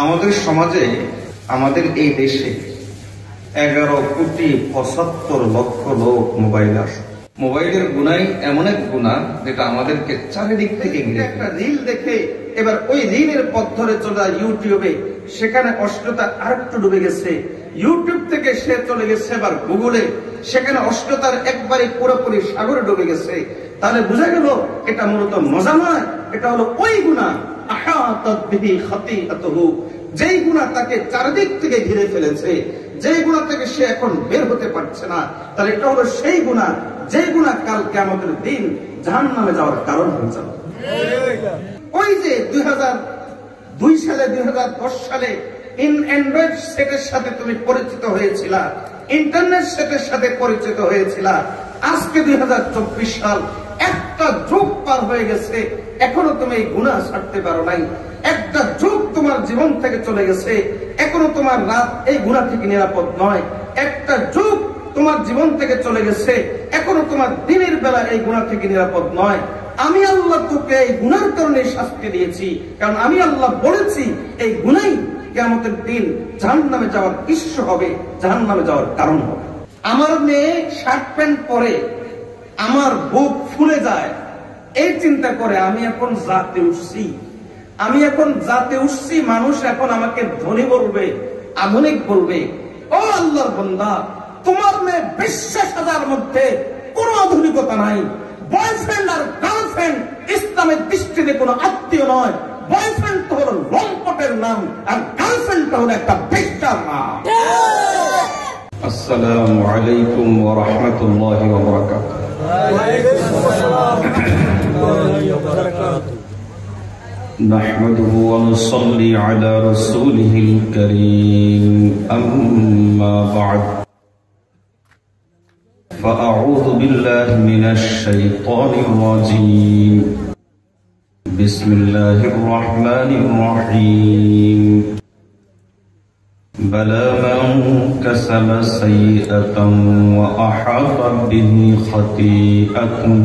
আমাদের সমাজে, আমাদের এই দেশে 11,75,00,000 লোক মোবাইল আসে। মোবাইলের গুনাই এমন এক গুনাহ যেটা আমাদেরকে চারিদিক থেকে ঘিরে। একটা রিল দেখে এবার ওই রিলের পথ ধরে চলে যায় ইউটিউবে, সেখানে অশ্লীলতা আরেকটু ডুবে গেছে। ইউটিউব থেকে সে চলে গেছে এবার গুগলে, সেখানে অশ্লীলতার একবারে পুরোপুরি সাগরে ডুবে গেছে। তাহলে বোঝা গেল এটা মূলত মজা নয়, এটা হলো ওই গুনাহ আহাতাত বিহি খাতিআতুহু, যেই গুনাহ তাকে চারিদিক থেকে ঘিরে ফেলেছে, যেই গুনাহ থেকে সে এখন বের হতে পারছে না। তাহলে এটা হলো সেই গুনাহ, যে গুনাহ কাল কিয়ামতের দিন জাহান্নামে যাওয়ার কারণ হয়ে যাবে। ওই যে 2002 সালে 2010 সালে অ্যান্ড্রয়েড সেটের সাথে তুমি পরিচিত হয়েছিলা, ইন্টারনেট সেটের সাথে পরিচিত হয়েছিলা, আজকে 2024 সাল, একটা যুগ পার হয়ে গেছে, এখনো তুমি এই গুনাহ ছাড়তে পারো নাই। একটা যুগ তোমার জীবন থেকে চলে গেছে, এখনো তোমার রাত এই গুনাহ থেকে নিরাপদ নয়। একটা যুগ তোমার জীবন থেকে চলে গেছে, এখনো তোমার দিনের বেলা এই গুনাহ থেকে নিরাপদ নয়। আমি আল্লাহ তোকে এই গুনার কারণে শাস্তি দিয়েছি, কারণ আমি আল্লাহ বলেছি এই গুনাই কিয়ামতের দিন জাহান্নামে যাওয়ার ইস্যু হবে, জাহান্নামে যাওয়ার কারণ হবে। আমার মেয়ে শার্ট প্যান্ট পরে আমার বুক ফুলে যায়, এই চিন্তা করে আমি এখন জাতে উঠছি, আমি এখন জাতে উঠছি, মানুষ এখন আমাকে ধনী বলবে, আধুনিক বলবে। ও আল্লাহর বান্দা, তোমার মেয়ে 20,000 মধ্যে কোন আধুনিকতা নাই। বয়ফ্রেন্ড আর গার্লফ্রেন্ড ইসলামের দৃষ্টিতে কোনো আত্মীয় নয়। বয়ফ্রেন্ড তো হলো লম্পটের নাম, আর গার্লফ্রেন্ড তো হলো একটা বেশ্যার নাম। আসসালামু আলাইকুম ওয়া রাহমাতুল্লাহি ওয়া বারাকাতুহু। নাহমাদুহু ওয়া নুসাল্লি আলা রাসূলিহিল কারীম, আম্মা বা'দ। فأعوذ بالله من الشيطان الرجيم. بسم الله الرحمن الرحيم. بلى من كسب سيئة وأحاطت به خطيئته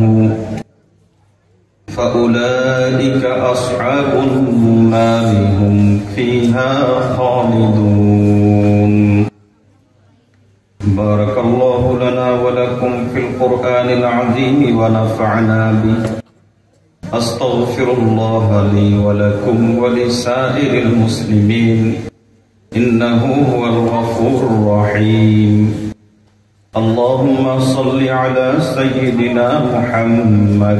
فأولئك أصحاب النار هم فيها خالدون. بارك الله لنا ولكم في القرآن العظيم ونفعنا به. أستغفر الله لي ولكم ولسائر المسلمين إنه هو الغفور الرحيم. اللهم صل على سيدنا محمد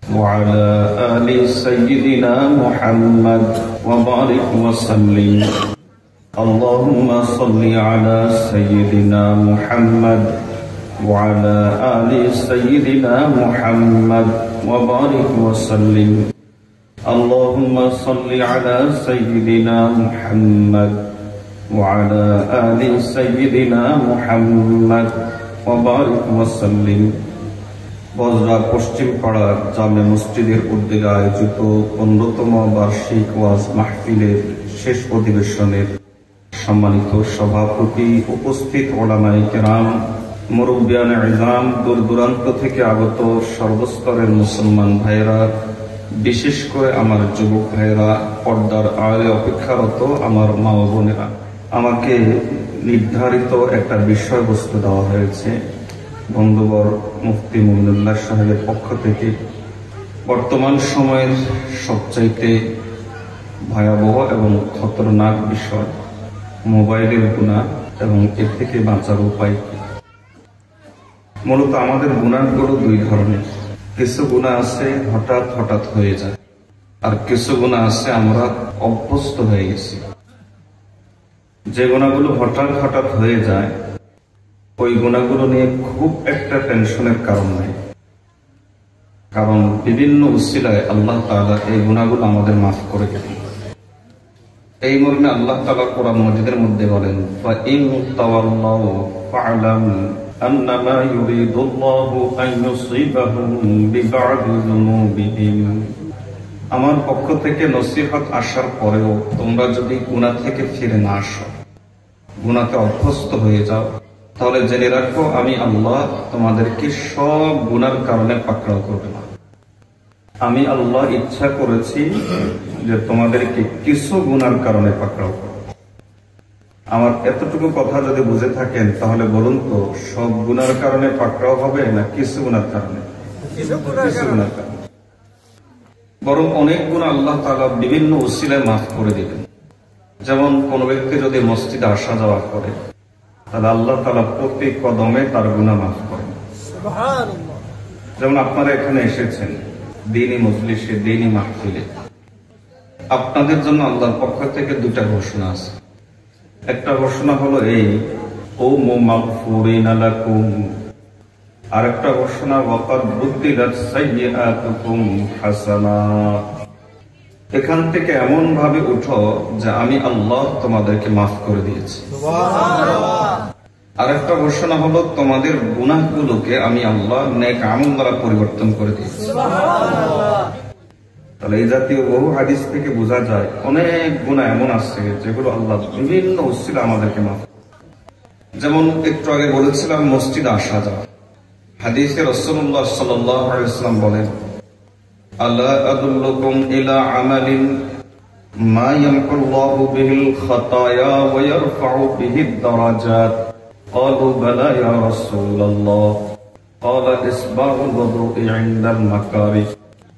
وعلى آل سيدنا محمد وبارك وسلم. اللهم صل على سيدنا محمد وعلى آل سيدنا محمد وبارك وسلم. اللهم صل على سيدنا محمد وعلى آل سيدنا محمد وبارك وسلم. বজরা পশ্চিম পাড়া জামে মসজিদের উদ্যোগে আয়োজিত 15তম বার্ষিক ওয়াজ মাহফিলের শেষ অধিবেশনের সম্মানিত সভাপতি, উপস্থিত ওলামায়ে কেরাম, মুরব্বিয়ানে ইজাম, দূর দূরান্ত থেকে আগত সর্বস্তরের মুসলমান ভাইরা, বিশেষ করে আমার যুবক ভাইরা, পর্দার আড়ালে অপেক্ষারত আমার মা ও বোনেরা, আমাকে নির্ধারিত একটা বিষয়বস্তু দেওয়া হয়েছে বন্ধুবর মুফতি মুমিনুল্লাহ সাহেবের পক্ষ থেকে। বর্তমান সময়ের সবচাইতে ভয়াবহ এবং খতরনাক বিষয় মোবাইলের গুনাহ এবং এর থেকে বাঁচার উপায়। মূলত আমাদের গুনাহগুলো দুই ধরনের। কিছু গুনাহ আছে হঠাৎ হঠাৎ হয়ে যায়, আর কিছু গুনাহ আছে আমরা অভ্যস্ত হয়ে গেছি। যে গুনাহগুলো হঠাৎ হঠাৎ হয়ে যায়, ওই গুনাহগুলো নিয়ে খুব একটা টেনশনের কারণ নেই, কারণ বিভিন্ন উসিলায় আল্লাহ তাআলা এই গুনাহগুলো আমাদের মাফ করে দেন। এই মর্মে আল্লাহ তাআলা কোরআন মাজিদের মধ্যে বলেন, ফাইন তাওয়াল্লাউ ফা'লাম আন্নামা ইউরিদুল্লাহু আন ইউসিবাহুম বিবা'দি যুনুবিহিম। আমার পক্ষ থেকে নসিহত আসার পরেও তোমরা যদি গুনাহ থেকে ফিরে না আসো, গুনাহতে অভ্যস্ত হয়ে যাও, তাহলে জেনে রাখো আমি আল্লাহ তোমাদেরকে সব গুনার কারণে পাকড়াও করবে না। আমি আল্লাহ ইচ্ছা করেছি যে তোমাদেরকে কিছু গুনার কারণে পাকড়াও করব। আমার এতটুকু কথা যদি বুঝে থাকেন তাহলে বলুন তো, সব গুনার কারণে পাকড়াও হবে না কিছু গুনার কারণে? কিছু গুনার কারণে। বরং অনেক গুনাহ আল্লাহ তাআলা বিভিন্ন উসিলায় মাফ করে দিবেন। যেমন কোন ব্যক্তি যদি মসজিদে আসা যাওয়া করে তাহলে আল্লাহ তাআলা প্রতি কদমে তার গুনাহ মাফ করেন। সুবহানাল্লাহ। যেমন আপনারা এখানে এসেছেন দ্বীনি মজলিসে, দ্বীনি মাহফিলে, আপনাদের জন্য আল্লাহর পক্ষ থেকে দুটা ঘোষণা আছে। একটা ঘোষণা হলো এই, ও মাগফুরিনা লাকুম, আর একটা ঘোষণা ওয়াকাদ বুদ্দিলাত সাইয়্যাতুকুম হাসানাত। এখান থেকে এমন ভাবে উঠো যে আমি আল্লাহ তোমাদেরকে মাফ করে দিয়েছি। সুবহানাল্লাহ। আর একটা ঘোষণা হলো তোমাদের গুনাহগুলোকে আমি আল্লাহ নেক আমল দ্বারা পরিবর্তন করে দিয়েছি। সুবহানাল্লাহ। তাহলে এই জাতীয় বহু হাদিস থেকে বোঝা যায় অনেক গুনাহ এমন আছে যেগুলো আল্লাহ বিভিন্ন উসিলা আমাদেরকে মাফ। যেমন একটু আগে বলেছিলাম মসজিদে আসা যাওয়া। হাদিসে রাসূলুল্লাহ সাল্লাল্লাহু আলাইহি ওয়াসাল্লাম বলেন, আলা আদুল্লুকুম ইলা আমালিন মা ইয়ামকুল্লাহু বিহিল খাতায়া ওয়া ইয়ারফাউ বিহিদ দারাজাত। ক্বালু বালা ইয়া রাসূলুল্লাহ। ক্বালা ইসবাগুল ওযুই ইনদাল মাকারিহ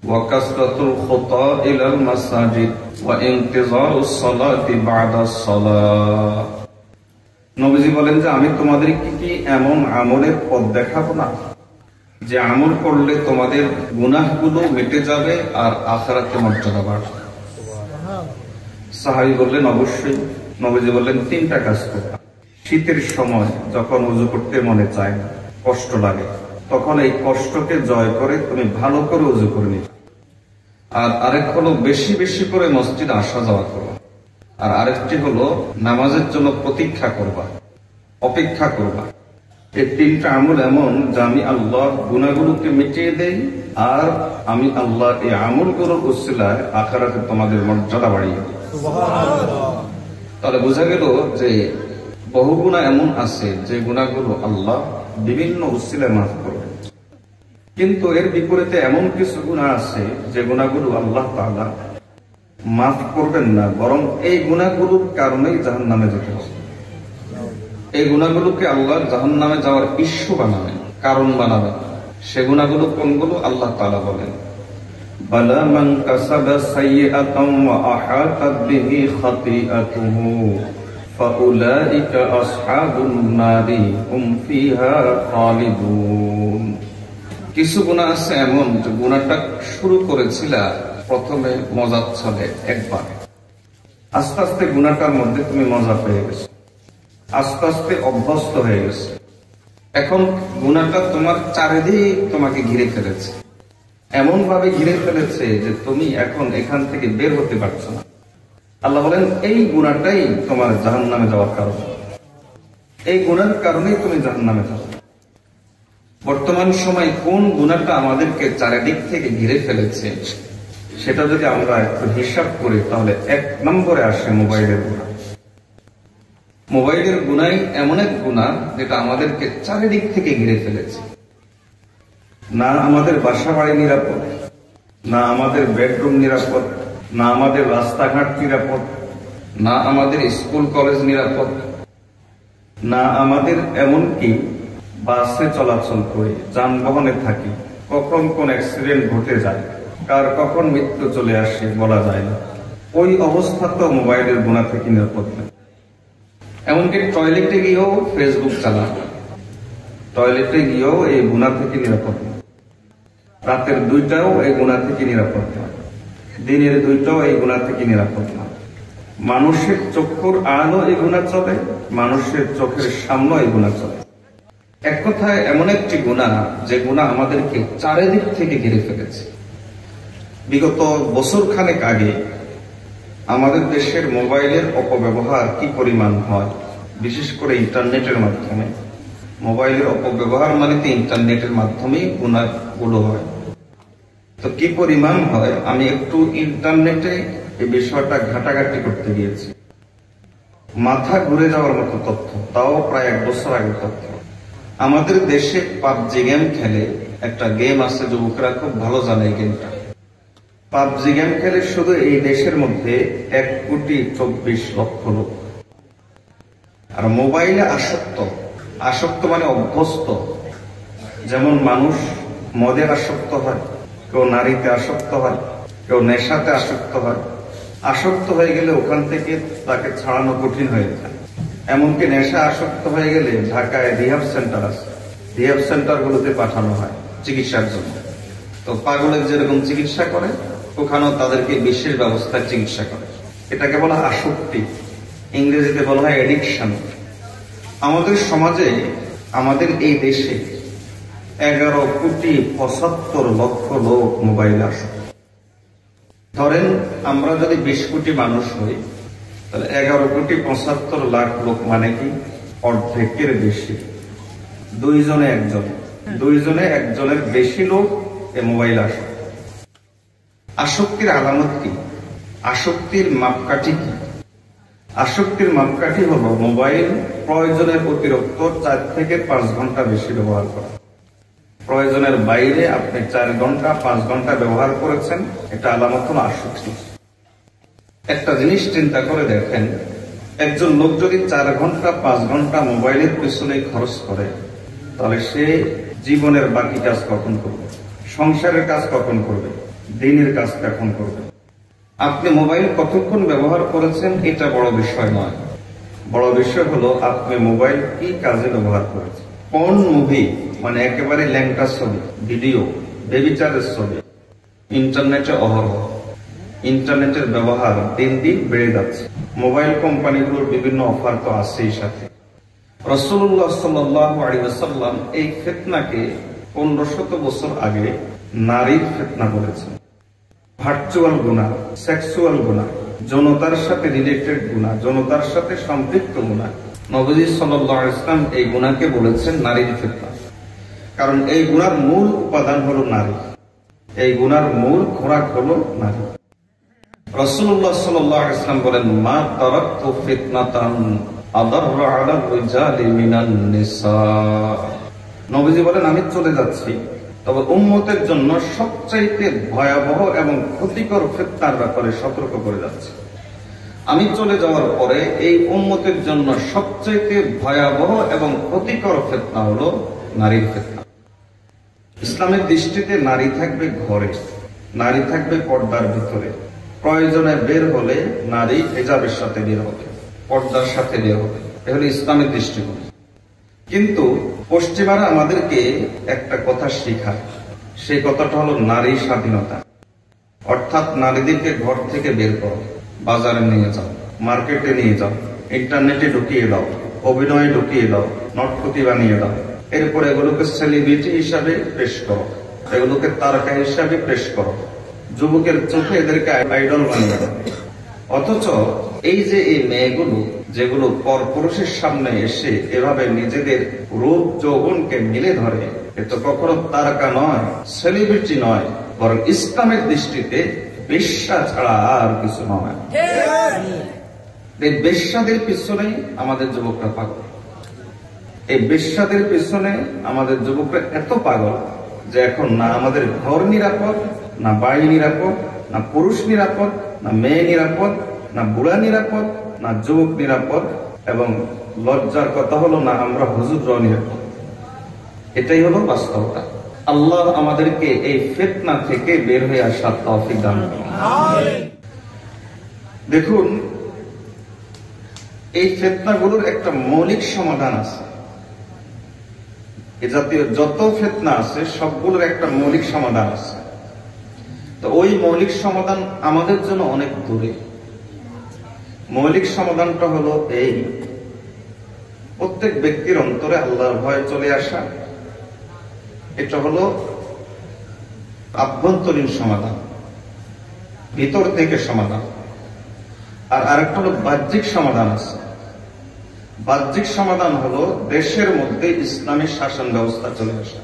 ওয়া কাসরাতুল খুতা ইলাল মাসাজিদ ওয়া ইনতিজারুস সালাতি বা'দাস সালাহ। নবীজি বলেন যে আমি তোমাদেরকে কি এমন আমলের পথ দেখাবো না যে আমল করলে তোমাদের গুনাহগুলো মিটে যাবে আর আখিরাতে মর্যাদা বাড়বে? সাহাবী বললেন অবশ্যই। নবীজি বললেন তিনটা কাজ করবা। শীতের সময় যখন ওযু করতে মনে চায় না, কষ্ট লাগে, তখন এই কষ্টকে জয় করে তুমি ভালো করে ওযু করে নিবে। আর আরেক হলো বেশি বেশি করে মসজিদে আসা যাওয়া করবা। আর আরেকটি হলো নামাজের জন্য প্রতীক্ষা করবা, অপেক্ষা করবা। এই তিনটা আমল এমন যা আমি আল্লাহ গুনাহগুলোকে মিটিয়ে দেই, আর আমি আল্লাহ এই আমলগুলোর উসিলায় আখিরাতে তোমাদের মর্যাদা বাড়িয়ে দিই। সুবহানাল্লাহ। তাহলে বোঝা গেল যে বহু গুনাহ এমন আছে যে গুনাহগুলো আল্লাহ বিভিন্ন উসিলায় মাফ করবে, কিন্তু এর বিপরীতে এমন কিছু গুনাহ আছে যে গুনাহগুলো আল্লাহ তাআলা মাফ করবেন না, বরং এই গুনাহগুলোর কারণেই জাহান্নামে যেতে হবে। এই গুনাহগুলোকে আল্লাহ জাহান্নামে যাওয়ার ইস্যু বানাবেন, কারণ বানাবেন। সে গুনাহগুলো কোনগুলো? আল্লাহ তাআলা বলেন, বালা মান কাসাবা সাইয়্যাতান ওয়া আহাতাত বিহি খাতিআতুহু ফাউলাইকা আসহাবুন নারি হুম ফিহা খালিদুন। কিছু গুনাহ আছে এমন যে গুনাহটা শুরু করেছিলা প্রথমে মজার ছলে একবার, আস্তে আস্তে গুনাহটার মধ্যে তুমি মজা পেয়ে গেছো, আস্তে আস্তে অভ্যস্ত হয়ে গেছে। এখন গুনাহটা তোমার চারিদিক তোমাকে ঘিরে ফেলেছে, এমন ভাবে ঘিরে ফেলেছে যে তুমি এখন এখান থেকে বের হতে পারছো না। আল্লাহ বলেন এই গুনাহটাই তোমার জাহান্নামে যাওয়ার কারণ, এই গুনাহের কারণেই তুমি জাহান্নামে যাও। বর্তমান সময় কোন গুনাহটা আমাদেরকে চারিদিক থেকে ঘিরে ফেলেছে সেটা যদি আমরা একটু হিসাব করি তাহলে 1 নম্বরে আসে মোবাইলের গুনাহ। মোবাইলের গুনাহ এমন এক গুনাহ যেটা আমাদেরকে চারিদিক থেকে ঘিরে ফেলেছে। না আমাদের বাসা বাড়ি নিরাপদ, না আমাদের বেডরুম নিরাপদ, না আমাদের রাস্তাঘাট নিরাপদ, না আমাদের স্কুল কলেজ নিরাপদ, না আমাদের এমনকি বাসে চলাচল করি, যানবাহনে থাকি, কখন কোন অ্যাক্সিডেন্ট ঘটে যায়, কার কখন মৃত্যু চলে আসে বলা যায় না। ওই অবস্থা তো মোবাইলের গুনাহ থেকে নিরাপদ না। এমনকি টয়লেটে গিয়েও ফেসবুক চালানো, টয়লেটে গিয়েও এই গুনাহ থেকে নিরাপদ না। রাতের 2টাও এই গুনাহ থেকে নিরাপদ না, দিনের 2টাও এই গুনাহ থেকে নিরাপদ না। মানুষের চক্ষুর আলো এই গুনাহ চলে, মানুষের চোখের সামনে এই গুনাহ চলে। এক কথায় এমন একটি গুনাহ যে গুনাহ আমাদেরকে চারিদিক থেকে ঘিরে ফেলেছে। বিগত বছর খানেক আগে আমাদের দেশের মোবাইলের অপব্যবহার কি পরিমাণ হয়, বিশেষ করে ইন্টারনেটের মাধ্যমে। মোবাইলের অপব্যবহার মানে তো ইন্টারনেটের মাধ্যমেই গুনাহগুলো হয়। তো কি পরিমাণ হয়, আমি একটু ইন্টারনেটে এই বিষয়টা ঘাটাঘাটি করতে গিয়েছি। মাথা ঘুরে যাওয়ার মতো তথ্য, তাও প্রায় 1 বছর আগের তথ্য। আমাদের দেশে পাবজি গেম খেলে, একটা গেম আছে যুবকরা খুব ভালো জানে এই গেমটা। পাবজি গেম খেলে শুধু এই দেশের মধ্যে 1,24,00,000 লোক। আর মোবাইলে আসক্ত মানে অভ্যস্ত। যেমন মানুষ মদের আসক্ত হয়, কেউ নারীতে আসক্ত হয়, কেউ নেশাতে আসক্ত হয়। আসক্ত হয়ে গেলে ওখান থেকে তাকে ছাড়ানো কঠিন হয়ে যায়। এমনকি নেশা আসক্ত হয়ে গেলে ঢাকায় রিহ্যাব সেন্টার আছে, রিহ্যাব সেন্টার গুলোতে পাঠানো হয় চিকিৎসার জন্য। তো পাগলের যেরকম চিকিৎসা করে, ওখানেও তাদেরকে বিশেষ ব্যবস্থায় চিকিৎসা করে। এটাকে বলা আসক্তি, ইংরেজিতে বলা হয় এডিকশন। আমাদের সমাজে, আমাদের এই দেশে 11,75,00,000 লোক মোবাইলে আসক্ত। ধরেন আমরা যদি 20 কোটি মানুষ হই, তাহলে 11,75,00,000 লোক মানে কি অর্ধেকের বেশি। দুইজনে একজনের বেশি লোক এ মোবাইল আসক্ত। আসক্তির আলামত কি? আসক্তির মাপকাঠি কি? আসক্তির মাপকাঠি হলো মোবাইল প্রয়োজনের অতিরিক্ত 4 থেকে 5 ঘন্টা বেশি ব্যবহার করা। প্রয়োজনের বাইরে আপনি 4 ঘন্টা 5 ঘন্টা ব্যবহার করেছেন, এটা আলামত হলো আসক্তি। একটা জিনিস চিন্তা করে দেখেন, একজন লোক যদি 4 ঘন্টা 5 ঘন্টা মোবাইলের পিছনে খরচ করে, তাহলে সে জীবনের বাকি কাজ কখন করবে? সংসারের কাজ কখন করবে? দিনের কাজ কখন করবে? আপনি মোবাইল কতক্ষণ ব্যবহার করেছেন এটা বড় বিষয় নয়। বড় বিষয় হলো আপনি মোবাইল কি কাজে ব্যবহার করেছেন। কোন মুভি মানে একেবারে ল্যাংটা ছবি, ভিডিও, বেবিচারের ছবি, ইন্টারনেটে অহরহ। ইন্টারনেটের ব্যবহার দিন দিন বেড়ে যাচ্ছে। মোবাইল কোম্পানিগুলোর বিভিন্ন অফার তো আছেই সাথে। রাসূলুল্লাহ সাল্লাল্লাহু আলাইহি ওয়াসাল্লাম এই ফিতনাকে 1500 বছর আগে নারীর ফিতনা বলেছেন। ভার্চুয়াল গুনাহ, সেক্সুয়াল গুনাহ, যৌনতার সাথে রিলেটেড গুনাহ, যৌনতার সাথে সম্পৃক্ত গুনাহ, নবী সাল্লাল্লাহু আলাইহি ওয়াসাল্লাম এই গুনাহকে বলেছেন নারীর ফিতনা। কারণ এই গুনার মূল উপাদান হলো নারী, এই গুনার মূল খোরাক হলো নারী। রাসূলুল্লাহ সাল্লাল্লাহু আলাইহি ওয়াসাল্লাম বলেন, মা তারাকতু ফিতনাতান আদাররা আলা রিজালি মিনান নিসা। নবীজি বলেন, আমি চলে যাচ্ছি, তবে উম্মতের জন্য সবচাইতে ভয়াবহ এবং ক্ষতিকর ফিতনার ব্যাপারে সতর্ক করে যাচ্ছে। আমি চলে যাওয়ার পরে এই উম্মতের জন্য সবচাইতে ভয়াবহ এবং ক্ষতিকর ফিতনা হলো নারীর ফিতনা। ইসলামের দৃষ্টিতে নারী থাকবে ঘরে, নারী থাকবে পর্দার ভিতরে। প্রয়োজনে বের হলে নারী হিজাবের সাথে বের হবে, পর্দার সাথে বের হবে। এ হলো ইসলামের দৃষ্টিকোণ। কিন্তু পশ্চিমারা আমাদেরকে একটা কথা শেখায়, সেই কথাটা হলো নারী স্বাধীনতা। অর্থাৎ নারীদেরকে ঘর থেকে বের করো, বাজারে নিয়ে যাও, মার্কেটে নিয়ে যাও, ইন্টারনেটে ঢুকিয়ে দাও, অভিনয়ে ঢুকিয়ে দাও, নটপতি বানিয়ে দাও। এরপর এগুলোকে সেলিব্রিটি হিসাবে পেশ করো, এগুলোকে তারকা হিসাবে পেশ করো, যুবকের চোখে এদেরকে আইডল বানিয়ে দাও। অথচ এই যে এই মেয়েগুলো যেগুলো পরপুরুষের সামনে এসে এভাবে নিজেদের রূপ যৌবনকে মিলে ধরে, এ তো কখনো তারকা নয়, সেলিব্রিটি নয়, বরং ইসলামের দৃষ্টিতে বেশ্যা ছাড়া আর কিছু নয়। এই বেশ্যাদের পিছনেই আমাদের যুবকরা পাগল। এই বেশ্যাদের পিছনে আমাদের যুবকরা এত পাগল যে এখন না আমাদের ঘর নিরাপদ, না বাড়ি নিরাপদ, না পুরুষ নিরাপদ, না মেয়ে নিরাপদ, না বুড়া নিরাপদ, না যুবক নিরাপদ, এবং লজ্জার কথা হলো না আমরা হুজুররাও নিরাপদ। এটাই হলো বাস্তবতা। আল্লাহ আমাদেরকে এই ফিতনা থেকে বের হয়ে আসার তৌফিক দান করুন। দেখুন, এই ফিতনাগুলোর একটা মৌলিক সমাধান আছে। এ জাতীয় যত ফিতনা আছে সবগুলোর একটা মৌলিক সমাধান আছে। তো ওই মৌলিক সমাধান আমাদের জন্য অনেক দূরে। মৌলিক সমাধানটা হলো এই, প্রত্যেক ব্যক্তির অন্তরে আল্লাহর ভয় চলে আসা। এটা হলো আভ্যন্তরীণ সমাধান, ভিতর থেকে সমাধান। আর আরেকটা হলো বাহ্যিক সমাধান আছে। বাহ্যিক সমাধান হলো দেশের মধ্যে ইসলামী শাসন ব্যবস্থা চলে আসা।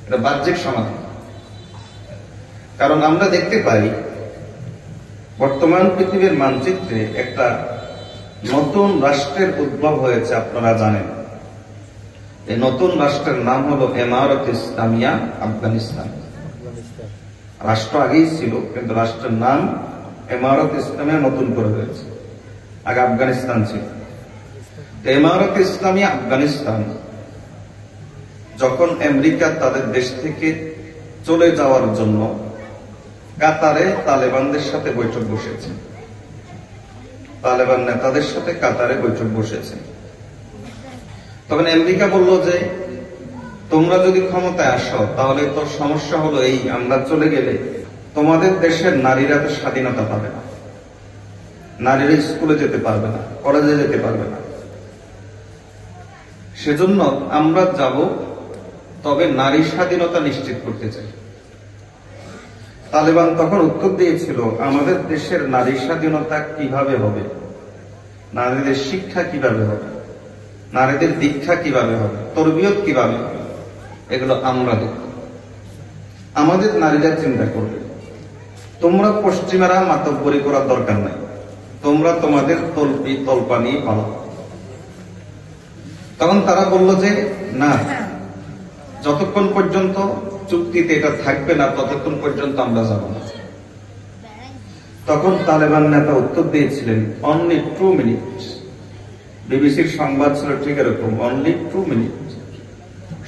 এটা বাহ্যিক সমাধান। কারণ আমরা দেখতে পাই বর্তমান পৃথিবীর মানচিত্রে একটা নতুন রাষ্ট্রের উদ্ভব হয়েছে, আপনারা জানেন। এই নতুন রাষ্ট্রের নাম হলো ইমারত ইসলামিয়া আফগানিস্তান। রাষ্ট্র আগেই ছিল, কিন্তু রাষ্ট্রের নাম ইমারত ইসলামিয়া নতুন করে হয়েছে। আগে আফগানিস্তান ছিল। ইমারত ইসলামিয়া আফগানিস্তান যখন আমেরিকা তাদের দেশ থেকে চলে যাওয়ার জন্য কাতারে তালেবানদের সাথে বৈঠক বসেছে, তালেবান নেতাদের সাথে কাতারে বৈঠক বসেছে। তখন আমেরিকা বলল যে তোমরা যদি ক্ষমতায় আসো তাহলে তো সমস্যা হলো এই, আমরা চলে গেলে তোমাদের দেশের নারীরা তো স্বাধীনতা পাবে না, নারীরা স্কুলে যেতে পারবে না, কলেজে যেতে পারবে না। সেজন্য আমরা যাব, তবে নারী স্বাধীনতা নিশ্চিত করতে চাই। তালেবান তখন উত্তর দিয়েছিল, আমাদের দেশের নারী স্বাধীনতা কিভাবে হবে, নারীদের শিক্ষা কিভাবে হবে, নারীদের দীক্ষা কিভাবে হবে, তরবিয়ত কিভাবে হবে, এগুলো আমরা দেখব, আমাদের নারীরা চিন্তা করবে। তোমরা পশ্চিমারা মাতব্বরি করার দরকার নাই, তোমরা তোমাদের তলপি তলপা নিয়ে পালাও। তখন তারা বলল যে না, যতক্ষণ পর্যন্ত চুক্তিতে এটা থাকবে না ততক্ষণ পর্যন্ত আমরা যাব না। তখন তালেবান নেতা উত্তর দিয়েছিলেন, অনলি 2 মিনিট। বিবিসির সংবাদ ছিল ঠিক এরকম, অনলি 2 মিনিট,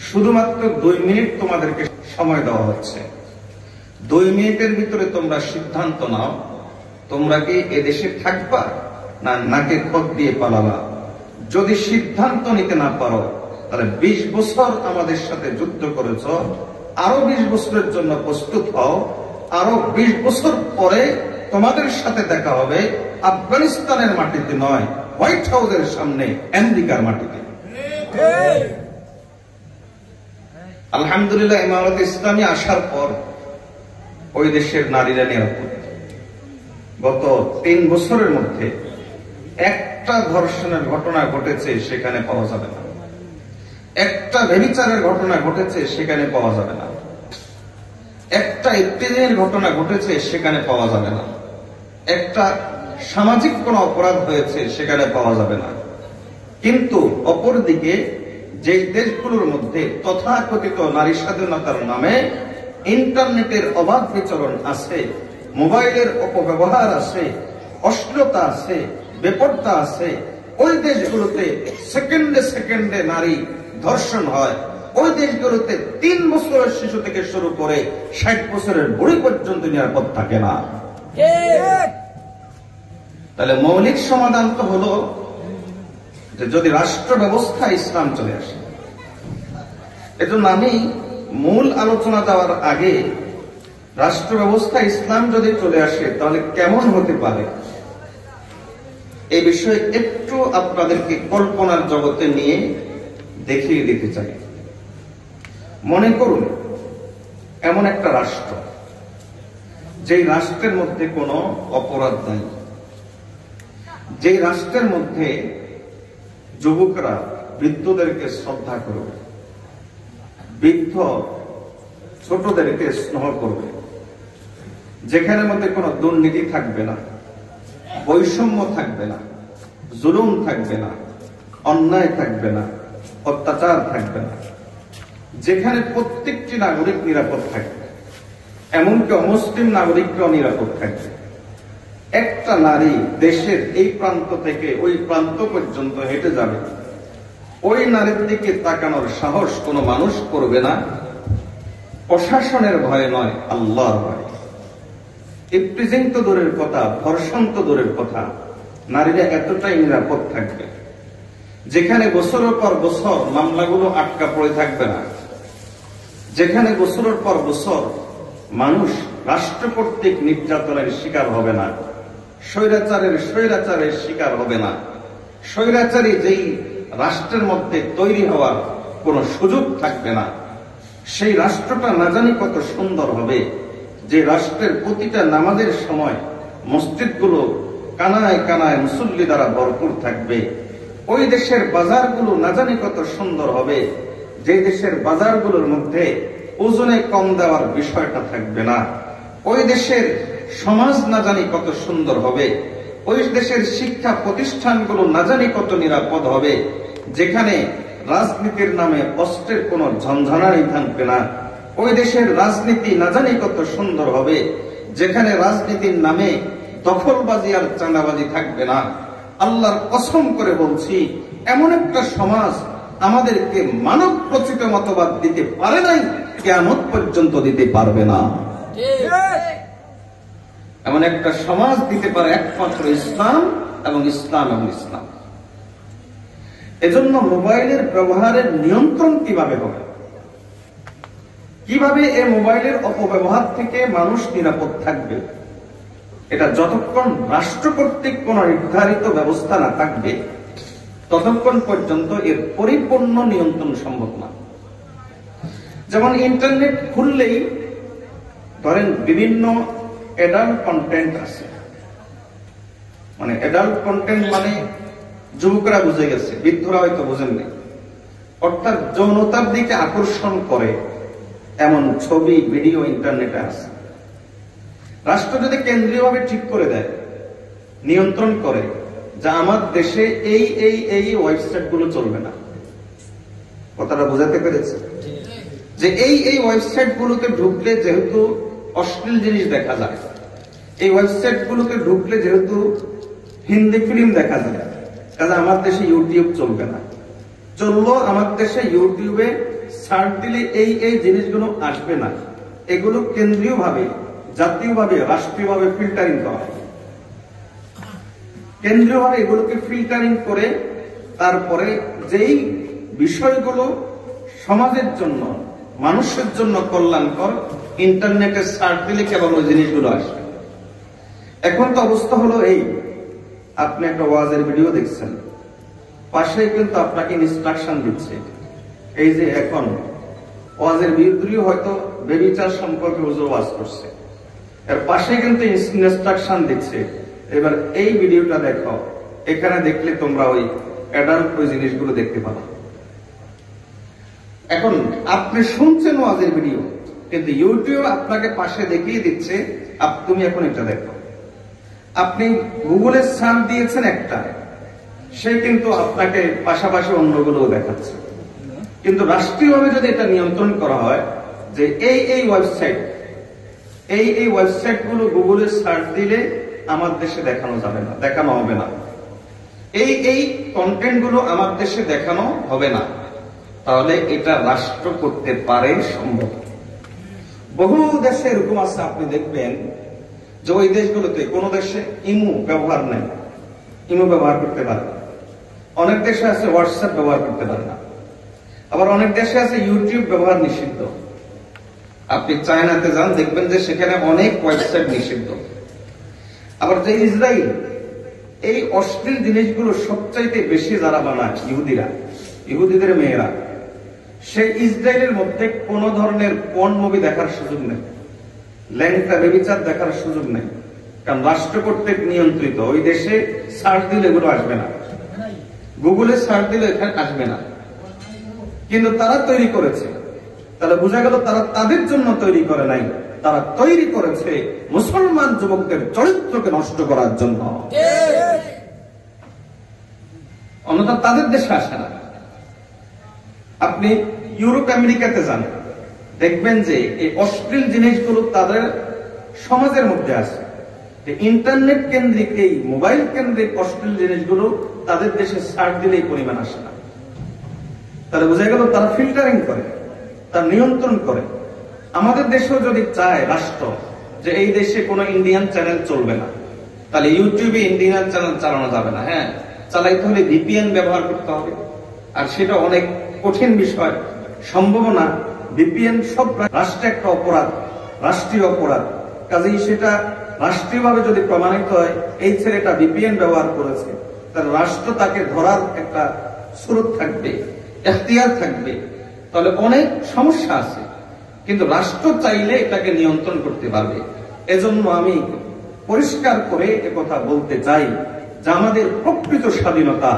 শুধুমাত্র 2 মিনিট তোমাদেরকে সময় দেওয়া হচ্ছে। 2 মিনিটের ভিতরে তোমরা সিদ্ধান্ত নাও, তোমরা কি এদেশে থাকবা না নাকে খত দিয়ে পালাবা। যদি সিদ্ধান্ত নিতে না পারো তাহলে 20 বছর আমাদের সাথে যুদ্ধ করেছ, আরো 20 বছরের জন্য প্রস্তুত হও। আরো 20 বছর পরে তোমাদের সাথে দেখা হবে আফগানিস্তানের মাটিতে নয়, হোয়াইট হাউসের সামনে আমেরিকার মাটিতে। আলহামদুলিল্লাহ, ইমারত ইসলামী আসার পর ওই দেশের নারীরা নিরাপদ। গত 3 বছরের মধ্যে একটা ধর্ষণের ঘটনা ঘটেছে সেখানে পাওয়া যাবে না, একটা ব্যভিচারের ঘটনা ঘটেছে সেখানে পাওয়া যাবে না, একটা ইফতিজিংয়ের ঘটনা ঘটেছে সেখানে পাওয়া যাবে না, একটা সামাজিক কোন অপরাধ হয়েছে সেখানে পাওয়া যাবে না। কিন্তু অপরদিকে যে দেশগুলোর মধ্যে তথাকথিত নারী স্বাধীনতার নামে ইন্টারনেটের অবাধ বিচরণ আছে, মোবাইলের অপব্যবহার আছে, অশ্লীলতা আছে, বেপরতা আছে, ওই দেশগুলোতে সেকেন্ডে সেকেন্ডে নারী ধর্ষণ হয়। ওই দেশগুলোতে 3 বছরের শিশু থেকে শুরু করে 60 বছরের বুড়ি পর্যন্ত নিরাপদ থাকে না। তাহলে মৌলিক সমাধান তো হলো যে যদি রাষ্ট্র ব্যবস্থা ইসলাম চলে আসে। এজন্য আমি মূল আলোচনা দেওয়ার আগে রাষ্ট্র ব্যবস্থা ইসলাম যদি চলে আসে তাহলে কেমন হতে পারে এই বিষয়ে একটু আপনাদেরকে কল্পনার জগতে নিয়ে দেখিয়ে দিতে চাই। মনে করুন এমন একটা রাষ্ট্র, যেই রাষ্ট্রের মধ্যে কোনো অপরাধ নাই, যেই রাষ্ট্রের মধ্যে যুবকরা বৃদ্ধদেরকে শ্রদ্ধা করবে, বৃদ্ধ ছোটদেরকে স্নেহ করবে, যেখানের মধ্যে কোনো দুর্নীতি থাকবে না, বৈষম্য থাকবে না, জুলুম থাকবে না, অন্যায় থাকবে না, অত্যাচার থাকবে না, যেখানে প্রত্যেকটি নাগরিক নিরাপদ থাকবে, এমনকি অমুসলিম নাগরিকরাও নিরাপদ থাকবে। একটা নারী দেশের এই প্রান্ত থেকে ওই প্রান্ত পর্যন্ত হেঁটে যাবে, ওই নারীর দিকে তাকানোর সাহস কোনো মানুষ করবে না। প্রশাসনের ভয় নয়, আল্লাহর ভয়। ইফতিজিং তো দূরের কথা, ধর্ষণ তো দূরের কথা, নারীরা এতটাই নিরাপদ থাকবে যেখানে বছরের পর বছর মামলাগুলো আটকা পড়ে থাকবে না, যেখানে বছরের পর বছর মানুষ রাষ্ট্র কর্তৃক নির্যাতনের শিকার হবে না, স্বৈরাচারের শিকার হবে না। স্বৈরাচারী যেই রাষ্ট্রের মধ্যে তৈরি হওয়ার কোন সুযোগ থাকবে না। সেই রাষ্ট্রটা না জানি কত সুন্দর হবে, যে রাষ্ট্রের প্রতিটা নামাজের সময় মসজিদগুলো কানায় কানায় মুসল্লি দ্বারা ভরপুর থাকবে। ওই দেশের বাজারগুলো না জানি কত সুন্দর হবে, যে দেশের বাজারগুলোর মধ্যে ওজনে কম দেওয়ার বিষয়টা থাকবে না। ওই দেশের সমাজ না জানি কত সুন্দর হবে, ওই দেশের শিক্ষা প্রতিষ্ঠানগুলো না জানি কত নিরাপদ হবে, যেখানে রাজনীতির নামে অস্ত্রের কোন ঝঞ্ঝানাই থাকবে না। ওই দেশের রাজনীতি না জানি কত সুন্দর হবে, যেখানে রাজনীতির নামে দখলবাজি আর চাঁদাবাজি থাকবে না। আল্লাহর কসম করে বলছি, এমন একটা সমাজ আমাদেরকে মানব প্রচিত মতবাদ দিতে পারে নাই, কিয়ামত পর্যন্ত দিতে পারবে না। এমন একটা সমাজ দিতে পারে একমাত্র ইসলাম এবং ইসলাম এবং ইসলাম। এজন্য মোবাইলের ব্যবহারের নিয়ন্ত্রণ কিভাবে হবে, কিভাবে এই মোবাইলের অপব্যবহার থেকে মানুষ নিরাপদ থাকবে, এটা যতক্ষণ রাষ্ট্র কর্তৃক কোন নির্ধারিত ব্যবস্থা না থাকবে ততক্ষণ পর্যন্ত এর পরিপূর্ণ নিয়ন্ত্রণ সম্ভব না। যেমন ইন্টারনেট খুললেই ধরেন বিভিন্ন অ্যাডাল্ট কন্টেন্ট আছে, মানে অ্যাডাল্ট কন্টেন্ট মানে যুবকরা বুঝে গেছে, বৃদ্ধরা হয়তো বুঝেন নাই, অর্থাৎ যৌনতার দিকে আকর্ষণ করে এমন ছবি ভিডিও ইন্টারনেটে আছে। রাষ্ট্র যদি কেন্দ্রীয়ভাবে ঠিক করে দেয়, নিয়ন্ত্রণ করে, যা আমার দেশে এই এই এই ওয়েবসাইট গুলো চলবে না, কথাটা বোঝাতে পেরেছে? যে এই এই ওয়েবসাইট গুলোতে ঢুকলে যেহেতু অশ্লীল জিনিস দেখা যায়, এই ওয়েবসাইট গুলোতে ঢুকলে যেহেতু হিন্দি ফিল্ম দেখা যায়, কাজে আমার দেশে ইউটিউব চলবে না। চললো আমার দেশে ইউটিউবে সার্চ দিলে এই এই জিনিসগুলো আসবে না, এগুলো কেন্দ্রীয়ভাবে, জাতীয়ভাবে, রাষ্ট্রীয়ভাবে ফিল্টারিং করা হয়। কেন্দ্রীয়ভাবে এগুলোকে ফিল্টারিং করে তারপরে যেই বিষয়গুলো সমাজের জন্য, মানুষের জন্য কল্যাণকর, ইন্টারনেটে সার্চ দিলে কেবল ওই জিনিসগুলো আসবে। এখন তো অবস্থা হলো এই, আপনি একটা ওয়াজের ভিডিও দেখছেন, পাশে কিন্তু আপনাকে ইনস্ট্রাকশন দিচ্ছে, এই যে এখন ওয়াজের বিরুদ্ধে হয়তো বেবিচার সম্পর্কে হুজুর ওয়াজ করছে, এর পাশে কিন্তু ইনস্ট্রাকশন দিচ্ছে, এবার এই ভিডিওটা দেখো, এখানে দেখলে তোমরা ওই অ্যাডাল্ট ওই জিনিসগুলো দেখতে পাবো। এখন আপনি শুনছেন ওয়াজের ভিডিও, কিন্তু ইউটিউব আপনাকে পাশে দেখিয়ে দিচ্ছে তুমি এখন এটা দেখো। আপনি গুগলে সার্চ দিয়েছেন একটা, সে কিন্তু আপনাকে পাশাপাশি অন্যগুলো দেখাচ্ছে। কিন্তু রাষ্ট্রীয়ভাবে যদি এটা নিয়ন্ত্রণ করা হয় যে এই এই ওয়েবসাইট, এই এই ওয়েবসাইট গুলো গুগলে সার্চ দিলে আমার দেশে দেখানো যাবে না, দেখানো হবে না, এই এই কন্টেন্ট গুলো আমার দেশে দেখানো হবে না, তাহলে এটা রাষ্ট্র করতে পারে, সম্ভব। বহু দেশে এরকম আছে, আপনি দেখবেন যে ওই দেশগুলোতে কোন দেশে ইমো ব্যবহার নেই, ইমো ব্যবহার করতে পারে না। অনেক দেশে আছে হোয়াটসঅ্যাপ ব্যবহার করতে পারে না। আবার অনেক দেশে আছে ইউটিউব ব্যবহার নিষিদ্ধ। আপনি চায়নাতে যান, দেখবেন যে সেখানে অনেক ওয়েবসাইট নিষিদ্ধ। আবার যে ইসরায়েল, এই অশ্লীল জিনিসগুলো সবচাইতে বেশি যারা বানায় ইহুদিরা, ইহুদিদের মেয়েরা, সেই ইসরায়েলের মধ্যে কোন ধরনের পর্ন মুভি দেখার সুযোগ নেই, ল্যাংটা বেবিচার দেখার সুযোগ নেই, কারণ রাষ্ট্র কর্তৃক নিয়ন্ত্রিত। ওই দেশে সার্চ দিলে এগুলো আসবে না, গুগলে সার্চ দিলে এখানে আসবে না, কিন্তু তারা তৈরি করেছে। তাহলে বোঝা গেল তারা তাদের জন্য তৈরি করে নাই, তারা তৈরি করেছে মুসলমান যুবকদের চরিত্রকে নষ্ট করার জন্য, অন্যথা তাদের দেশে আসে না। আপনি ইউরোপ আমেরিকাতে যান, দেখবেন যে এই অশ্লীল জিনিসগুলো তাদের সমাজের মধ্যে আছে। ইন্টারনেট কেন্দ্রিক, এই মোবাইল কেন্দ্রিক অশ্লীল জিনিসগুলো তাদের দেশে সার্চ দিলেই পরিমাণ আসে না। তাহলে বোঝা গেল তারা ফিল্টারিং করে, তার নিয়ন্ত্রণ করে। আমাদের দেশেও যদি চায় রাষ্ট্র যে এই দেশে কোনো ইন্ডিয়ান চ্যানেল চলবে না, তাহলে ইউটিউবে ইন্ডিয়ান চ্যানেল চালানো যাবে না। হ্যাঁ, চালাইতে হলে ভিপিএন ব্যবহার করতে হবে, আর সেটা অনেক কঠিন বিষয়, সম্ভব না। ভিপিএন সব রাষ্ট্রে একটা অপরাধ, রাষ্ট্রীয় অপরাধ। কাজেই সেটা রাষ্ট্রীয়ভাবে যদি প্রমাণিত হয় এই ছেলেটা ভিপিএন ব্যবহার করেছে, তাহলে রাষ্ট্র তাকে ধরার একটা সুরত থাকবে, এখতিয়ার থাকবে। তাহলে অনেক সমস্যা আছে, কিন্তু রাষ্ট্র চাইলে এটাকে নিয়ন্ত্রণ করতে পারবে। এজন্য আমি পরিষ্কার করে একথা বলতে চাই যে আমাদের প্রকৃত স্বাধীনতা,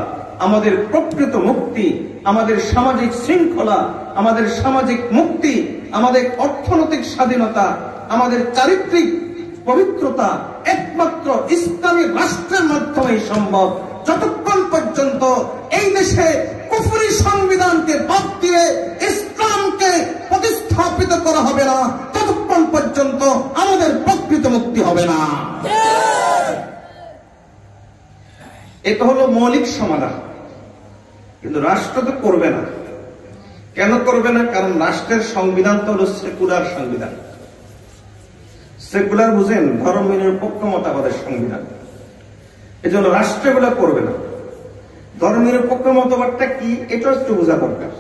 আমাদের প্রকৃত মুক্তি, আমাদের সামাজিক শৃঙ্খলা, আমাদের সামাজিক মুক্তি, আমাদের অর্থনৈতিক স্বাধীনতা, আমাদের চারিত্রিক পবিত্রতা একমাত্র ইসলামী রাষ্ট্রের মাধ্যমেই সম্ভব। যতক্ষণ পর্যন্ত এই দেশে কুফরি সংবিধানকে বাদ দিয়ে ইসলামকে প্রতিষ্ঠা স্থাপিত করা হবে না ততক্ষণ পর্যন্ত আমাদের প্রকৃত মুক্তি হবে না। এটা হলো মৌলিক সমাধান। কিন্তু রাষ্ট্র তো করবে না। কেন করবে না? কারণ রাষ্ট্রের সংবিধান তো হলো সেকুলার সংবিধান। সেকুলার বুঝেন? ধর্ম নিরপেক্ষ মতবাদের সংবিধান। এজন্য রাষ্ট্র এগুলো করবে না। ধর্ম নিরপেক্ষ মতবাদটা কি এটা একটু বোঝা দরকার।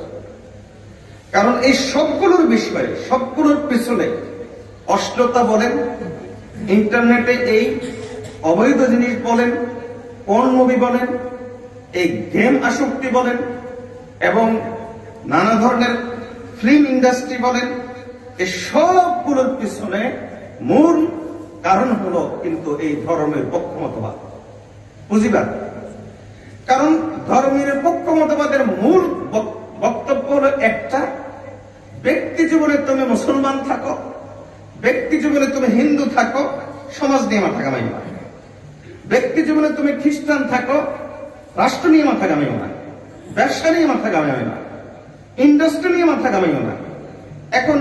কারণ এই সবগুলোর বিষয়ে, সবগুলোর পিছনে অশ্লীলতা বলেন, ইন্টারনেটে এই অবৈধ জিনিস বলেন, পর্ন মুভি বলেন, এই গেম আসক্তি বলেন, এবং নানা ধরনের ফিল্ম ইন্ডাস্ট্রি বলেন, এই সবগুলোর পিছনে মূল কারণ হলো কিন্তু এই ধর্মের পক্ষমতবাদ, পুঁজিবাদ। কারণ ধর্মের পক্ষমতবাদের মূল বক্তব্য হলো একটা, ব্যক্তি জীবনে তুমি মুসলমান থাকো, ব্যক্তি জীবনে তুমি হিন্দু থাকো, সমাজ নিয়ে মাথা কামাইও না। ব্যক্তি জীবনে তুমি খ্রিস্টান থাকো, রাষ্ট্র নিয়ে মাথা কামাইও না, ব্যবসা নিয়ে মাথা কামাইও না, ইন্ডাস্ট্রি নিয়ে মাথা কামাইও না। এখন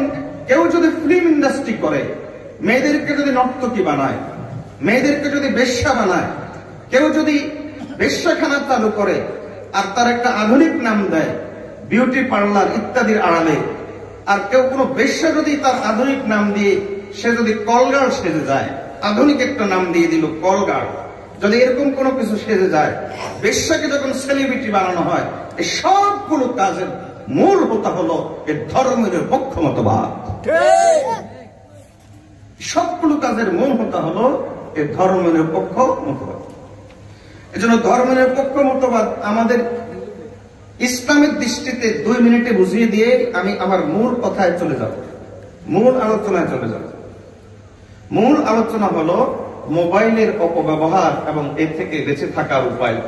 কেউ যদি ফিল্ম ইন্ডাস্ট্রি করে, মেয়েদেরকে যদি নর্তকী বানায়, মেয়েদেরকে যদি বেশ্যা বানায়, কেউ যদি বেশ্যাখানা চালু করে আর তার একটা আধুনিক নাম দেয় বিউটি পার্লার ইত্যাদির আড়ালে, আর কেউ কোনো বেশ্যা যদি তার আধুনিক নাম দিয়ে সে যদি কলগার্ল সেজে যায়, আধুনিক একটা নাম দিয়ে দিল কলগার্ল, যদি এরকম কোনো কিছু সেজে যায়, বেশ্যাকে যখন সেলিব্রিটি বানানো হয়, এই সবগুলো কাজের মূল হতা হলো এই ধর্মের পক্ষমতবাদ। সবগুলো কাজের মূল হতা হলো এই ধর্মের পক্ষ মতবাদ। এজন্য ধর্মের পক্ষ মতবাদ আমাদের ইসলামের দৃষ্টিতে 2 মিনিটে বুঝিয়ে দিয়ে আমি আমার মূল কথায় চলে যাব, মূল আলোচনায় চলে যাব। মূল আলোচনা হলো মোবাইলের অপব্যবহার এবং এর থেকে বেঁচে থাকার উপায়।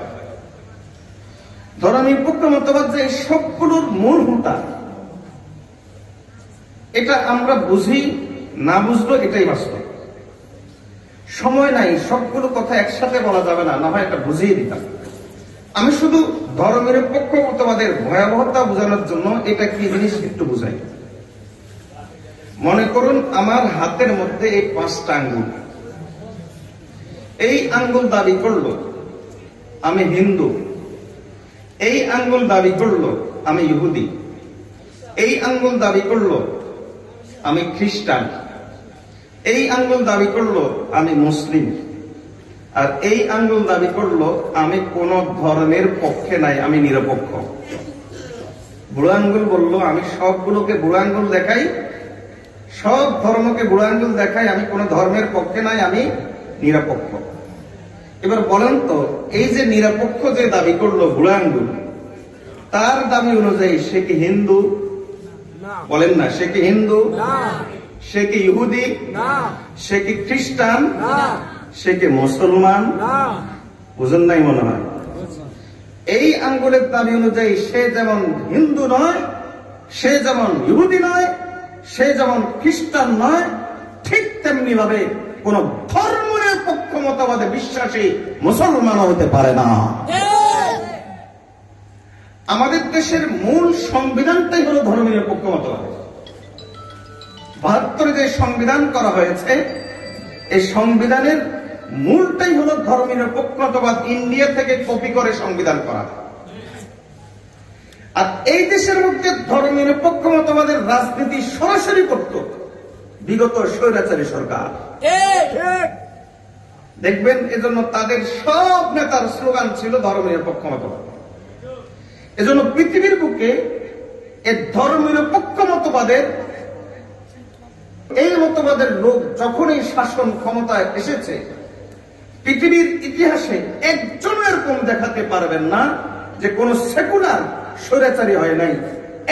ধর্মের পক্ষ মতবাদ যে সবগুলোর মূল হোতা, এটা আমরা বুঝি না বুঝলো এটাই বাস্তব। সময় নাই, সবগুলো কথা একসাথে বলা যাবে না, না হয় এটা বুঝিয়ে দিতাম। আমি শুধু ধর্মের পক্ষ মতবাদের ভয়াবহতা বোঝানোর জন্য এটা কি জিনিস একটু বুঝাই। মনে করুন আমার হাতের মধ্যে এই 5টা আঙ্গুল, এই আঙ্গুল দাবি করলো আমি হিন্দু, এই আঙ্গুল দাবি করলো আমি ইহুদি, এই আঙ্গুল দাবি করলো আমি খ্রিস্টান, এই আঙ্গুল দাবি করলো আমি মুসলিম, আর এই আঙ্গুল দাবি করলো আমি কোন ধর্মের পক্ষে নাই, আমি নিরপেক্ষ। বুড়ো আঙ্গুল বললো আমি সবগুলোকে বুড়ো আঙ্গুল দেখাই, সব ধর্মকে বুড়ো আঙ্গুল দেখাই, আমি কোন ধর্মের পক্ষে নাই, আমি নিরপেক্ষ। এবার বলেন তো, এই যে নিরপেক্ষ যে দাবি করলো বুড়ো আঙ্গুল, তার দাবি অনুযায়ী সে কি হিন্দু? বলেন না, সে কি হিন্দু? সে কি ইহুদি? সে কি খ্রিস্টান? সে কি মুসলমান? বুঝেন নাই মনে হয়। এই আঙ্গুলের দাবি অনুযায়ী সে যেমন হিন্দু নয়, সে যেমন ইহুদি নয়, সে যেমন খ্রিস্টান নয়, ঠিক তেমনি ভাবে কোন ধর্মের পক্ষ মতবাদে বিশ্বাসী মুসলমান হতে পারে না। আমাদের দেশের মূল সংবিধানটাই হলো ধর্মের পক্ষ মতবাদ। 72 যে সংবিধান করা হয়েছে, এই সংবিধানের মূলটাই হলো ধর্মের পক্ষমতবাদ। ইন্ডিয়া থেকে কপি করে সংবিধান করা। আর এই দেশের মধ্যে ধর্মের পক্ষমতবাদের রাজনীতি সরাসরি করত বিগত স্বৈরাচারী সরকার। দেখবেন এজন্য তাদের সব নেতার স্লোগান ছিল ধর্মের পক্ষমতবাদ। এজন্য পৃথিবীর বুকে এই ধর্মের পক্ষমতবাদের এই মতবাদের লোক যখনই শাসন ক্ষমতায় এসেছে, পৃথিবীর ইতিহাসে একজন এরকম দেখাতে পারবেন না যে কোন সেকুলার স্বৈরাচারী হয় নাই।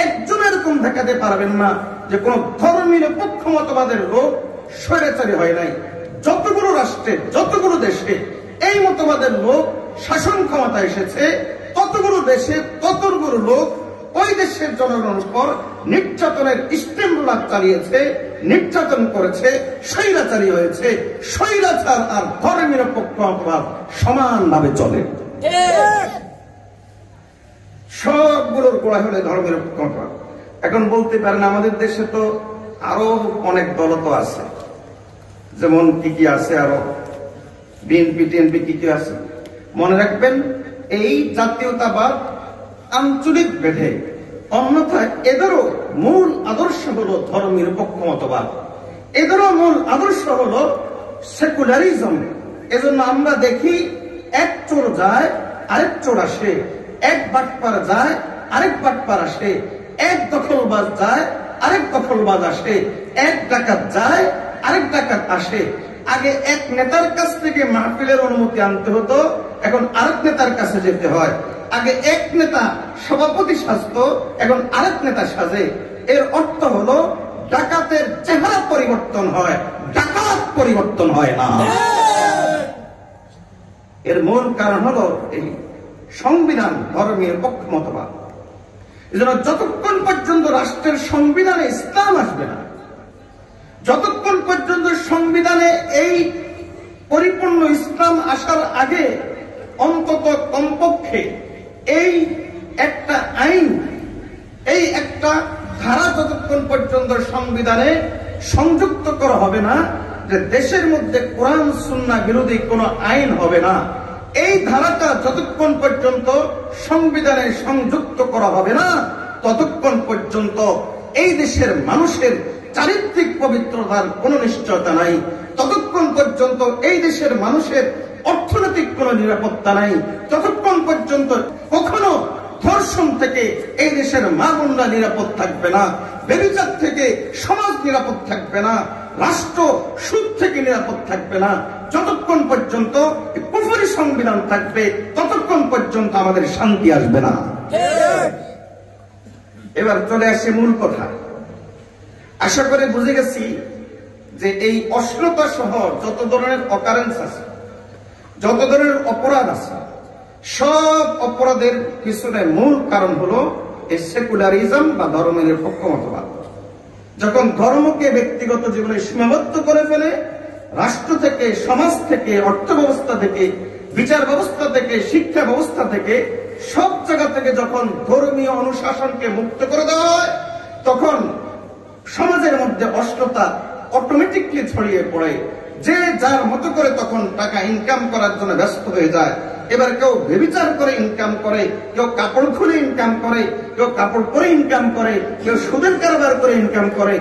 একজন এরকম দেখাতে পারবেন না যে কোন ধর্মীয় পক্ষমতবাদের লোক স্বৈরাচারী হয় নাই। যতগুলো রাষ্ট্রে, যতগুলো দেশে এই মতবাদের লোক শাসন ক্ষমতা এসেছে, ততগুলো দেশে ততগুলো লোক ওই দেশের জনগণের উপর নির্যাতনের স্টিমুলার চালিয়েছে, নির্যাতন করেছে, স্বৈরাচারী হয়েছে। স্বৈরাচার আর ধর্মের পক্ষমতবাদ সমানভাবে চলে। সবগুলোর গোড়া হলে ধর্মের পক্ষমতবাদ। এখন বলতে পারেন আমাদের দেশে তো আরো অনেক দল তো আছে, যেমন কি কি আছে, আরো বিএনপি টিএনপি কি কি আছে। মনে রাখবেন এই জাতীয়তাবাদ আঞ্চলিক বেঁধে, অন্যথায় এদেরও মূল আদর্শ হলো ধর্মনিরপেক্ষ মতবাদ, এদেরও মূল আদর্শ হলো সেকুলারিজম। এজন্য আমরা দেখি এক চোর যায় আরেক চোর আসে, এক বাটপার যায় আরেক বাটপার আসে, এক দখলবাজ যায় আরেক দখলবাজ আসে, এক ডাকাত যায় আরেক ডাকাত আসে। আগে এক নেতার কাছ থেকে মাহফিলের অনুমতি আনতে হতো, এখন আরেক নেতার কাছে যেতে হয়। আগে এক নেতা সভাপতি সাজতো, এখন আরেক নেতা সাজে। এর অর্থ হলো ডাকাতের চেহারা পরিবর্তন হয়, ডাকাত পরিবর্তন হয় না। এর মূল কারণ হলো এই সংবিধান ধর্মনিরপেক্ষ মতবাদ। এজন্য যতক্ষণ পর্যন্ত রাষ্ট্রের সংবিধানে ইসলাম আসবে না, যতক্ষণ পর্যন্ত সংবিধানে এই পরিপূর্ণ ইসলাম আসার আগে অন্তত কমপক্ষে এই একটা আইন, এই একটা ধারা যতক্ষণ পর্যন্ত সংবিধানে সংযুক্ত করা হবে না যে দেশের মধ্যে কোরআন সুন্নাহ বিরোধী কোনো আইন হবে না, এই ধারাটা যতক্ষণ পর্যন্ত সংবিধানে সংযুক্ত করা হবে না, ততক্ষণ পর্যন্ত এই দেশের মানুষের চারিত্রিক পবিত্রতার কোনো নিশ্চয়তা নাই, ততক্ষণ পর্যন্ত এই দেশের মানুষের অর্থনৈতিক কোনো নিরাপত্তা নাই, ততক্ষণ পর্যন্ত কখনো ধর্ষণ থেকে এই দেশের মা বোনরা নিরাপদ থাকবে না, ব্যভিচার থেকে সমাজ নিরাপদ থাকবে না, রাষ্ট্র সুদ থেকে নিরাপদ থাকবে না। যতক্ষণ পর্যন্ত কুফরি সংবিধান থাকবে ততক্ষণ পর্যন্ত আমাদের শান্তি আসবে না। এবার চলে আসে মূল কথা। আশা করে বুঝে গেছি যে এই অশ্লীলতা সহ যত ধরনের অকারেন্স আছে, যত ধরনের অপরাধ আছে, সব অপরাধের পিছনে মূল কারণ হলো এই সেকুলারিজম বা ধর্মনিরপেক্ষ মতবাদ। যখন ধর্মকে ব্যক্তিগত জীবনে সীমাবদ্ধ করে ফেলে, রাষ্ট্র থেকে, সমাজ থেকে, অর্থ ব্যবস্থা থেকে, বিচার ব্যবস্থা থেকে, শিক্ষা ব্যবস্থা থেকে, সব জায়গা থেকে যখন ধর্মীয় অনুশাসনকে মুক্ত করে দেওয়া হয়, তখন সমাজের মধ্যে অশ্লীলতা অটোমেটিকলি ছড়িয়ে পড়ে। যে যার মতো করে তখন টাকা ইনকাম করার জন্য ব্যস্ত হয়ে যায়। এবার কেউ ব্যভিচার করে ইনকাম করে, কেউ কাপড় খুলে ইনকাম করে, কেউ কাপড় পরে ইনকাম করে, কেউ সুদের কারবার করে ইনকাম করে।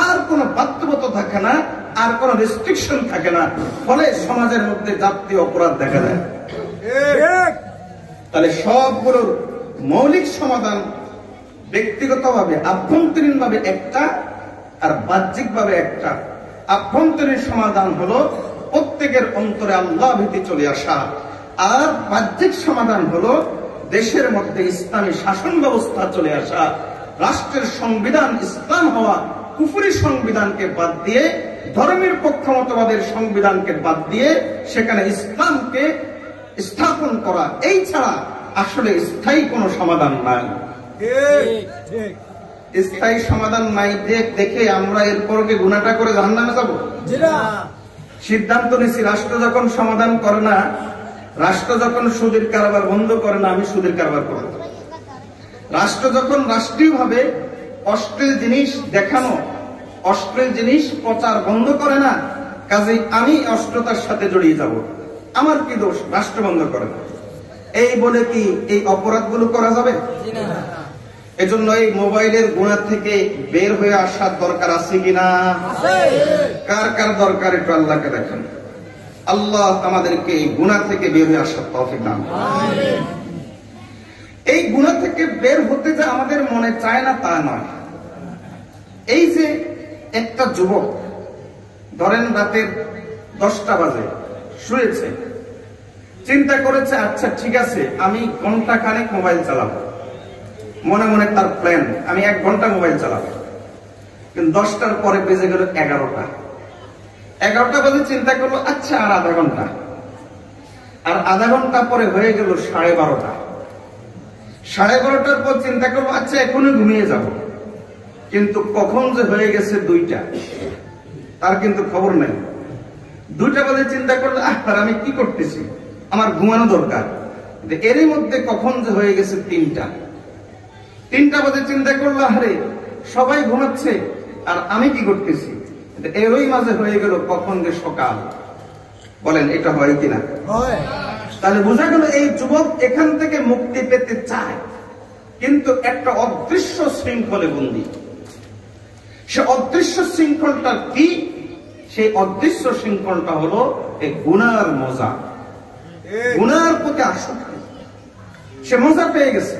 আর কোনো বাধ্যবাধকতা থাকে না, আর কোনো রেস্ট্রিকশন থাকে না, ফলে সমাজের মধ্যে জাতীয় অপরাধ দেখা যায়। তাহলে সবগুলোর মৌলিক সমাধান ব্যক্তিগতভাবে আভ্যন্তরীণভাবে একটা, আর বাহ্যিকভাবে একটা। আভ্যন্তরীণ সমাধান হলো প্রত্যেকের অন্তরে আল্লাহ ভীতি চলে আসা, আর বাহ্যিক সমাধান হলো দেশের মধ্যে ইসলামী শাসন ব্যবস্থা চলে আসা, রাষ্ট্রের সংবিধান ইসলাম হওয়া, কুফরি সংবিধানকে বাদ দিয়ে, ধর্মের পক্ষমতবাদের সংবিধানকে বাদ দিয়ে সেখানে ইসলামকে স্থাপন করা। এই ছাড়া আসলে স্থায়ী কোনো সমাধান নাই। স্থায়ী সমাধান নাই দেখে আমরা এরপরকে গুনাহটা করে জাহান্নামে যাব? সিদ্ধান্ত নিছি রাষ্ট্র যখন সমাধান করে না, রাষ্ট্র যখন সুদের কারবার বন্ধ করে না, আমি সুদের কারবার করব। রাষ্ট্র যখন রাষ্ট্রীয়ভাবে অশ্লীল জিনিস দেখানো, অশ্লীল জিনিস প্রচার বন্ধ করে না, কাজেই আমি অশ্লীলতার সাথে জড়িয়ে যাব। আমার কি দোষ? রাষ্ট্র বন্ধ করে না। এই বলে কি এই অপরাধগুলো করা যাবে? এজন্য এই মোবাইলের গুনাহ থেকে বের হয়ে আসার দরকার আছে কিনা? কার কার দরকার একটু আল্লাহকে দেখেন। আল্লাহ আমাদেরকে এই গুনাহ থেকে বের হয়ে আসার তৌফিক দান করুন। এই গুনাহ থেকে বের হতে যে আমাদের মনে চায় না তা নয়। এই যে একটা যুবক ধরেন রাতের 10টা বাজে শুয়েছে, চিন্তা করেছে আচ্ছা ঠিক আছে আমি ঘন্টা খানেক মোবাইল চালাবো, মনে মনে তার প্ল্যান আমি 1 ঘন্টা মোবাইল চালাবো। কিন্তু 10টার পরে বেজে গেল 11টা। 11টা বাজে চিন্তা করলো আচ্ছা আর আধা ঘন্টা, আর আধা ঘন্টা পরে হয়ে গেল 12:30। 12:30টার পর চিন্তা করলো আচ্ছা এখনই ঘুমিয়ে যাব, কিন্তু কখন যে হয়ে গেছে 2টা তার কিন্তু খবর নেই। 2টা বাজে চিন্তা করলো আর আমি কি করতেছি, আমার ঘুমানো দরকার, এরই মধ্যে কখন যে হয়ে গেছে 3টা। 3টা বাজে চিন্তা করলো আরে সবাই ঘুমাচ্ছে আর আমি কি করতেছি, এরই মাঝে হয়ে গেল কখন যে সকাল। বলেন এটা হয় কিনা? তাহলে বোঝা গেল এই যুবক এখান থেকে মুক্তি পেতে চায়, কিন্তু একটা অদৃশ্য শৃঙ্খলে বন্দী। সে অদৃশ্য শৃঙ্খলটা কি? সেই অদৃশ্য শৃঙ্খলটা হলো এই গুনার মজা, গুনার প্রতি আসক্তি। সে মজা পেয়ে গেছে।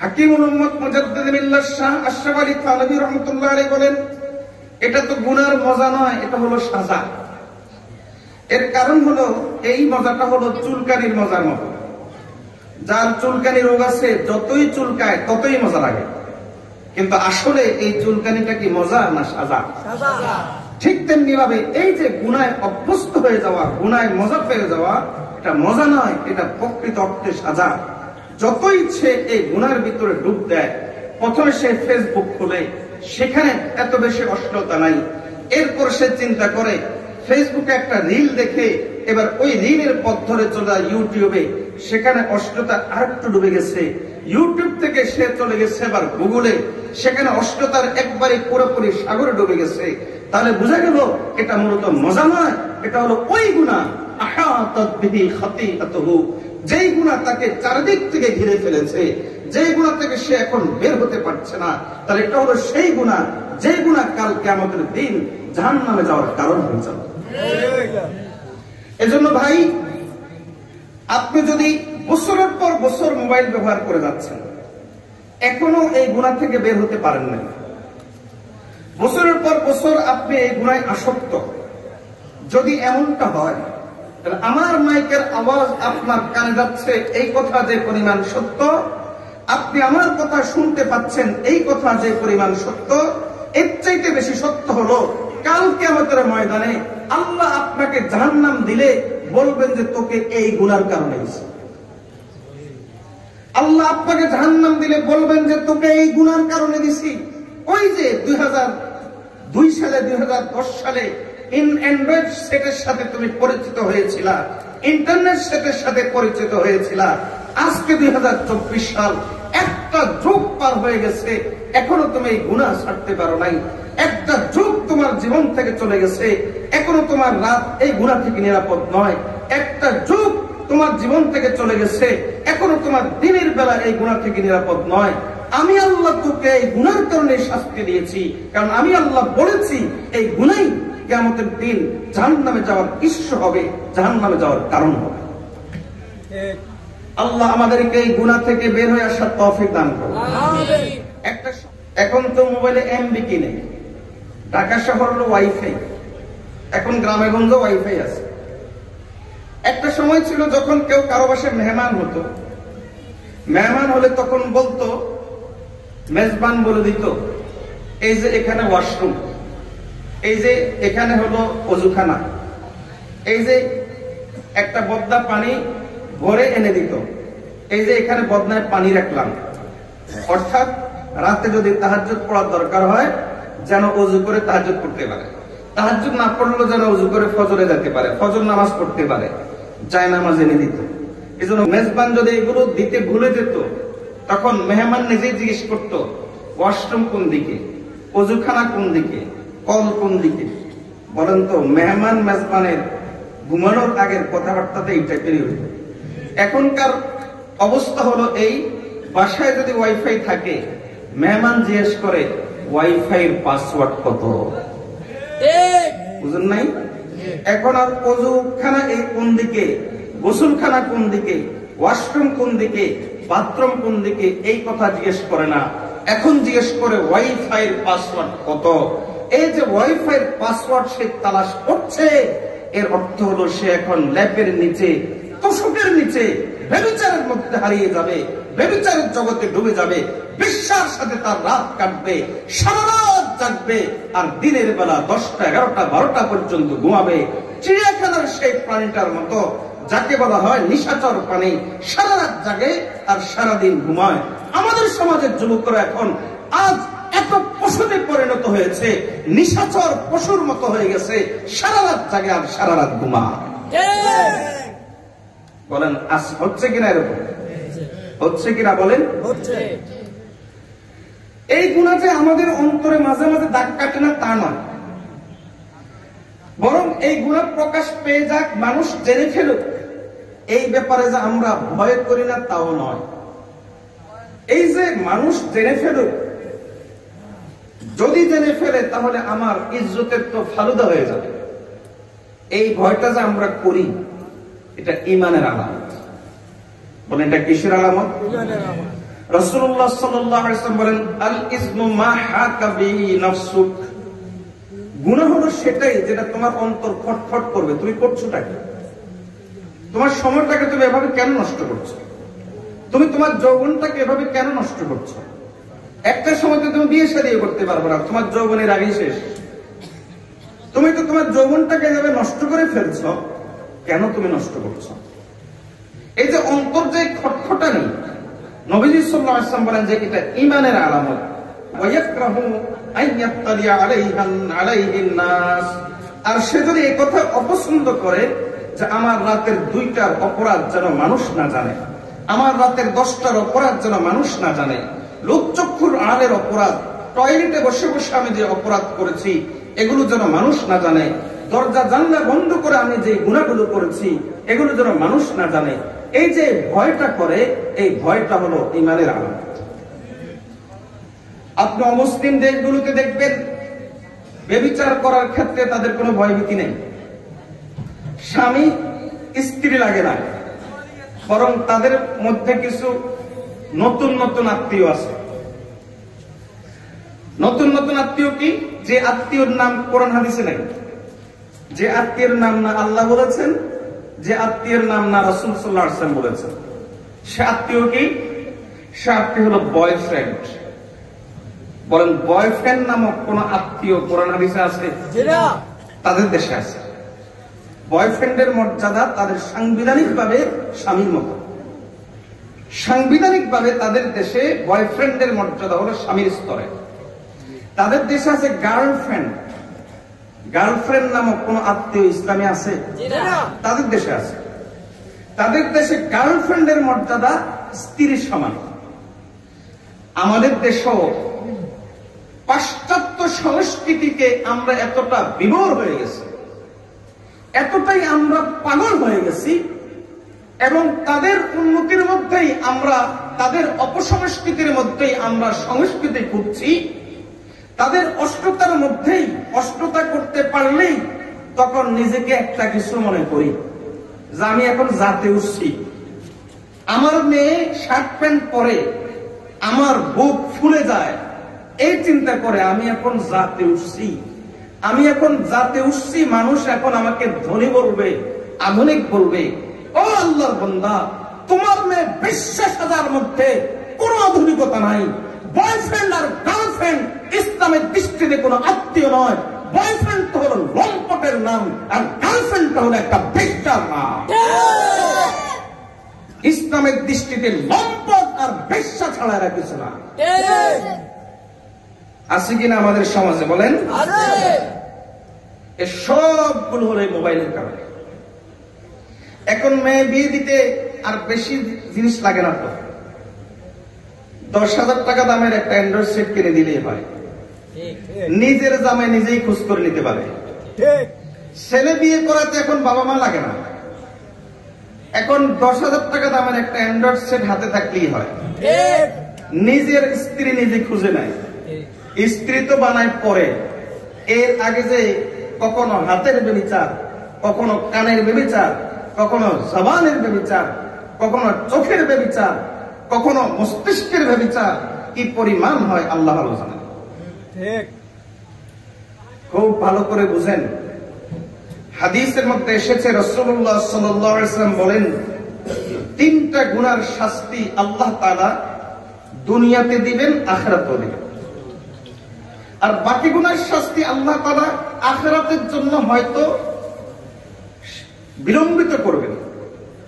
হাকিমুল উম্মত মুজাদ্দিদ মিল্লাত শাহ আশরাফ আলী থানভী রাহমাতুল্লাহ আলাইহি বলেন, এটা তো গুনার মজা নয়, এটা হলো সাজা। এর কারণ হলো এই মজাটা হলো চুলকানির মজার মতো। যার চুলকানি রোগ আছে যতই চুলকায় ততই মজা লাগে, কিন্তু আসলে এই চুলকানিটা কি মজা না সাজা? ঠিক তেমনি ভাবে এই যে গুনায় অভ্যস্ত হয়ে যাওয়া, গুনায় মজা পেয়ে যাওয়া, এটা মজা নয়, এটা প্রকৃত অর্থে সাজা। যতই সে এই গুনার ভিতরে ডুব দেয়, প্রথমে সে ফেসবুক খুলে, সেখানে এত বেশি অশ্লীলতা নাই। এরপর সে চিন্তা করে ফেসবুকে একটা রিল দেখে এবার ওই রিলের পথ ধরে চলে যায় ইউটিউবে, সেখানে অশ্লীলতা আরেকটু ডুবে গেছে। ইউটিউব থেকে সে চলে গেছে এবার গুগলে, সেখানে অশ্লীলতার একবারে পুরোপুরি সাগরে ডুবে গেছে। তাহলে বোঝা গেল এটা মূলত মজা নয়, এটা হলো ওই গুনাহ আহাতাত বিহি খাতিআতুহু, যেই গুনাহ তাকে চারিদিক থেকে ঘিরে ফেলেছে, যেই গুনাহ থেকে সে এখন বের হতে পারছে না। তাহলে এটা হলো সেই গুনাহ, যে গুনাহ কাল কিয়ামতের দিন জাহান্নামে যাওয়ার কারণ হয়ে যাবে। এজন্য ভাই, আপনি যদি বছরের পর বছর মোবাইল ব্যবহার করে যাচ্ছেন, এখনো এই গুনাহ থেকে বের হতে পারেন না, বছরের পর বছর আপনি এই গুনায় আসক্ত, যদি এমনটা হয়, তাহলে আমার মাইকের আওয়াজ আপনার কানে যাচ্ছে এই কথা যে পরিমাণ সত্য, আপনি আমার কথা শুনতে পাচ্ছেন এই কথা যে পরিমাণ সত্য, এর চাইতে বেশি সত্য হলো কাল কিয়ামতের ময়দানে আল্লাহ আপনাকে জাহান্নাম দিলে বলবেন যে তোকে এই গুনার কারণে হয়েছে। আল্লাহ আপনাকে জাহান্নাম দিলে বলবেন যে তোকে এই গুনার কারণে দিছি। ওই যে 2002 সালে 2010 সালে অ্যান্ড্রয়েড সেটের সাথে তুমি পরিচিত হয়েছিলা, ইন্টারনেট সেটের সাথে পরিচিত হয়েছিলা, আজকে 2024 সাল, একটা যুগ পার হয়ে গেছে, এখনো তুমি এই গুনাহ ছাড়তে পারো নাই। একটা যুগ তোমার জীবন থেকে চলে গেছে, এখনো তোমার রাত এই গুনাহ থেকে নিরাপদ নয়। একটা যুগ তোমার জীবন থেকে চলে গেছে, এখনো তোমার দিনের বেলা এই গুনাহ থেকে নিরাপদ নয়। আমি আল্লাহ তোকে এই গুনার কারণে শাস্তি দিয়েছি, কারণ আমি আল্লাহ বলেছি এই গুনাই কিয়ামতের দিন জাহান্নামে যাওয়ার ইস্য হবে, জাহান্নামে যাওয়ার কারণ হবে। আল্লাহ আমাদেরকে এই গুনাহ থেকে বের হয়ে আসার তৌফিক দান করুন। এখন তো মোবাইলে এমবি কিনে, ঢাকা শহর হলো ওয়াইফাই, এখন গ্রামে গঞ্জে ওয়াইফাই আছে। একটা সময় ছিল যখন কেউ কারো বাসায় মেহমান হতো, মেহমান হলে তখন বলতো, মেজবান বলে দিত, এই যে এখানে ওয়াশরুম, এই যে এখানে হলো অজুখানা, এই যে একটা বদনা পানি ভরে এনে দিত, এই যে এখানে বদনায় পানি রাখলাম। অর্থাৎ রাতে যদি তাহাজ্জুদ পড়ার দরকার হয় যেন অজু করে তাহাজ্জুদ পড়তে পারে, তাহাজ্জুদ না পড়লেও যেন অজু করে ফজরে যেতে পারে, ফজর নামাজ পড়তে পারে, জায়নামাজ এনে দিত। এই জন্য মেজবান যদি এগুলো দিতে ভুলে যেত, তখন মেহমান নিজেই জিজ্ঞেস করত, ওয়াশরুম কোন দিকে, অজুখানা কোন দিকে, কল কোন দিকে। বলেন তো, মেহমান মেজবানের ঘুমানোর আগের কথাবার্তাতে এই টাইপেরই হইত। এখনকার অবস্থা হলো এই, বাসায় যদি ওয়াইফাই থাকে, মেহমান জিজ্ঞেস করে ওয়াইফাই এর পাসওয়ার্ড কত, বুঝেন নাই? এখন আর অজুখানা এই কোন দিকে, গোসলখানা কোন দিকে, ওয়াশরুম কোন দিকে, বাথরুম কোন দিকে, এই কথা জিজ্ঞেস করে না, এখন জিজ্ঞেস করে ওয়াইফাই এর পাসওয়ার্ড কত। এই যে ওয়াইফাই এর পাসওয়ার্ড সে তালাশ করছে, এর অর্থ হলো সে এখন ল্যাপের নিচে, তোষকের নিচে ব্যভিচারের মধ্যে হারিয়ে যাবে, ব্যভিচারের জগতে ডুবে যাবে, বিশ্বাসের সাথে তার রাত কাটবে, সারা রাত জাগবে, আর দিনের বেলা 10টা 11টা 12টা পর্যন্ত ঘুমাবে। চিড়িয়াখানার সেই প্রাণীটার মতো, যাকে বলা হয় নিশাচর প্রাণী, সারা রাত জাগে আর সারাদিন ঘুমায়। আমাদের সমাজের যুবকরা এখন আজ এত পশুতে পরিণত হয়েছে, নিশাচর পশুর মতো হয়ে গেছে, সারা রাত জাগে আর সারা রাত ঘুমায়। বলেন হচ্ছে কিনা? এরকম হচ্ছে কিনা বলেন? এই গুনাহ যে আমাদের অন্তরে মাঝে মাঝে দাগ কাটে না তা নয়, বরং এই গুনাহ প্রকাশ পেয়ে যাক, মানুষ জেনে ফেলুক, এই ব্যাপারে যে আমরা ভয় করি না তাও নয়। এই যে মানুষ জেনে ফেলুক, যদি জেনে ফেলে তাহলে আমার ইজ্জতের তো ফালুদা হয়ে যাবে, এই ভয়টা যে আমরা করি এটা ঈমানের আলামত। বলেন এটা কিসের আলামত? রাসূলুল্লাহ সাল্লাল্লাহু আলাইহি ওয়াসাল্লাম বলেন, আল ইসমু মা হাকা বিহি নাফসুক, গুনাহ হলো সেটাই যেটা তোমার অন্তর ফটফট করবে। তুমি করছোটা কি? তোমার সময়টাকে তুমি এভাবে কেন নষ্ট করছো? তুমি তোমার যৌবনটাকে এভাবে কেন নষ্ট করছো? একটা সময় তো তুমি বিয়ে শাদী করতে পারবে না, তোমার যৌবনের আগেই শেষ। তুমি তো তোমার যৌবনটাকে এভাবে নষ্ট করে ফেলছো, কেন তুমি নষ্ট করছো? এই যে অন্তর যে খটখটানি, নবীজি সাল্লাল্লাহু আলাইহি ওয়াসাল্লাম বলেন যে এটা ঈমানের আলামত। ওয়ায়াকরাহু আইয়াত্তালিয়া আলাইহিন নাস, আর সে যদি এই কথা অপছন্দ করে যে আমার রাতের 2টার অপরাধ যেন মানুষ না জানে, আমার রাতের 10টার অপরাধ যেন মানুষ না জানে, লোকচক্ষুর আড়ালের অপরাধ, টয়লেটে বসে বসে আমি যে অপরাধ করেছি এগুলো যেন মানুষ না জানে, দরজা জানলা বন্ধ করে আমি যে গুনাহগুলো করেছি এগুলো যেন মানুষ না জানে, এই যে ভয়টা করে, এই ভয়টা হলো ঈমানের আলামত। আপনি অমুসলিম দেশগুলোতে দেখবেন ব্যভিচার করার ক্ষেত্রে তাদের কোনো ভয়ভীতি নেই, স্বামী স্ত্রী লাগে না, বরং তাদের মধ্যে কিছু নতুন নতুন আত্মীয় আছে। নতুন নতুন আত্মীয় কি? যে আত্মীয়র নাম কোরআন হাদিসে নাই, যে আত্মীয়ের নাম না আল্লাহ বলেছেন, যে আত্মীয়ের নাম না রাসূল সাল্লাল্লাহু আলাইহি ওয়াসাল্লাম বলেছেন, সে আত্মীয় কি? সে আত্মীয় হলো বয়ফ্রেন্ড। বলেন বয়ফ্রেন্ড নামক কোন আত্মীয় কোরআন হাদিসে আছে? তাদের দেশে আছে। বয়ফ্রেন্ডের মর্যাদা তাদের সাংবিধানিক ভাবে স্বামীর মতো, সাংবিধানিক ভাবে তাদের দেশে বয়ফ্রেন্ডের মর্যাদা হলো স্বামীর স্তরে। তাদের দেশে আছে গার্লফ্রেন্ড। গার্লফ্রেন্ড নামক কোন আত্মীয় ইসলামে আছে? তাদের দেশে আছে। তাদের দেশে গার্লফ্রেন্ডের মর্যাদা স্ত্রীর সমান। আমাদের দেশও পাশ্চাত্য সংস্কৃতিকে আমরা এতটা বিভোর হয়ে গেছি, এতটাই আমরা পাগল হয়ে গেছি, এবং তাদের উন্নতির মধ্যেই আমরা, তাদের অপসংস্কৃতির মধ্যেই আমরা সংস্কৃতি খুঁজছি, তাদের অষ্টতার মধ্যেই অষ্টতা করতে পারলেই তখন নিজেকে একটা কিছু মনে করি যে আমি এখন জাতে উঠছি। আমার মেয়ে শার্ট প্যান্ট পরে আমার বুক ফুলে যায়, এই চিন্তা করে আমি এখন জাতে উঠছি, আমি এখন জাতে উঠছি, মানুষ এখন আমাকে ধনী বলবে, আধুনিক বলবে। ও আল্লাহর বান্দা, তোমার মেয়ে 20,000 মধ্যে কোন আধুনিকতা নাই। বয়ফ্রেন্ড আর গার্লফ্রেন্ড ইসলামের দৃষ্টিতে কোনো আত্মীয় নয়। বয়ফ্রেন্ড তো হলো লম্পটের নাম, আর গার্লফ্রেন্ডটা হলো একটা বেশ্যার নাম। ইসলামের দৃষ্টিতে লম্পট আর বেশ্যা ছাড়া এরা কিছু না। আছে কিনা আমাদের সমাজে? বলেন। এ সবগুলো হলো মোবাইলের কারণে। এখন মেয়ে বিয়ে দিতে আর বেশি জিনিস লাগে না তো, 10,000 টাকা দামের একটা অ্যান্ড্রয়েড সেট কিনে দিলেই হয়। নিজের জামাই নিজেই খোঁজ করে নিতে পারে। ছেলে বিয়ে করাতে এখন বাবা মা লাগে না, এখন 10,000 টাকা দামের একটা অ্যান্ড্রয়েড সেট হাতে থাকলেই হয়। নিজের স্ত্রী নিজে খুঁজে নেয়, স্ত্রী তো বানায় পরে। এর আগে যে কখনো হাতের ব্যভিচার, কখনো কানের ব্যভিচার, কখনো জবানের ব্যভিচার, কখনো চোখের ব্যভিচার, কখনো মস্তিষ্কের ব্যভিচার, কি পরিমাণ হয় আল্লাহ ভালো জানেন। খুব ভালো করে বুঝেন। হাদিসের মধ্যে এসেছে রাসূলুল্লাহ সাল্লাল্লাহু আলাইহি ওয়াসাল্লাম বলেন, 3টা গুনার শাস্তি আল্লাহ তাআলা দুনিয়াতে দিবেন, আখিরাতেও দিবেন। আর বাকি গুনার শাস্তি আল্লাহ তাআলা আখিরাতের জন্য হয়তো বিলম্বিত করবেন,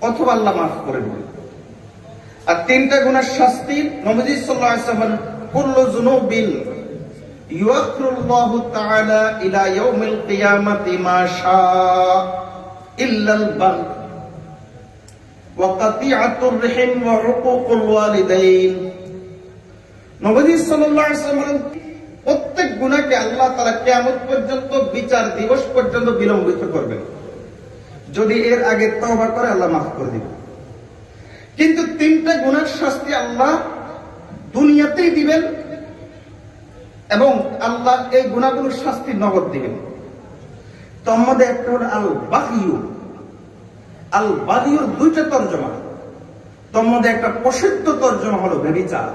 অথবা আল্লাহ মাফ করে দেবেন। আর 3টা গুনার শাস্তি নবী সাল্লাল্লাহু আলাইহি ওয়াসাল্লাম, কুল্লু যুনুবিন ইউআখিরুল্লাহু তাআলা ইলা ইয়াউমিল কিয়ামাতি মা শাআ ইল্লাল বাগ ওয়া কাতিআতুর রহিম ওয়া উকুকুল ওয়ালিদাইন নবী সাল্লাল্লাহু আলাইহি ওয়াসাল্লাম বলেন, প্রত্যেক গুনাহকে আল্লাহ তাআলা কিয়ামত পর্যন্ত, বিচার দিবস পর্যন্ত বিলম্বিত করবেন। যদি এর আগে তওবা করে আল্লাহ মাফ করে দিবেন। কিন্তু তিনটা গুনার শাস্তি আল্লাহ দুনিয়াতেই দিবেন এবং আল্লাহ এই গুনাহগুলোর শাস্তি নগদ দিবেন। তার মধ্যে একটা হলো আল বাগিয়ু। আল বাগিয়ুর দুইটা তরজমা। তার মধ্যে একটা প্রসিদ্ধ তরজমা হলো ব্যভিচার।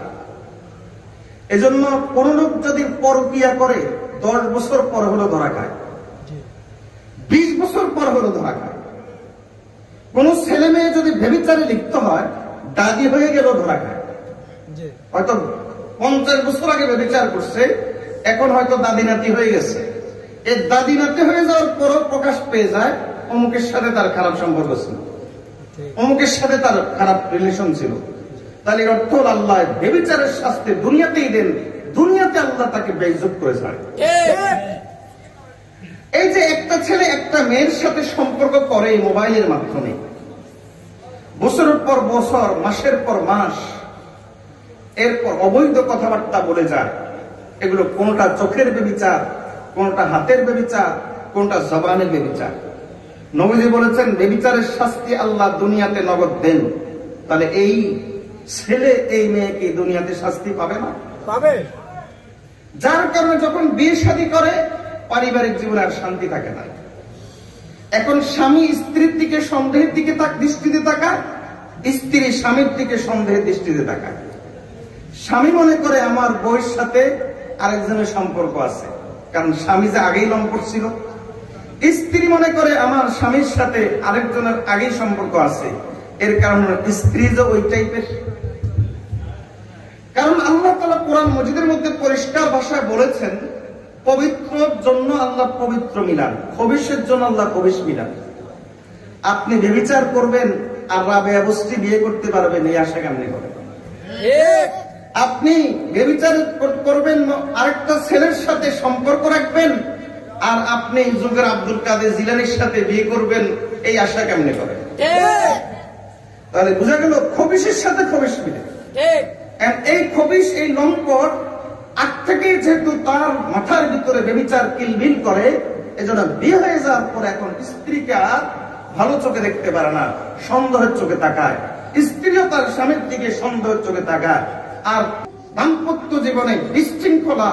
এজন্য কোন লোক যদি পরকিয়া করে 10 বছর পর হলো ধরা খায়, 20 বছর পর হলো ধরা খায়। কোন ছেলে মেয়ে যদি ব্যভিচারে লিপ্ত হয়, দাদি হয়ে গেল ধরা খায়। হয়তো 50 বছর আগে ব্যভিচার করছে, এখন হয়তো দাদি নাতি হয়ে গেছে। এই দাদি নাতি হয়ে যাওয়ার পরও প্রকাশ পেয়ে যায় অমুকের সাথে তার খারাপ সম্পর্ক ছিল, অমুকের সাথে তার খারাপ রিলেশন ছিল। তাহলে অর্থ হল আল্লাহ ব্যভিচারের শাস্তি দুনিয়াতেই দেন, দুনিয়াতে আল্লাহ তাকে বেইজ্জত করে ছাড়ে। এই যে একটা ছেলে একটা মেয়ের সাথে সম্পর্ক করে মোবাইলের মাধ্যমে, বছরের পর বছর, মাসের পর মাস, এরপর অবৈধ কথাবার্তা বলে যায়। এগুলো কোনটা চোখের ব্যভিচার, কোনটা হাতের ব্যভিচার, কোনটা জবানের ব্যভিচার। নবীজি বলেছেন ব্যভিচারের শাস্তি আল্লাহ দুনিয়াতে নগদ দেন। তাহলে এই ছেলে এই মেয়েকে দুনিয়াতে শাস্তি পাবে না? পাবে। যার কারণে যখন বিয়ে শাদী করে পারিবারিক জীবনে আর শান্তি থাকে না। এখন স্বামী স্ত্রীর দিকে সন্দেহের দিকে দৃষ্টিতে তাকায়, স্ত্রী স্বামীর দিকে সন্দেহের দৃষ্টিতে তাকায়। স্বামী মনে করে আমার বউয়ের সাথে আরেকজনের সম্পর্ক আছে, কারণ স্বামী যে আগেই লম্পট ছিল। স্ত্রী মনে করে আমার স্বামীর সাথে আরেকজনের আগেই সম্পর্ক আছে, এর কারণে স্ত্রী যে ওই টাইপের। কারণ আল্লাহ তাআলা কোরআন মজিদের মধ্যে পরিষ্কার ভাষায় বলেছেন, পবিত্রর জন্য আল্লাহ পবিত্র মিলান, খবিশের জন্য আল্লাহ খবিশ মিলান। আপনি ব্যভিচার করবেন আর রাবেয়া বস্তি বিয়ে করতে পারবেন, এই আশা কেমনে করেন? আপনি ব্যভিচার করবেন, আরেকটা ছেলের সাথে সম্পর্ক রাখবেন, আর আপনি যুগের আব্দুল কাদের জিলানীর সাথে বিয়ে করবেন, এই আশা কেমনে করেন? তাহলে বোঝা গেল খবিশের সাথে খবিশ মিলে। এই খবিশ, এই লম্পট আগ থেকে যেহেতু তার মাথার ভিতরে ব্যভিচার কিলবিল করে, এজন্য বিয়ে হয়ে যাওয়ার পর এখন স্ত্রীকে আর ভালো চোখে দেখতে পারে না, সন্দেহের চোখে তাকায়। স্ত্রীও তার স্বামীর দিকে সন্দেহের চোখে তাকায়। আর দাম্পত্য জীবনে বিশৃঙ্খলা,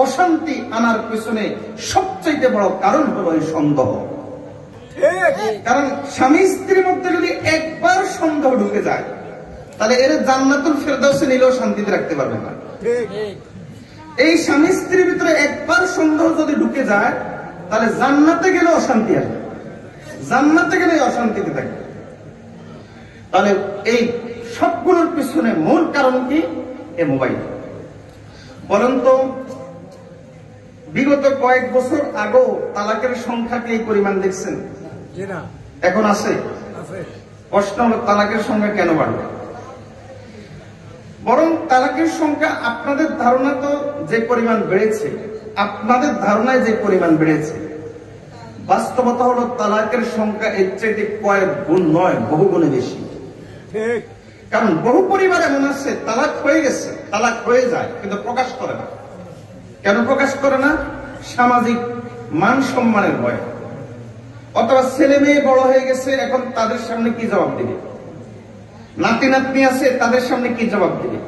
অশান্তি আনার পিছনে সবচেয়ে বড় কারণ হলো এই সন্দেহ। কারণ স্বামী স্ত্রীর মধ্যে যদি একবার সন্দেহ ঢুকে যায়, তাহলে এর জান্নাতুল ফেরদাউসে নিলেও শান্তিতে রাখতে পারবে না। এই স্বামী স্ত্রীর ভিতরে একবার সন্দেহ যদি ঢুকে যায়, তাহলে জান্নাতে গেলে অশান্তি আসবে, জান্নাতে গেলে অশান্তিতে থাকবে। তাহলে এই সবগুলোর পিছনে মূল কারণ কি? এ মোবাইল। বলেন তো, বিগত কয়েক বছর আগেও তালাকের সংখ্যা কি এই পরিমাণ দেখছেন? এখন আছে? প্রশ্ন হলো তালাকের সংখ্যা কেন বাড়বে? বরং তালাকের সংখ্যা আপনাদের ধারণা তো যে পরিমাণ বেড়েছে, আপনাদের ধারণায় যে পরিমাণ বেড়েছে, বাস্তবতা হলো তালাকের সংখ্যা এর চাইতে কয়েক গুণ নয়, বহু গুণে বেশি। কারণ বহু পরিবার এমন আছে তালাক হয়ে গেছে, তালাক হয়ে যায় কিন্তু প্রকাশ করে না। কেন প্রকাশ করে না? সামাজিক মান সম্মানের ভয়, অথবা ছেলে মেয়ে বড় হয়ে গেছে, এখন তাদের সামনে কি জবাব দিবে? নাতি নাতনি আছে, তাদের সামনে কি জবাব দিবে?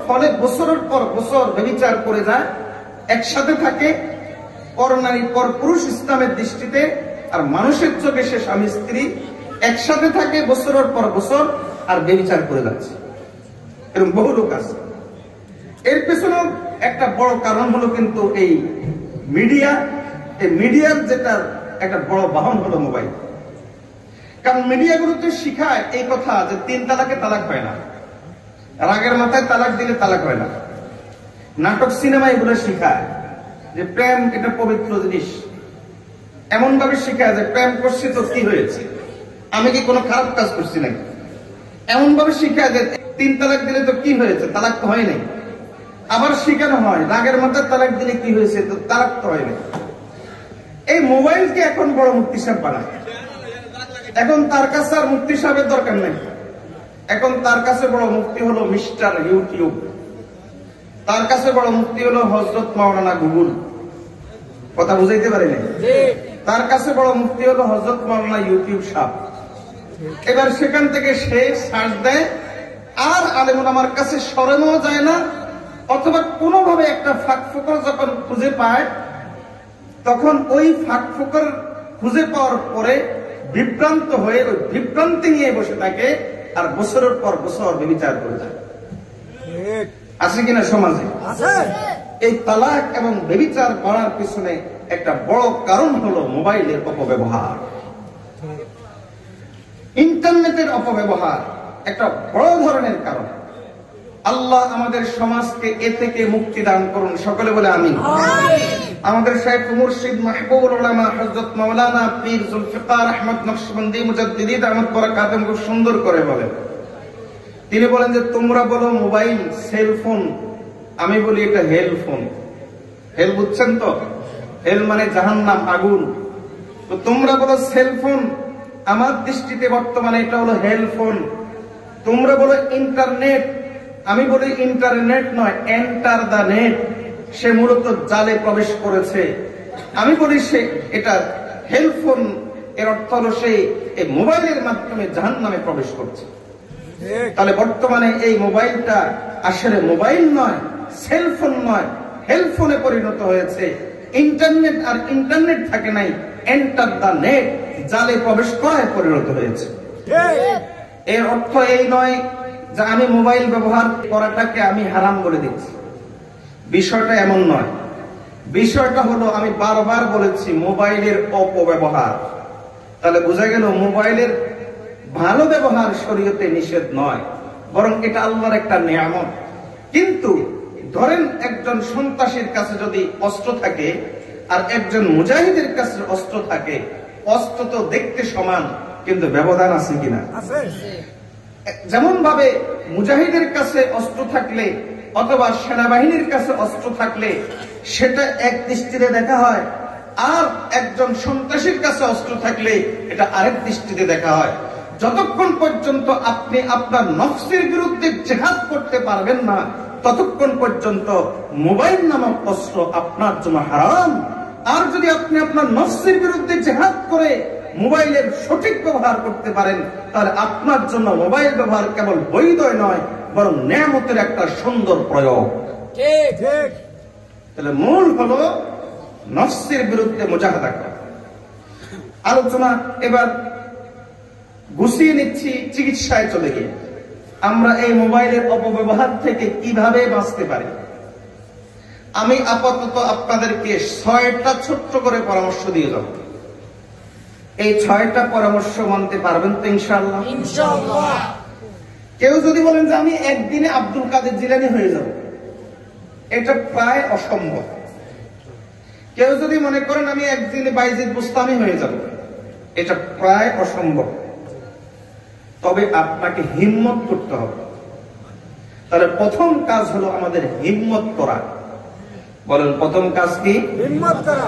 ফলে বছরের পর বছর ব্যভিচার করে যায়, একসাথে থাকে, পর নারী পর পুরুষ ইসলামের দৃষ্টিতে, আর মানুষের চোখে সে স্বামী স্ত্রী একসাথে থাকে বছরের পর বছর, আর ব্যভিচার করে যাচ্ছে। এরকম বহু লোক আছে। এর পেছনেও একটা বড় কারণ হলো কিন্তু এই মিডিয়া। এই মিডিয়ার যেটা একটা বড় বাহন হলো মোবাইল। কারণ মিডিয়াগুলোতে শিখায় এই কথা যে 3 তালাকে তালাক হয় না, রাগের মাথায় তালাক দিলে তালাক হয় না। নাটক, সিনেমা এগুলো শিখায় যে প্রেম এটা পবিত্র জিনিস। এমন ভাবে শিখায় যে প্রেম করছি তো কি হয়েছে, আমি কি কোনো খারাপ কাজ করছি নাকি? এমন ভাবে শিখায় যে 3 তালাক দিলে তো কি হয়েছে, তালাক তো হয় নাই। আবার শিখানো হয় রাগের মাথায় তালাক দিলে কি হয়েছে, তো তালাক তো হয় নাই। এই মোবাইলকে এখন বড় মুফতি সাহেব বানায়। এখন তার কাছে আর মুফতি সাহেবের দরকার নেই, এখন তার কাছে বড় মুফতি হলো মিস্টার ইউটিউব। তার কাছে বড় মুক্তি হলো হযরত মাওলানা গুগল। কথা বুঝাইতে পারি না? তার কাছে বড় মুক্তি হলো হযরত মাওলানা ইউটিউব সাহেব। এবার সেখান থেকে সে সার্চ দেয়, আর আলেম ওলামার কাছে সরানো যায় না, অথবা কোনোভাবে একটা ফাঁক ফোকর যখন খুঁজে পায়, তখন ওই ফাঁক ফোকর খুঁজে পাওয়ার পরে বিভ্রান্ত হয়ে ওই বিভ্রান্তি নিয়ে বসে থাকে, আর বছরের পর বছর ব্যভিচার করে যায়। আছে কিনা সমাজে? এই তালাক এবং ব্যভিচার করার পিছনে একটা বড় কারণ হলো মোবাইলের অপব্যবহার, ইন্টারনেটের অপব্যবহার একটা বড় ধরনের কারণ। আল্লাহ আমাদের সমাজকে এ থেকে মুক্তি দান করুন, সকলে বলে আমিন। আমাদের শাইখ মুর্শিদ মাহবুবুল উলামা হযরত মাওলানা পীর জুলফিকার আহমদ নকশবন্দি মুজাদ্দিদি দামাত বরাকাতুহু খুব সুন্দর করে বলেন। তিনি বলেন যে তোমরা বলো মোবাইল সেলফোন, আমি বলি এটা হেল ফোন। হেল বুঝছেন তো? হেল মানে জাহান্নাম, আগুন। তো তোমরা বলো সেলফোন, আমার দৃষ্টিতে বর্তমানে এটা হলো হেল ফোন। তোমরা বলো ইন্টারনেট, আমি বলি ইন্টারনেট নয়, এন্টার দা নেট। সে মূলত জালে প্রবেশ করেছে। আমি বলি সে এটা হেলফোন, এর অর্থ হলো সে এই মোবাইলের মাধ্যমে জাহান্নামে প্রবেশ করছে। তাহলে বর্তমানে এই মোবাইলটা আসলে মোবাইল নয়, সেলফোন নয়, হেলফোনে পরিণত হয়েছে। ইন্টারনেট আর ইন্টারনেট থাকে নাই, এন্টার দা নেট, জালে প্রবেশ করায় পরিণত হয়েছে। এর অর্থ এই নয় যে আমি মোবাইল ব্যবহার করাটাকে আমি হারাম বলে দিচ্ছি, বিষয়টা এমন নয়। বিষয়টা হলো আমি বারবার বলেছি মোবাইলের অপব্যবহার। তাহলে বোঝা গেল মোবাইলের ভালো ব্যবহার শরীয়তে নিষেধ নয়, বরং এটা আল্লাহর একটা নিয়ামত। কিন্তু ধরেন একজন সন্ত্রাসীর কাছে যদি অস্ত্র থাকে আর একজন মুজাহিদের কাছে অস্ত্র থাকে, অস্ত্র তো দেখতে সমান, কিন্তু ব্যবধান আছে কিনা? যেমন ভাবে মুজাহিদের কাছে অস্ত্র থাকলে অথবা সেনাবাহিনীর কাছে অস্ত্র থাকলে সেটা এক দৃষ্টিতে দেখা হয়, আর একজন সন্ত্রাসীর কাছে অস্ত্র থাকলে এটা আরেক দৃষ্টিতে দেখা হয়। যতক্ষণ পর্যন্ত আপনি আপনার নফসের বিরুদ্ধে জিহাদ করতে পারবেন না, ততক্ষণ পর্যন্ত মোবাইল নামক অস্ত্র আপনার জন্য হারাম। আর যদি আপনি আপনার নফসের বিরুদ্ধে জিহাদ করে মোবাইলের সঠিক ব্যবহার করতে পারেন, তাহলে আপনার জন্য মোবাইল ব্যবহার কেবল বৈধই নয়, বরং নিয়ামতের একটা সুন্দর প্রয়োগ। তাহলে মূল হলো নফসের বিরুদ্ধে মুজাহাদা করা। আলোচনা এবার গুছিয়ে নিচ্ছি চিকিৎসায় চলে গিয়ে। আমরা এই মোবাইলের অপব্যবহার থেকে কিভাবে বাঁচতে পারি? আমি আপাতত আপনাদেরকে 6টা ছোট্ট করে পরামর্শ দিয়ে যাব। এই 6টা পরামর্শ মানতে পারবেন তো ইনশাআল্লাহ? ইনশাআল্লাহ। কেউ যদি বলেন যে আমি একদিনে আব্দুল কাদের জিলানী হয়ে যাব, এটা প্রায় অসম্ভব। কেউ যদি মনে করেন আমি একদিনে বাইজিদ বুস্তামি হয়ে যাব, এটা প্রায় অসম্ভব। তবে আপনাকে হিম্মত করতে হবে। তাহলে প্রথম কাজ হলো আমাদের হিম্মত করা। বলেন প্রথম কাজ কি? হিম্মত করা।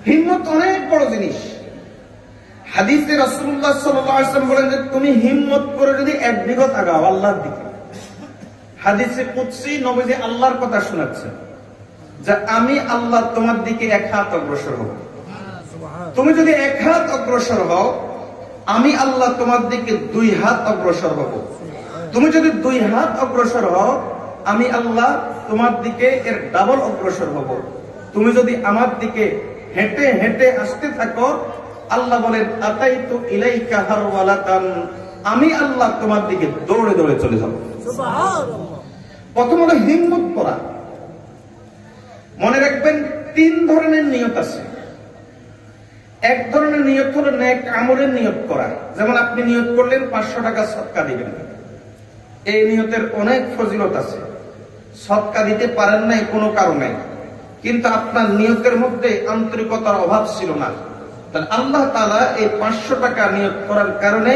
হিম্মত অনেক বড় জিনিস। হাদিসে রাসূলুল্লাহ সাল্লাল্লাহু আলাইহি ওয়াসাল্লাম বলেন যে তুমি হিম্মত করে যদি এক বিঘত আগাও আল্লাহর দিকে। হাদিসে কুদসি নবীজি আল্লাহর কথা শোনাচ্ছেন যে আমি আল্লাহ তোমার দিকে 1 হাত অগ্রসর হব। তুমি যদি 1 হাত অগ্রসর হও, আমি আল্লাহ তোমার দিকে 2 হাত অগ্রসর হব। তুমি যদি 2 হাত অগ্রসর হও, আমি আল্লাহ তোমার দিকে এর ডাবল অগ্রসর হব। তুমি যদি আমার দিকে হেঁটে হেঁটে আসতে থাকো, আল্লাহ বলেন আতাইতু ইলাইকা হারওয়ালাতান, আমি আল্লাহ তোমার দিকে দৌড়ে দৌড়ে চলে যাব। সুবহানাল্লাহ। প্রথম হলো হিম্মত করা। মনে রাখবেন 3 ধরনের নিয়ত আছে। এক ধরনের নিয়ত হলো নেক আমলের নিয়ত করা। যেমন আপনি নিয়ত করলেন 500 টাকা সদকা দিবেন, এই নিয়তের অনেক ফজিলত আছে। সদকা দিতে পারেন নাই কোনো কারণে, কিন্তু আপনার নিয়তের মধ্যে আন্তরিকতার অভাব ছিল না, তাহলে আল্লাহ তাআলা এই 500 টাকা নিয়ত করার কারণে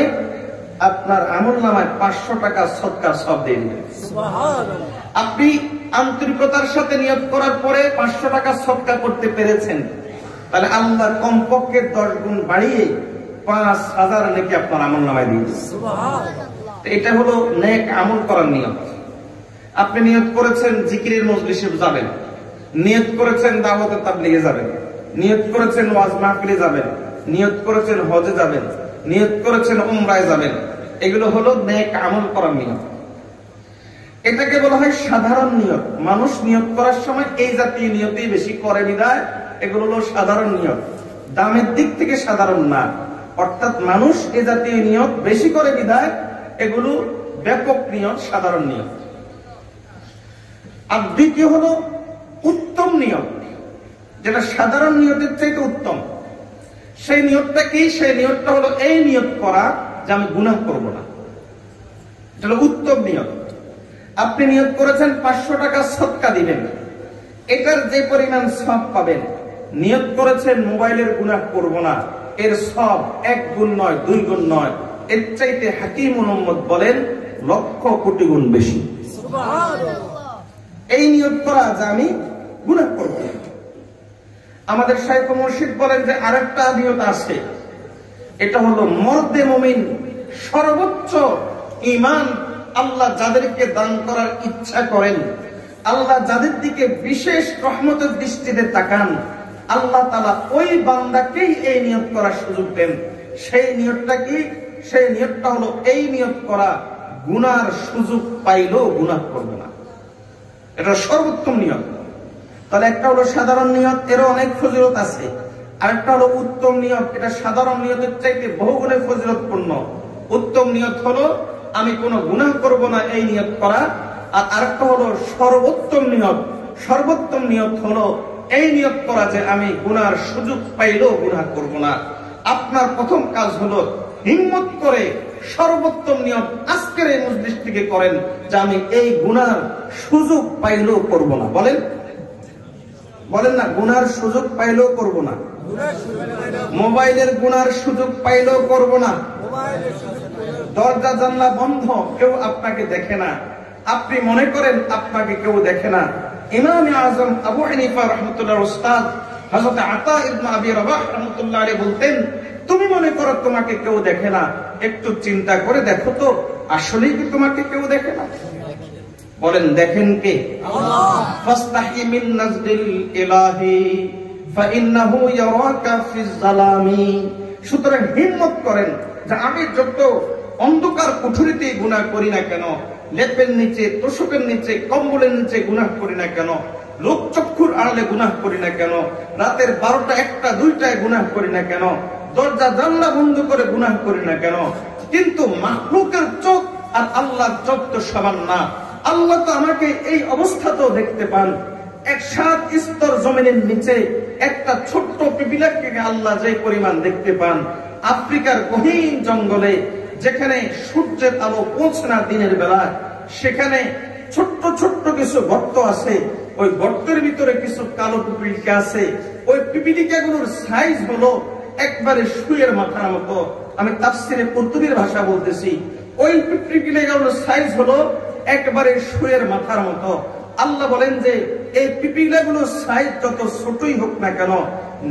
আপনার আমলনামায় 500 টাকা সদকার সওয়াব দিয়ে দিবেন। সুবহানাল্লাহ। আপনি আন্তরিকতার সাথে নিয়ত করার পরে 500 টাকা সদকা করতে পেরেছেন, তাহলে আল্লাহ কমপক্ষে 10 গুণ বাড়িয়ে 5000 নেকি আপনার আমলনামায় দিয়ে দিবেন। সুবহানাল্লাহ। এটা হলো নেক আমল করার নিয়ত। আপনি নিয়ত করেছেন জিকিরের মজলিসে যাবেন, নিয়ত করেছেন দাওয়াতে তাবলীগে যাবেন, নিয়ত করেছেন ওয়াজ মাহফিলে যাবেন, নিয়ত করেছেন হজে যাবেন, নিয়ত করেছেন উমরায় যাবেন। এগুলো হলো নেক আমল করার নিয়ত। এটাকে বলা হয় সাধারণ নিয়ত। মানুষ নিয়ত করার সময় এই জাতীয় নিয়তই বেশি করে বিধায় এগুলো হলো সাধারণ নিয়ত, দামের দিক থেকে সাধারণ না। অর্থাৎ মানুষ এ জাতীয় নিয়ত বেশি করে বিধায় এগুলো ব্যাপক নিয়ত, সাধারণ নিয়ত। আর দ্বিতীয় হলো উত্তম নিয়ত, যেটা সাধারণ নিয়তের চাইতে উত্তম। সেই নিয়তটা কি? সেই নিয়তটা হলো এই নিয়ত করা যে আমি গুনাহ করব না। এটা হলো উত্তম নিয়ত। আপনি নিয়ত করেছেন 500 টাকা সদকা দিবেন, এটার যে পরিমাণ সওয়াব পাবেন। নিয়ত করেছেন মোবাইলের গুনাহ করব না, এর সওয়াব 1 গুণ নয়, 2 গুণ নয়, এর চাইতে হাকিম মুহাম্মদ বলেন লক্ষ কোটি গুণ বেশি। সুবহানাল্লাহ। এই নিয়ত করা যে আমি গুনাহ করব না। আমাদের শাইখ মুর্শিদ বলেন যে আরেকটা নিয়ত আছে, এটা হলো মর্দে মুমিন সর্বোচ্চ ঈমান আল্লাহ যাদেরকে দান করার ইচ্ছা করেন, আল্লাহ যাদের দিকে বিশেষ রহমতের দৃষ্টিতে তাকান, আল্লাহ তাআলা ওই বান্দাকেই এই নিয়ত করার সুযোগ দেন। সেই নিয়তটা কি? সেই নিয়তটা হলো এই নিয়ত করা গুনার সুযোগ পাইলেও গুনাহ করবে না। এটা সর্বোত্তম নিয়ত। তাহলে একটা হলো সাধারণ নিয়ত, এরও অনেক ফজিলত আছে। আরেকটা হলো উত্তম নিয়ত, এটা সাধারণ নিয়তের চাইতে বহুগুণে ফজিলতপূর্ণ। উত্তম নিয়ত হলো আমি কোনো গুনাহ করব না, এই নিয়ত করা। আর আরেকটা হলো সর্বোত্তম নিয়ত। সর্বোত্তম নিয়ত হলো এই নিয়ত করা যে আমি গুনার সুযোগ পাইলেও গুনাহ করব না। আপনার প্রথম কাজ হলো হিম্মত করে সর্বোত্তম নিয়ত আজকের এই মজলিস থেকে করেন যে আমি এই গুনার সুযোগ পাইলেও করব না। বলেন বলেন না, গুনার সুযোগ পাইলেও করব না, মোবাইলের গুনার সুযোগ পাইলেও করব না। দরজা জানলা বন্ধ, কেউ আপনাকে দেখে না, আপনি মনে করেন আপনাকে কেউ দেখে না। ইমাম আজম আবু হানিফা রাহমাতুল্লাহর উস্তাদ হযরত আতা ইবনে আবি রাবাহ রাহমাতুল্লাহ আলাইহি বলতেন, তুমি মনে করো তোমাকে কেউ দেখে না, একটু চিন্তা করে দেখো তো আসলেই কি তোমাকে কেউ দেখে না? বলেন দেখেন কে? আল্লাহ। ফাস্তাহি মিন নাজদিল ইলাহি ফাইন্নাহু ইয়ারাকা ফিজ জালামি। সুতরাং হিম্মত করেন যে আমি যত অন্ধকার কুঠুরিতে গুনাহ করি না কেন, লেপের নিচে, তোষকের নিচে, কম্বলের নিচে গুনাহ করি না কেন, লোকচক্ষুর আড়ালে গুনাহ করি না কেন, রাতের 12টা 1টা 2টায় গুনাহ করি না কেন, দরজা জানলা বন্ধ করে গুনাহ করি না কেন, কিন্তু মাখলুকের চোখ আর আল্লাহর চোখ তো সমান না। আল্লাহ তো আমাকে এই অবস্থাতেও দেখতে পান। 7 স্তর জমিনের নিচে একটা ছোট্ট পিপিলাকে আল্লাহ যে পরিমাণ দেখতে পান, আফ্রিকার গহীন জঙ্গলে যেখানে সূর্যের আলো পৌঁছে না দিনের বেলা, সেখানে ছোট্ট ছোট্ট কিছু গর্ত আছে, ওই গর্তের ভিতরে কিছু কালো পিপিলিকা আছে। ওই পিপিলিকাগুলোর সাইজ হলো একবারে সুয়ের মাথার মতো। আমি তাফসিরে কুরতুবীর ভাষা বলতেছি, ওই পিপিলিকাগুলোর সাইজ হলো একবারে সুয়ের মাথার মতো। আল্লাহ বলেন যে এই পিপিলিকাগুলোর সাইজ যত ছোটই হোক না কেন,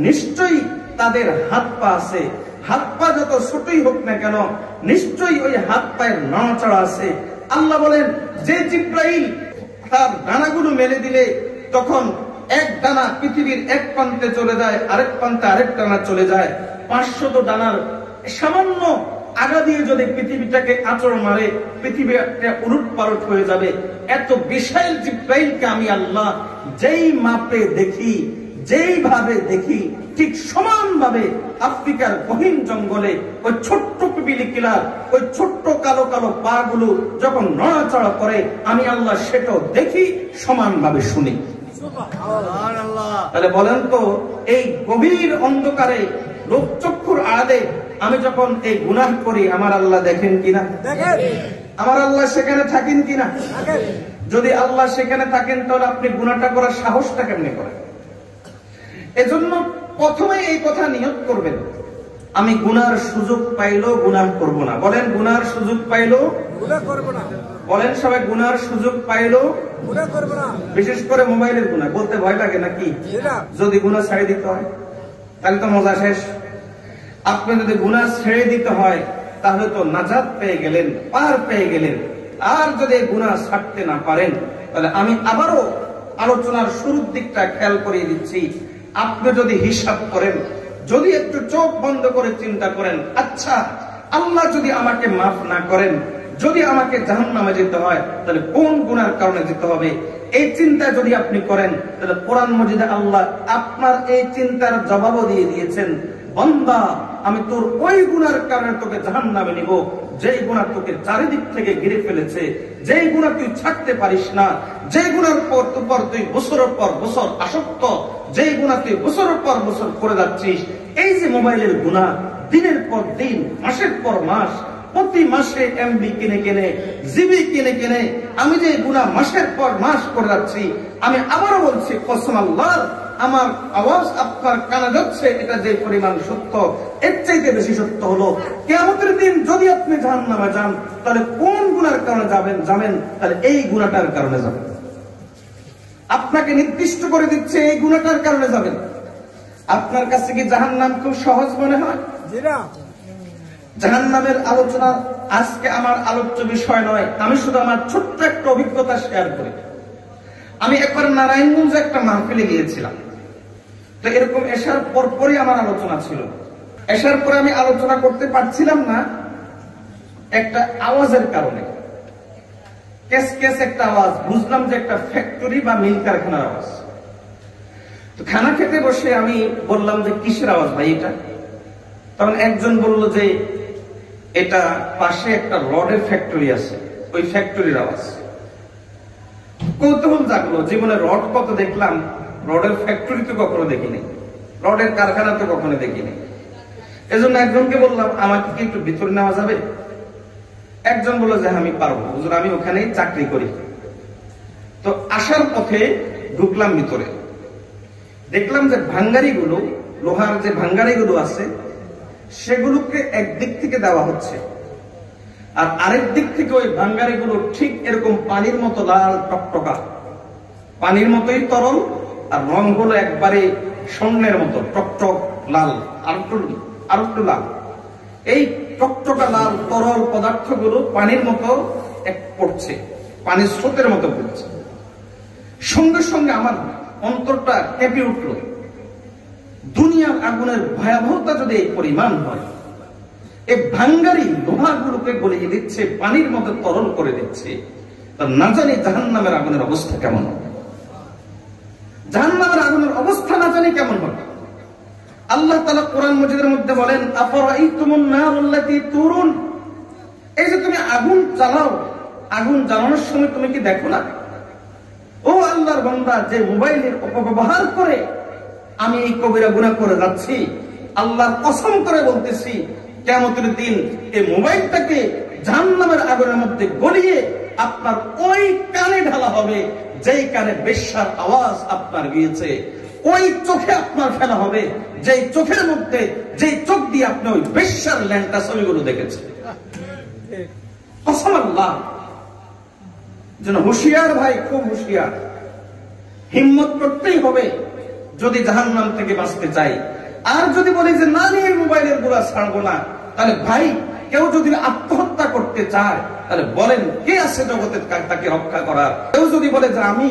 নিশ্চয়ই তাদের হাত পা আছে। হাত পা যত ছোটই হোক না কেন, নিশ্চয়ই ওই হাত পায়ের নড়াচড়া আছে। আল্লাহ বলেন যে জিব্রাইল তার ডানাগুলো মেলে দিলে তখন এক ডানা পৃথিবীর এক প্রান্তে চলে যায়, আরেক প্রান্তে আরেক ডানা চলে যায়। 500 ডানার সামান্য আগা দিয়ে যদি পৃথিবীটাকে আঁচড় মারে, পৃথিবীটা উলট পালট হয়ে যাবে। এত বিশাল জিব্রাইলকে আমি আল্লাহ যেই মাপে দেখি, যেইভাবে দেখি, ঠিক সমানভাবে আফ্রিকার গহীন জঙ্গলে ওই ছোট্ট পিপিলিকা, ওই ছোট্ট কালো কালো পা গুলো যখন নড়াচড়া করে, আমি আল্লাহ সেটাও দেখি, সমানভাবে শুনি। তাহলে বলেন তো, এই গভীর অন্ধকারে লোকচক্ষুর আড়ালে আমি যখন এই গুনাহ করি, আমার আল্লাহ দেখেন কিনা? আমার আল্লাহ সেখানে থাকেন কিনা? যদি আল্লাহ সেখানে থাকেন, তাহলে আপনি গুনাহটা করার সাহসটা কেমনে করেন? এজন্য প্রথমে এই কথা নিয়ত করবেন, আমি গুনার সুযোগ পাইলেও গুনাহ করব না। বলেন গুনার সুযোগ পাইলেও গুনাহ করব না। বলেন সবাই গুনার সুযোগ পাইলেও গুনাহ করব না। বিশেষ করে মোবাইলের গুনাহ বলতে ভয় লাগে নাকি? যদি গুনাহ ছেড়ে দিতে হয় তাহলে তো মজা শেষ। আপনি যদি গুনাহ ছেড়ে দিতে হয় তাহলে তো নাজাত পেয়ে গেলেন, পার পেয়ে গেলেন। আর যদি গুনাহ ছাড়তে না পারেন তাহলে আমি আবারও আলোচনার শুরুর দিকটা খেয়াল করিয়ে দিচ্ছি। আপনি যদি হিসাব করেন, যদি একটু চোখ বন্ধ করে চিন্তা করেন, আচ্ছা আল্লাহ যদি আমাকে মাফ না করেন, যদি আমাকে জাহান্নামে যেতে হয়, তাহলে কোন গুনার কারণে যেতে হবে? এই চিন্তা যদি আপনি করেন, তাহলে কোরআন মাজিদে আল্লাহ আপনার এই চিন্তার জবাবও দিয়ে দিয়েছেন, বান্দা আমি তোর ওই গুনার কারণে তোকে জাহান্নামে নিব যেই গুনাহ তোকে চারিদিক থেকে ঘিরে ফেলেছে, যেই গুনাহ তুই ছাড়তে পারিস না, যেই গুনার পর তুই বছরের পর বছর আসক্ত, যেই গুনাহ তুই বছরের পর বছর করে যাচ্ছিস। এই যে মোবাইলের গুনাহ, দিনের পর দিন, মাসের পর মাস, প্রতি মাসে এমবি কিনে কিনে, জিবি কিনে কিনে আমি যে গুনাহ মাসের পর মাস করে যাচ্ছি, আমি আবারও বলছি কসম আল্লাহর, আমার আওয়াজ আপনার কানে যাচ্ছে, এটা যে পরিমাণ সত্য, এর চাইতে বেশি সত্য হলো কিয়ামতের দিন যদি আপনি জাহান্নামে যান, তাহলে কোন গুনার কারণে যাবেন? তাহলে এই গুনাহটার কারণে যাবেন। আপনাকে নির্দিষ্ট করে দিচ্ছে এই গুনাহটার কারণে যাবেন। আপনার কাছে কি জাহান্নাম খুব সহজ মনে হয়? জাহান্নামের আলোচনা আজকে আমার আলোচ্য বিষয় নয়। আমি শুধু আমার ছোট্ট একটা অভিজ্ঞতা শেয়ার করি। আমি একবার নারায়ণগঞ্জে একটা মাহফিলে গিয়েছিলাম। তো এরকম এশার পরপরই আমার আলোচনা ছিল। এশার পরে আমি আলোচনা করতে পারছিলাম না একটা আওয়াজের কারণে। কেস একটা আওয়াজ, বুঝলাম যে একটা ফ্যাক্টরি বা মিল কারখানার আওয়াজ। তো খানা খেতে বসে আমি বললাম যে কিসের আওয়াজ ভাই এটা? তখন একজন বলল যে এটা পাশে একটা রডের ফ্যাক্টরি আছে, ওই ফ্যাক্টরির আওয়াজ। কৌতূহল জাগলো, জীবনে রড কত দেখলাম, রডের ফ্যাক্টরি তো কখনো দেখিনি, রডের কারখানা তো কখনো দেখিনি। এজন্য একজনকে বললাম আমাকে কি একটু ভিতরে নেওয়া যাবে? একজন বলল যে আমি পারবো হুজুর, আমি ওখানেই চাকরি করি। তো আসার পথে ঢুকলাম ভিতরে, দেখলাম যে ভাঙ্গারিগুলো, লোহার যে ভাঙ্গারিগুলো আছে সেগুলোকে একদিক থেকে দেওয়া হচ্ছে, আর আরেক দিক থেকে ওই ভাঙ্গারিগুলো ঠিক এরকম পানির মতো লাল টকটকা, পানির মতোই তরল, আর রং হলো একবারে স্বর্ণের মতো টকটক লাল, আর একটু লাল। এই টকটকা লাল তরল পদার্থগুলো পানির মতো পড়ছে, পানির স্রোতের মতো পড়ছে। সঙ্গে সঙ্গে আমার অন্তরটা কেঁপে উঠল। দুনিয়ার আগুনের ভয়াবহতা যদি এই পরিমাণ হয়, এই ভাঙ্গারি লোহাগুলোকে গলিয়ে দিচ্ছে, পানির মতো তরল করে দিচ্ছে, তা না জানি জাহান্নামের আগুনের অবস্থা কেমন হবে। জাহান্নামের আগুনের অবস্থা না জানি কেমন হবে। আল্লাহ তাআলা কোরআন মাজিদের মধ্যে বলেন, আফরাইতুমুন নারুল্লাতী তুরুন, এই যে তুমি আগুন জ্বালাও, আগুন জ্বালানোর সময় তুমি কি দেখো না? ও আল্লাহর বান্দা, যে মোবাইলের অপব্যবহার করে আমি এই কবিরা গুনাহ করে যাচ্ছি, আল্লাহর কসম করে বলতেছি কিয়ামতের দিন এই মোবাইলটাকে জাহান্নামের আগুনের মধ্যে গলিয়ে আপনার ওই কানে ঢালা হবে যেই কানে বেশ্যার আওয়াজ আপনার গিয়েছে, ওই চোখে আপনার ফেলা হবে যেই চোখের মধ্যে, যেই চোখ দিয়ে আপনি ওই বেশ্যার ল্যাংটা ছবিগুলো দেখেছেন। কসম আল্লাহ, যেন হুঁশিয়ার ভাই, খুব হুঁশিয়ার, হিম্মত করতেই হবে যদি জাহান্নাম থেকে বাঁচতে চাই। আর যদি বলি যে না নিয়ে মোবাইলের গুলা ছাড়বো না, তাহলে ভাই কেউ যদি আত্মহত্যা করতে চায় তাহলে বলেন কে আছে জগতে তাকে রক্ষা করার? কেউ যদি বলে যে আমি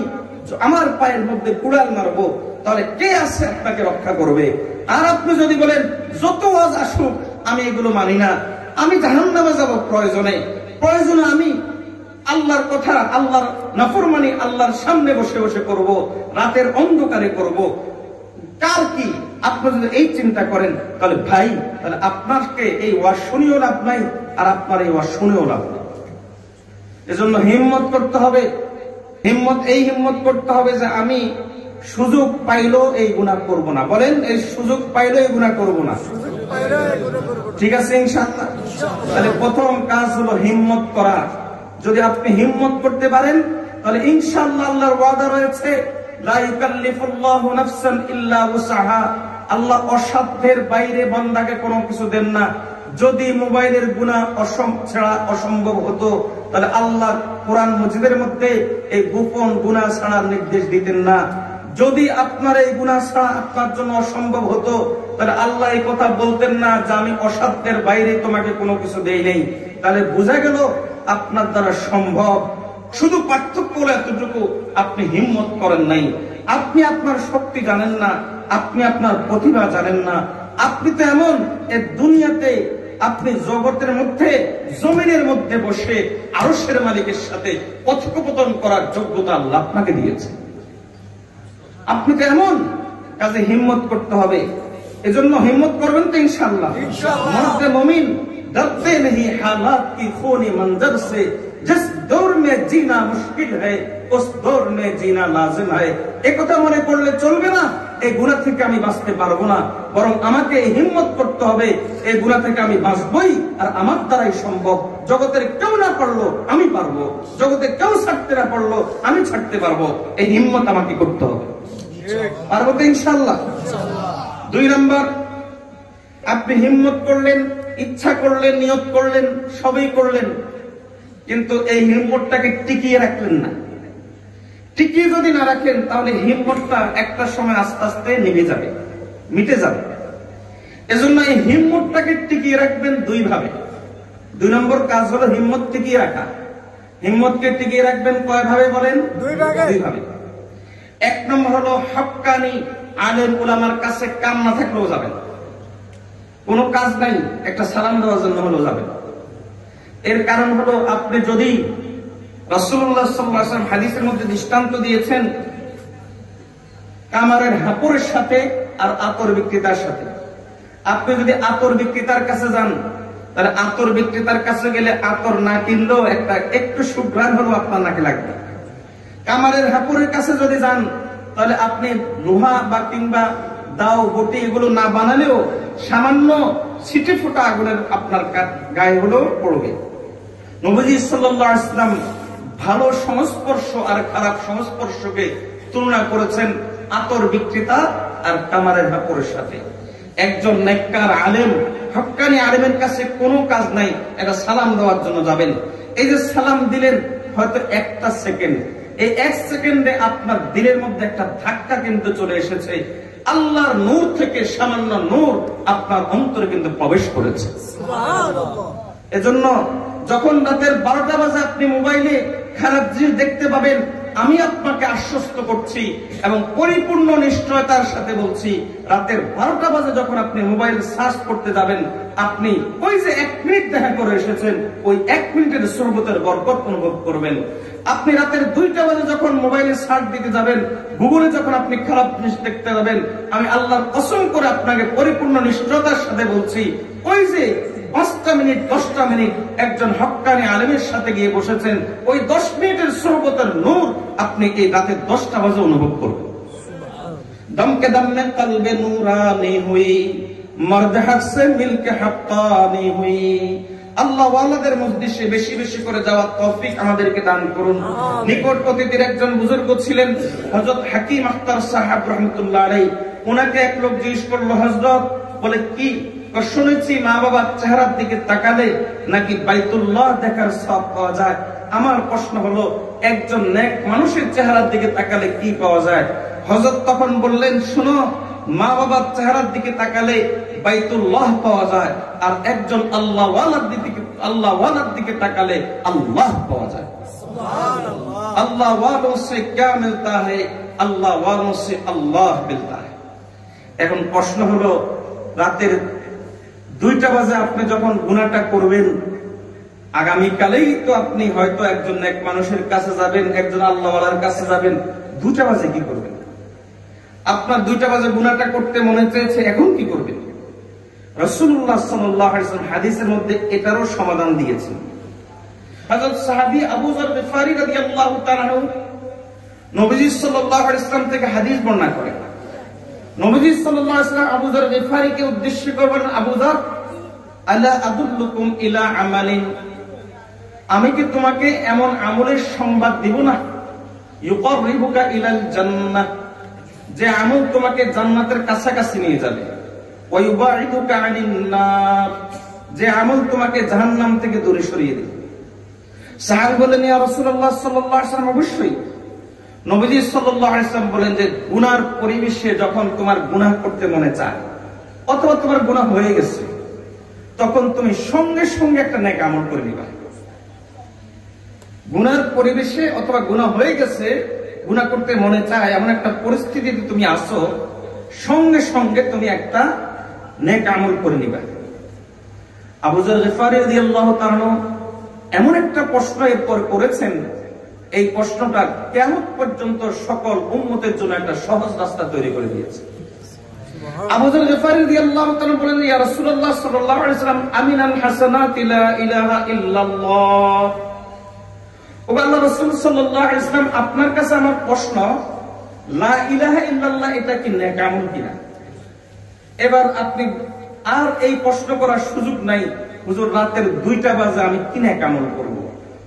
আমার পায়ের মধ্যে কুড়াল মারবো, তাহলে কে আছে আপনাকে রক্ষা করবে? আর আপনি যদি বলেন যত ওয়াজ আসুক আমি এগুলো মানি না, আমি জাহান্নামে যাব, প্রয়োজনে আমি আল্লাহর কথা, আল্লাহর নাফরমানি আল্লাহর সামনে বসে বসে করব, রাতের অন্ধকারে করব, কার কি? আপনি যদি এই চিন্তা করেন তাহলে ভাই, তাহলে আপনাকে এই ওয়াজ শুনিও লাভ নাই, আর আপনার এই ওয়াজ শুনেও লাভ নাই। এজন্য হিম্মত করতে হবে। হিম্মত করতে হবে যে আমি সুযোগ পাইলো এই গুনাহ করব না। বলেন, এই সুযোগ পাইলো এই গুনাহ করব না। ঠিক আছে ইনশাআল্লাহ। তাহলে প্রথম কাজ হলো হিম্মত করা। যদি আপনি হিম্মত করতে পারেন তাহলে ইনশাআল্লাহ আল্লাহর ওয়াদা রয়েছে, লা ইউকাল্লিফুল্লাহু নাফসান ইল্লা উসআহা, আল্লাহ অসাধ্যের বাইরে বান্দাকে কোনো কিছু দেন না। যদি মোবাইলের গুনাহ ছাড়া অসম্ভব হতো তাহলে আল্লাহ কোরআন মাজিদের মধ্যে এই গোপন গুনাহ ছাড়ার নির্দেশ দিতেন না। যদি আপনার এই গুনাহ ছাড়া আপনার জন্য অসম্ভব হতো তাহলে আল্লাহ এই কথা বলতেন না যে আমি অসাধ্যের বাইরে তোমাকে কোনো কিছু দেই নাই। তাহলে বোঝা গেল আপনার দ্বারা সম্ভব। শুধু পার্থক্য হলো এতটুকু, আপনি হিম্মত করেন নাই। আপনি আপনার শক্তি জানেন না, আপনি আপনার প্রতিভা জানেন না। আপনি তো এমন এই দুনিয়াতে আপনি জগতের মধ্যে জমিনের মধ্যে বসে আরশের মালিকের সাথে কথোপকথন করার যোগ্যতা আল্লাহ আপনাকে দিয়েছে। আপনি তো এমন, কাজে হিম্মত করতে হবে। এজন্য হিম্মত করবেন তো ইনশাআল্লাহ। মর্দ মুমিন डरते नहीं हालात की खूनी मंजर से, जिस दौर में जीना मुश्किल है उस दौर में जीना लाजिम है। এই কথা মনে করলে চলবে না এই গুনাহ থেকে আমি বাঁচতে পারবো না, বরং আমাকে হিম্মত করতে হবে এই গুনাহ থেকে আমি বাঁচবই, আর আমার দ্বারাই সম্ভব। জগতের কেউ না পারলো আমি পারবো, জগতে কেউ ছাড়তে না পারলো আমি ছাড়তে পারবো। এই হিম্মত আমাকে করতে হবে। পারবো তো ইনশাআল্লাহ। 2 নম্বর, আপনি হিম্মত করলেন, ইচ্ছা করলেন, নিয়ত করলেন, সবই করলেন, কিন্তু এই হিম্মতটাকে টিকিয়ে রাখলেন না। টিকিয়ে যদি না রাখেন তাহলে হিম্মতটা একটা সময় আস্তে আস্তে নিভে যাবে, মিটে যাবে। এজন্য এই হিম্মতটাকে টিকিয়ে রাখবেন 2 ভাবে। 2 নম্বর কাজ হলো হিম্মত টিকিয়ে রাখা। হিম্মতকে টিকিয়ে রাখবেন কয় ভাবে বলেন? 2 ভাবে। 1 নম্বর হলো হক্কানি আলেম উলামার কাছে কাম না থাকলেও যাবেন। কোনো কাজ নাই, একটা সালাম দেওয়ার জন্য হলো যাবেন। এর কারণ হলো আপনি যদি রাসূলুল্লাহ সাল্লাল্লাহু আলাইহি ওয়াসাল্লাম হাদিসের মধ্যে দৃষ্টান্ত দিয়েছেন কামারের হাপুরের সাথে আর আতর বিক্রেতার সাথে। আপনি যদি আতর বিক্রেতার কাছে যান তাহলে আতর বিক্রেতার কাছে গেলে আতর না কিনলেও একটু সুঘ্রাণ হলো আপনার নাকে লাগবে। কামারের হাপুরের কাছে যদি যান তাহলে আপনি লোহা বা কিংবা দাও বটি এগুলো না বানালেও সামান্য ছিটে ফোটা আগুনের আপনার গায়ে হলো পড়বে। নবীজি সাল্লাল্লাহু আলাইহি ওয়াসাল্লাম ভালো সংস্পর্শ আর খারাপ সংস্পর্শকে তুলনা করেছেন আতর বিক্রেতা আর কামারের হাপুরের সাথে। একজন নেককার আলেম, হক্কানি আলেমের কাছে কোনো কাজ নাই, একটা সালাম দেওয়ার জন্য যাবেন। এই যে সালাম দিলেন হয়তো 1 সেকেন্ড, এই 1 সেকেন্ডে আপনার দিলের মধ্যে একটা ধাক্কা কিন্তু চলে এসেছে। আল্লাহর নূর থেকে সামান্য নূর আপনার অন্তরে কিন্তু প্রবেশ করেছে। সুবহানাল্লাহ। এজন্য যখন রাতের 12টা বাজে আপনি মোবাইলে খারাপ জিনিস দেখতে পাবেন, আমি আপনাকে আশ্বস্ত করছি এবং পরিপূর্ণ নিশ্চয়তার সাথে বলছি, রাতের 12টা বাজে যখন আপনি মোবাইল সার্চ করতে যাবেন, আপনি ওই যে 1 মিনিট দেখা করে এসেছেন, ওই 1 মিনিটের সরবতের বরকত অনুভব করবেন। আপনি রাতের 2টা বাজে যখন মোবাইলে সার্চ দিতে যাবেন, গুগলে যখন আপনি খারাপ জিনিস দেখতে যাবেন, আমি আল্লাহর কসম করে আপনাকে পরিপূর্ণ নিশ্চয়তার সাথে বলছি, ওই যে 5টা মিনিট 10টা মিনিট একজন হক্কানি আলেমের সাথে গিয়ে বসেছেন, ওই 10 মিনিটের সরবতের নূর আপনি এই রাতের 10টা বাজে অনুভব করবেন। দমকে দমে কলবে নূরানি হুই, মর্দ হক সে মিলকে হক্কানি হুই। আল্লাহ ওয়ালাদের মজলিসে বেশি বেশি করে যাওয়ার তৌফিক আমাদেরকে দান করুন। নিকট অতীতের একজন বুজুর্গ ছিলেন হযরত হাকিম আখতার সাহেব রাহমাতুল্লাহ আলাইহি। ওনাকে এক লোক জিজ্ঞেস করলো, হযরত বলে কি? শুনেছি মা বাবার চেহারার দিকে তাকালে নাকি বাইতুল্লাহ দেখার সওয়াব পাওয়া যায়। আমার প্রশ্ন হলো, একজন নেক মানুষের চেহারার দিকে তাকালে কি পাওয়া যায়? হযরত তখন বললেন, শুনো, মা বাবার চেহারার দিকে তাকালে বাইতুল্লাহ পাওয়া যায়, আর একজন আল্লাহ ওয়ালার দিকে তাকালে আল্লাহ পাওয়া যায়। সুবহানাল্লাহ। আল্লাহ ওয়ালোं से क्या मिलता है, আল্লাহ ওয়ালোं से আল্লাহ मिलता है। এখন প্রশ্ন হলো, রাতের 2টা বাজে আপনি যখন গুনাহটা করবেন, আগামীকালেই তো আপনি হয়তো একজন নেক মানুষের কাছে যাবেন, একজন আল্লাহ ওয়ালার কাছে যাবেন, 2টা বাজে কি করবেন? আপনার 2টা বাজে গুনাহটা করতে মনে চেয়েছে, এখন কি করবেন? রাসূলুল্লাহ সাল্লাল্লাহু আলাইহি ওয়াসাল্লাম হাদিসের মধ্যে এটারও সমাধান দিয়েছেন। হযরত সাহাবী আবু যর গিফারি রাদিয়াল্লাহু তাআলা নবীজি সাল্লাল্লাহু আলাইহি ওয়াসাল্লাম থেকে হাদিস বর্ণনা করেন। নবীজি সাল্লাল্লাহু আলাইহি ওয়াসাল্লাম আবু যর গিফারিকে উদ্দেশ্য করে বলেন, আবু যর, আলা আদুল্লুকুম ইলা আমালিন, আমি কি তোমাকে এমন আমলের সংবাদ দিব না, ইউকাররিবুকা ইলাল জান্নাহ, যে আমল তোমাকে জান্নাতের কাছাকাছি নিয়ে যাবে, ওয়া ইউবাইদুকা আনিন নার, যে আমল তোমাকে জাহান্নাম থেকে দূরে সরিয়ে দেবে। সাহাবী বলেন, ইয়া রাসূলুল্লাহ সাল্লাল্লাহু আলাইহি ওয়াসাল্লাম, অবশ্যই। নবীজি সাল্লাল্লাহু আলাইহি ওয়াসাল্লাম বলেন যে গুনার পরিবেশে যখন তোমার গুনাহ করতে মনে চায় অথবা তোমার গুনাহ হয়ে গেছে, তখন তুমি সঙ্গে সঙ্গে একটা নেক আমল করে নিবা। গুনার পরিবেশে অথবা গুনাহ হয়ে গেছে, গুনাহ করতে মনে চায়, এমন একটা পরিস্থিতিতে তুমি আসো, সঙ্গে সঙ্গে তুমি একটা নেক আমল করে নিবা। আবু যর গিফারী রাদিয়াল্লাহু তাআলা এমন একটা প্রশ্ন এরপর করেছেন, এই প্রশ্নটা কিয়ামত পর্যন্ত সকল উম্মতের জন্য একটা সহজ রাস্তা তৈরি করে দিয়েছে। আবু যর গিফারী রাদিয়াল্লাহু তাআলা বলেন, ইয়া রাসূলুল্লাহ সাল্লাল্লাহু আলাইহি ওয়াসাল্লাম, আমিনাল হাসানাতি লা ইলাহা ইল্লাল্লাহ। ও আল্লাহর রাসূল সাল্লাল্লাহু আলাইহি ওয়াসাল্লাম, আপনার কাছে আমার প্রশ্ন, লা ইলাহা ইল্লাল্লাহ এটা কি নেক আমল কিনা? এবার আপনি আর এই প্রশ্ন করার সুযোগ নাই, হুজুর রাতের 2টা বাজে আমি কি নেক আমল করব?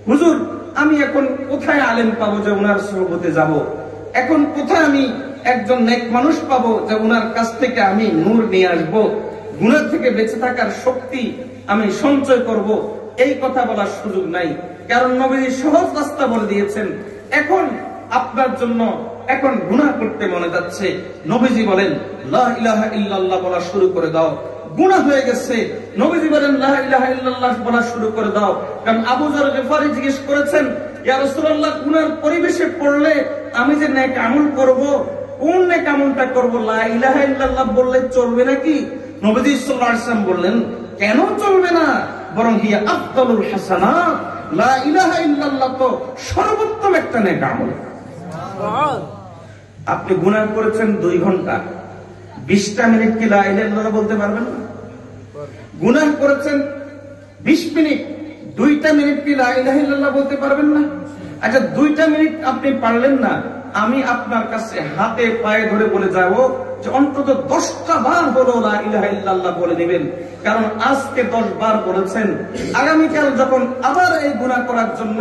হুজুর আমি এখন কোথায় আলেম পাবো যে ওনার সোহবতে যাব? এখন কোথায় আমি একজন নেক মানুষ পাবো যে ওনার কাছ থেকে আমি নূর নিয়ে আসবো, গুনাহ থেকে বেঁচে থাকার শক্তি আমি সঞ্চয় করব? এই কথা বলার সুযোগ নাই, কারণ নবীজি সহজ রাস্তা বলে দিয়েছেন। এখন আপনার জন্য এখন গুনাহ করতে মনে যাচ্ছে, নবীজি বলেন লা ইলাহা ইল্লাল্লাহ বলা শুরু করে দাও। গুনাহ হয়ে গেছে, নবীজি বলেন লা ইলাহা ইল্লাল্লাহ বলা শুরু করে দাও। কারণ আবু যর গিফারী জিজ্ঞেস করেছেন, ইয়া রাসূলুল্লাহ, গুনার পরিবেশে পড়লে আমি যে নেক আমল করব, কোন নেক আমলটা করব? লা ইলাহা ইল্লাল্লাহ বললে চলবে নাকি? নবীজি সাল্লাল্লাহু আলাইহি ওয়াসাল্লাম বললেন, কেন চলবে না? বরং হিয়া আফদালুল হাসানাত, লা ইলাহা ইল্লাল্লাহ তো সর্বোত্তম একটা নেক আমল। আপনি গুনাহ করেছেন 2 ঘন্টা, 20টা মিনিট কি লা ইলাহা ইল্লাল্লাহ বলতে পারবেন না? গুনাহ করেছেন 20 মিনিট, 2টা মিনিট কি লা ইলাহা ইল্লাল্লাহ বলতে পারবেন না? আচ্ছা 2টা মিনিট আপনি পারলেন না, আমি আপনার কাছে হাতে পায়ে ধরে বলে যাব যে অন্তত 10টা বার হলো লা ইলাহা ইল্লাল্লাহ বলে দিবেন। কারণ আজকে 10 বার বলেছেন, আগামীকাল যখন আবার এই গুনাহ করার জন্য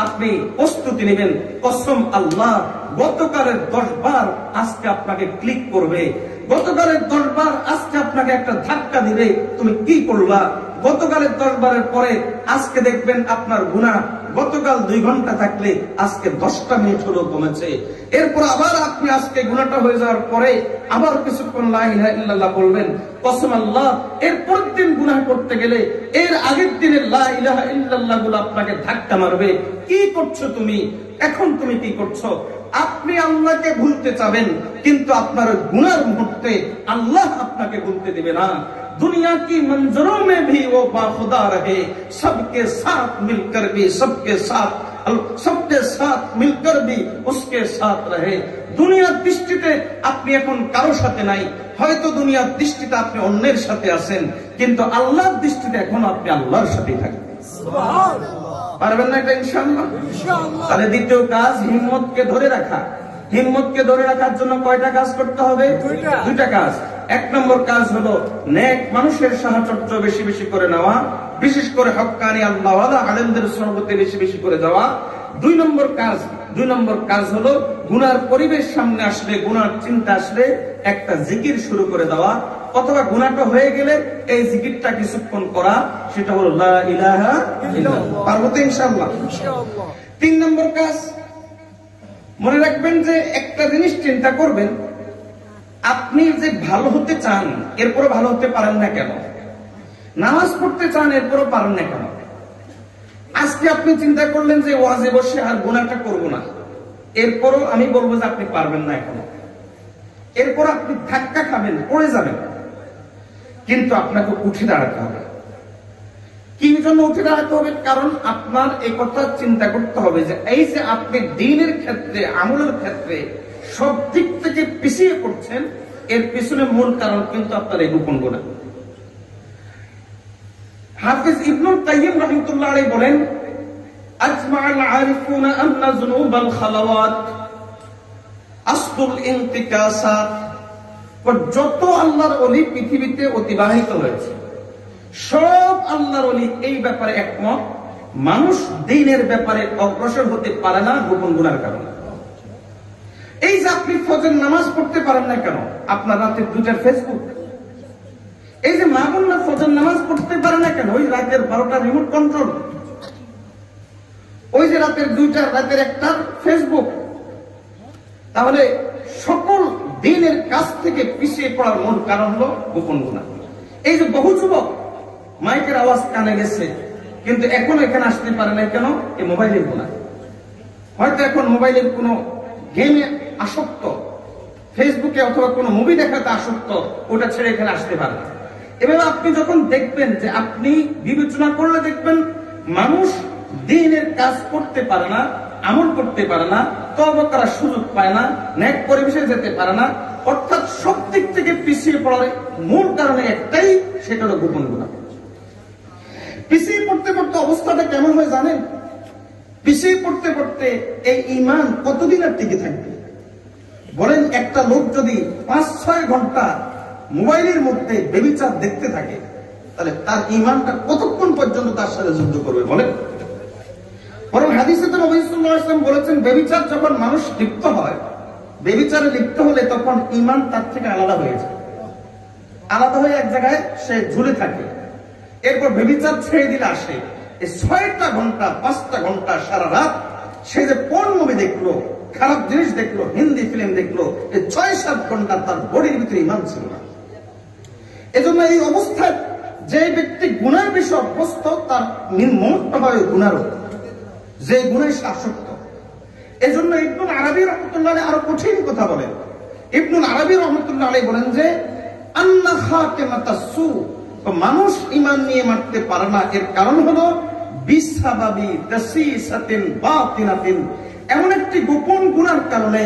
আপনি প্রস্তুতি নেবেন, কসম আল্লাহ গতকালের 10 বার আজকে আপনাকে ক্লিক করবে, গতকালের 10 বার আজকে আপনাকে একটা ধাক্কা দিবে, তুমি কি করলা? গতকালের 10 বারের পরে আজকে দেখবেন আপনার গুনাহ গতকাল 2 ঘন্টা থাকলে আজকে 10টা মিনিট হলো কমেছে। এরপর আবার আপনি আজকে গুনাহটা হয়ে যাওয়ার পরে আবার কিছুক্ষণ লা ইলাহা ইল্লাল্লাহ বলবেন, কসম আল্লাহ এরপর দিন গুনাহ করতে গেলে এর আগের দিনের লা ইলাহা ইল্লাল্লাহ গুলো আপনাকে ধাক্কা মারবে। কি করছো তুমি এখন? তুমি কি করছো? আপনি আল্লাহকে ভুলতে চাবেন, কিন্তু আপনার গুনার মুহূর্তে আল্লাহ আপনাকে ভুলতে দিবে না। दुनिया की मंजरों में भी वो बाखुदा रहे, सबके साथ मिलकर भी सबके साथ मिलकर भी उसके साथ रहे। দুনিয়ার দৃষ্টিতে আপনি এখন কারোর সাথে নাই, হয়তো দুনিয়ার দৃষ্টিতে আপনি অন্যের সাথে আছেন, কিন্তু আল্লাহর দৃষ্টিতে এখন আপনি আল্লাহর সাথেই থাকবেন। পারবেন না এটা ইনশাআল্লাহ? তাহলে দ্বিতীয় কাজ হিম্মতকে ধরে রাখা। হিম্মতকে ধরে রাখার জন্য কয়টা কাজ করতে হবে? 2টা কাজ। 1 নম্বর কাজ হলো নেক মানুষের সাহায্য বেশি বেশি করে নেওয়া, বিশেষ করে হক্কানি আল্লাহওয়ালা আলেমদের সহবতে বেশি বেশি করে যাওয়া। 2 নম্বর কাজ হলো গুনার পরিবেশ সামনে আসলে, গুনার চিন্তা আসলে একটা জিকির শুরু করে দেওয়া, অথবা গুনাহটা হয়ে গেলে এই জিকিরটা কিছুক্ষণ করা, সেটা হলো লা ইলাহা ইল্লাল্লাহ। পারবো তো ইনশাআল্লাহ? 3 নম্বর কাজ, মনে রাখবেন যে একটা জিনিস চিন্তা করবেন, আপনি যে ভালো হতে চান এরপর ভালো হতে পারেন না কেন? নামাজ পড়তে চান এরপরও পারেন না কেন? আজকে আপনি চিন্তা করলেন যে ওয়াজে বসে আর গুনাহটা করব না, এরপরও আমি বলবো যে আপনি পারবেন না এখনো। এরপর আপনি ধাক্কা খাবেন, পড়ে যাবেন, কিন্তু আপনাকে উঠে দাঁড়াতে হবে। কি জন্য উঠে দাঁড়াতে হবে? কারণ আপনার এই কথা চিন্তা করতে হবে যে এই যে আপনি দ্বীনের ক্ষেত্রে, আমলের ক্ষেত্রে সব দিক থেকে পিছিয়ে পড়ছেন, এর পিছনে মূল কারণ কিন্তু আপনার এই গোপন গুনাহ। হাফিজ ইবনুল কাইয়িম রাহিমাহুল্লাহ আলাইহি বলেন, আজমা'আল আরিফুনা আন্না যুনুবাল খালাওয়াত আসলুল ইনতিকাসাত। যত আল্লাহর ওলি পৃথিবীতে অতিবাহিত হয়েছে, সব আল্লাহর ওলি এই ব্যাপারে একমত, মানুষ দ্বীনের ব্যাপারে অগ্রসর হতে পারে না গোপন গুনার কারণে। এই যে আপনি ফজর নামাজ পড়তে পারেন না কেন? আপনার রাতের 2টার ফেসবুক। এই যে মা বোনরা ফজর নামাজ পড়তে পারে না কেন? ওই রাতের 12টার রিমোট কন্ট্রোল, ওই যে রাতের 2টার, রাতের 1টার ফেসবুক। তাহলে সকল দ্বীনের কাছ থেকে পিছিয়ে পড়ার মূল কারণ হলো গোপন গুনাহ। এই যে বহু যুবক মাইকের আওয়াজ কানে গেছে, কিন্তু এখনো এখানে আসতে পারে না কেন? এই মোবাইলের গুনাহ। হয়তো এখন মোবাইলের কোনো গেমে আসক্ত, ফেসবুকে অথবা কোনো মুভি দেখাতে আসক্ত, ওটা ছেড়ে এখানে আসতে পারে না। এভাবে আপনি যখন দেখবেন যে আপনি বিবেচনা করলে দেখবেন মানুষ দ্বীনের কাজ করতে পারে না, আমল করতে পারে না, তওবা করার সুযোগ পায় না, নেক পরিবেশে যেতে পারে না, অর্থাৎ সব দিক থেকে পিছিয়ে পড়ার মূল কারণ একটাই, সেটা হলো গোপন গুনাহ। পিছিয়ে পড়তে পড়তে অবস্থাটা কেমন হয় জানেন? পিছিয়ে পড়তে পড়তে এই ঈমান কতদিন আর টিকে থাকবে? বলেন, একটা লোক যদি 5-6 ঘন্টা মোবাইলের মধ্যে ব্যভিচার দেখতে থাকে, তাহলে তার ঈমানটা কতক্ষণ পর্যন্ত তার সাথে যুদ্ধ করবে বলেন? বরং হাদিসে তো নবী সাল্লাল্লাহু আলাইহি ওয়াসাল্লাম বলেছেন, ব্যভিচার যখন মানুষ লিপ্ত হয়, ব্যভিচারে লিপ্ত হলে তখন ঈমান তার থেকে আলাদা হয়ে যায়, আলাদা হয়ে এক জায়গায় সে ঝুলে থাকে। এরপর ব্যভিচার ছেড়ে দিলে আসে এই 6টা ঘন্টা 5টা ঘন্টা সারা রাত সে যে পর্ন মুভি দেখলো, খারাপ জিনিস দেখলো, হিন্দি ফিল্ম দেখলো, এই 6-7 ঘন্টা তার বডির ভিতরে ঈমান ছিল না। এজন্য এই অবস্থায় যে ব্যক্তি গুনাহের বিষয়ে অভ্যস্ত, তার মনটা হয় গুনার, যে গুনাহে আসক্ত। এজন্য ইবনুল আরবী রাহমাতুল্লাহ আলাইহি আরো কঠিন কথা বলেন। ইবনুল আরবী রাহমাতুল্লাহ আলাইহি বলেন যে আন্না খাতিমাতাসু, মানুষ ঈমান নিয়ে মারতে পারে না, এর কারণ হলো বিসাবাবি দাসিসাতিন বাতিনাতিন, এমন একটি গোপন গুনার কারণে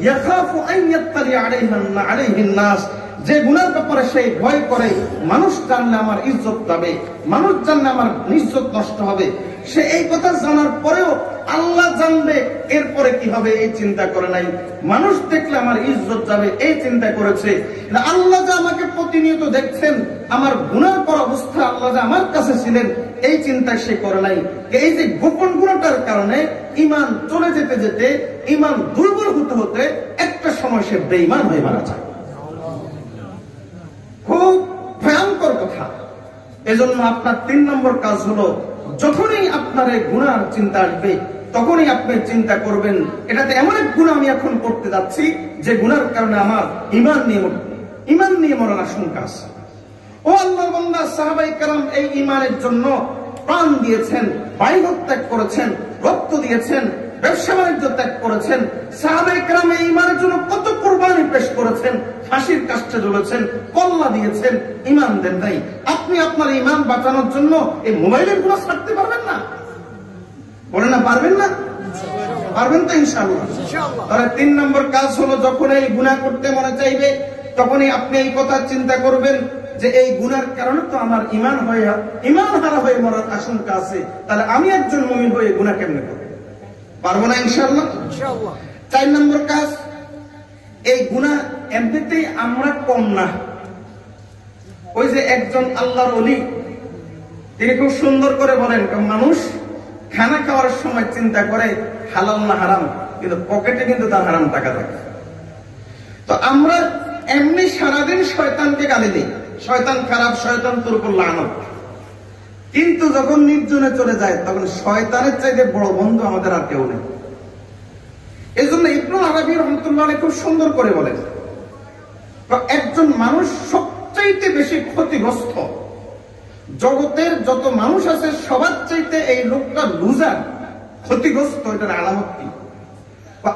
ইয়াখাফু আন ইয়াত্তালি আলাইহিন নাস, যে গুনার ব্যাপারে সে ভয় করে মানুষ জানলে আমার ইজ্জত যাবে, মানুষ জানলে আমার ইজ্জত নষ্ট হবে। সে এই কথা জানার পরেও আল্লাহ জানবে এরপরে কি হবে এই চিন্তা করে নাই, মানুষ দেখলে আমার ইজ্জত যাবে এই চিন্তা করেছে। আল্লাহ যে আমাকে প্রতিনিয়ত দেখছেন, আমার গুনাহ করা অবস্থা আল্লাহ যে আমার কাছে ছিলেন, এই চিন্তা সে করে নাই। এই যে গোপন গুনাহটার কারণে ঈমান চলে যেতে যেতে, ঈমান দুর্বল হতে হতে একটা সময় সে বেঈমান হয়ে মারা যায়। খুব ভয়ঙ্কর কথা। এজন্য আপনার 3 নম্বর কাজ হলো, যখনই আপনার এই গুনার চিন্তা আসবে, তখনই আপনি চিন্তা করবেন এটাতে এমন এক গুনাহ আমি এখন করতে যাচ্ছি যে গুনার কারণে আমার ঈমান নিয়ে মরার আশঙ্কা আছে। ও আল্লাহর বান্দা, সাহাবায়ে কেরাম এই ঈমানের জন্য প্রাণ দিয়েছেন, বায়ুত্যাগ ত্যাগ করেছেন, রক্ত দিয়েছেন, ব্যবসা বাণিজ্য ত্যাগ করেছেন। সাহাবায়ে কেরাম এই ঈমানের জন্য কত কুরবানি পেশ করেছেন, ফাঁসির কাষ্ঠে ঝুলেছেন, কল্লা দিয়েছেন, ঈমান দেন নাই। আপনি আপনার ঈমান বাঁচানোর জন্য এই মোবাইলের গুনাহ ছাড়তে পারবেন না? বলেন না, পারবেন না? পারবেন তো ইনশাআল্লাহ। তাহলে 3 নম্বর কাজ হলো, যখন এই গুনাহ করতে মনে চাইবে, তখনই আপনি এই কথা চিন্তা করবেন যে এই গুনার কারণে তো আমার ঈমান হারা হয়ে মরার আশঙ্কা আছে, তাহলে আমি একজন মুমিন হয়ে গুনাহ কেমনে করব? পারবো না ইনশাআল্লাহ। 4 নম্বর কাজ, এই গুনাহ এমনিতেই আমরা কম না। ওই যে একজন আল্লাহর ওলি, তিনি খুব সুন্দর করে বলেন, মানুষ খানা খাওয়ার সময় চিন্তা করে হালাল না হারাম, কিন্তু পকেটে কিন্তু তার হারাম টাকা থাকে। তো আমরা এমনি সারাদিন শয়তানকে গালি দিই, শয়তান খারাপ, শয়তান তোর উপর লানত, কিন্তু যখন নির্জনে চলে যায় তখন শয়তানের চাইতে বড় বন্ধু আমাদের আর কেউ নেই। এই জন্য ইবনুল আরবী রাহমাতুল্লাহ আলাইহি খুব সুন্দর করে বলেন, একজন মানুষ সবচাইতে বেশি ক্ষতিগ্রস্ত, জগতের যত মানুষ আছে সবার চাইতে এই লোকটা লুজার, ক্ষতিগ্রস্ত। এটার আলামত কি?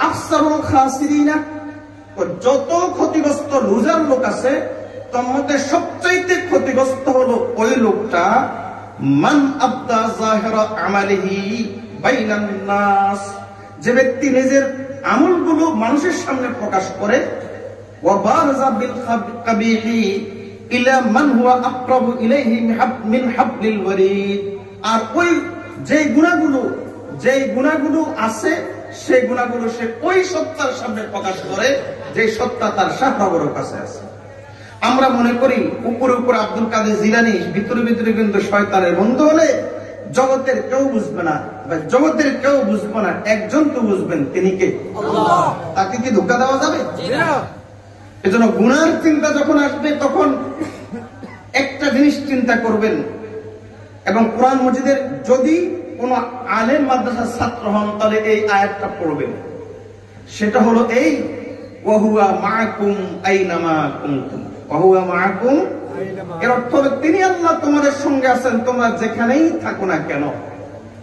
আকসারুল খাসিরিনা, যত ক্ষতিগ্রস্ত লুজার লোক আছে তার মধ্যে সবচাইতে ক্ষতিগ্রস্ত হলো ওই লোকটা, মান আবদা যাহিরা আমালিহি বাইনান নাস, যে ব্যক্তি নিজের আমলগুলো মানুষের সামনে প্রকাশ করে, ওয়া বারযা বিল কাবিহি ইলা মান হুয়া আকরাবু ইলাইহি মিন হাবলিল ওয়ারিদ, আর ওই যে গুনাহগুলো আছে সেই গুনাহগুলো সে ওই সত্তার সামনে প্রকাশ করে যে সত্তা তার শাহবাগের কাছে আছে। আমরা মনে করি উপরে উপরে আব্দুল কাদের জিলানী, ভিতরে ভিতরে কিন্তু শয়তানের বন্ধু হলে জগতের কেউ বুঝবে না, জগতের কেউ বুঝবে না, একজন তো বুঝবেন, তিনি কে? আল্লাহ। তাকে কি ধোঁকা দেওয়া যাবে? এজন্য গুনার চিন্তা যখন আসবে তখন একটা জিনিস চিন্তা করবেন, এবং কোরআন মজিদের যদি কোন আলেম মাদ্রাসার ছাত্র হন তাহলে এই আয়াতটা পড়বেন। সেটা হলো এই, ওয়া হুয়া মাআকুম আইনামা কুনতুম, ওয়া হুয়া মাআকুম, এর অর্থ হলো তিনি আল্লাহ তোমাদের সঙ্গে আছেন তোমরা যেখানেই থাকো না কেন।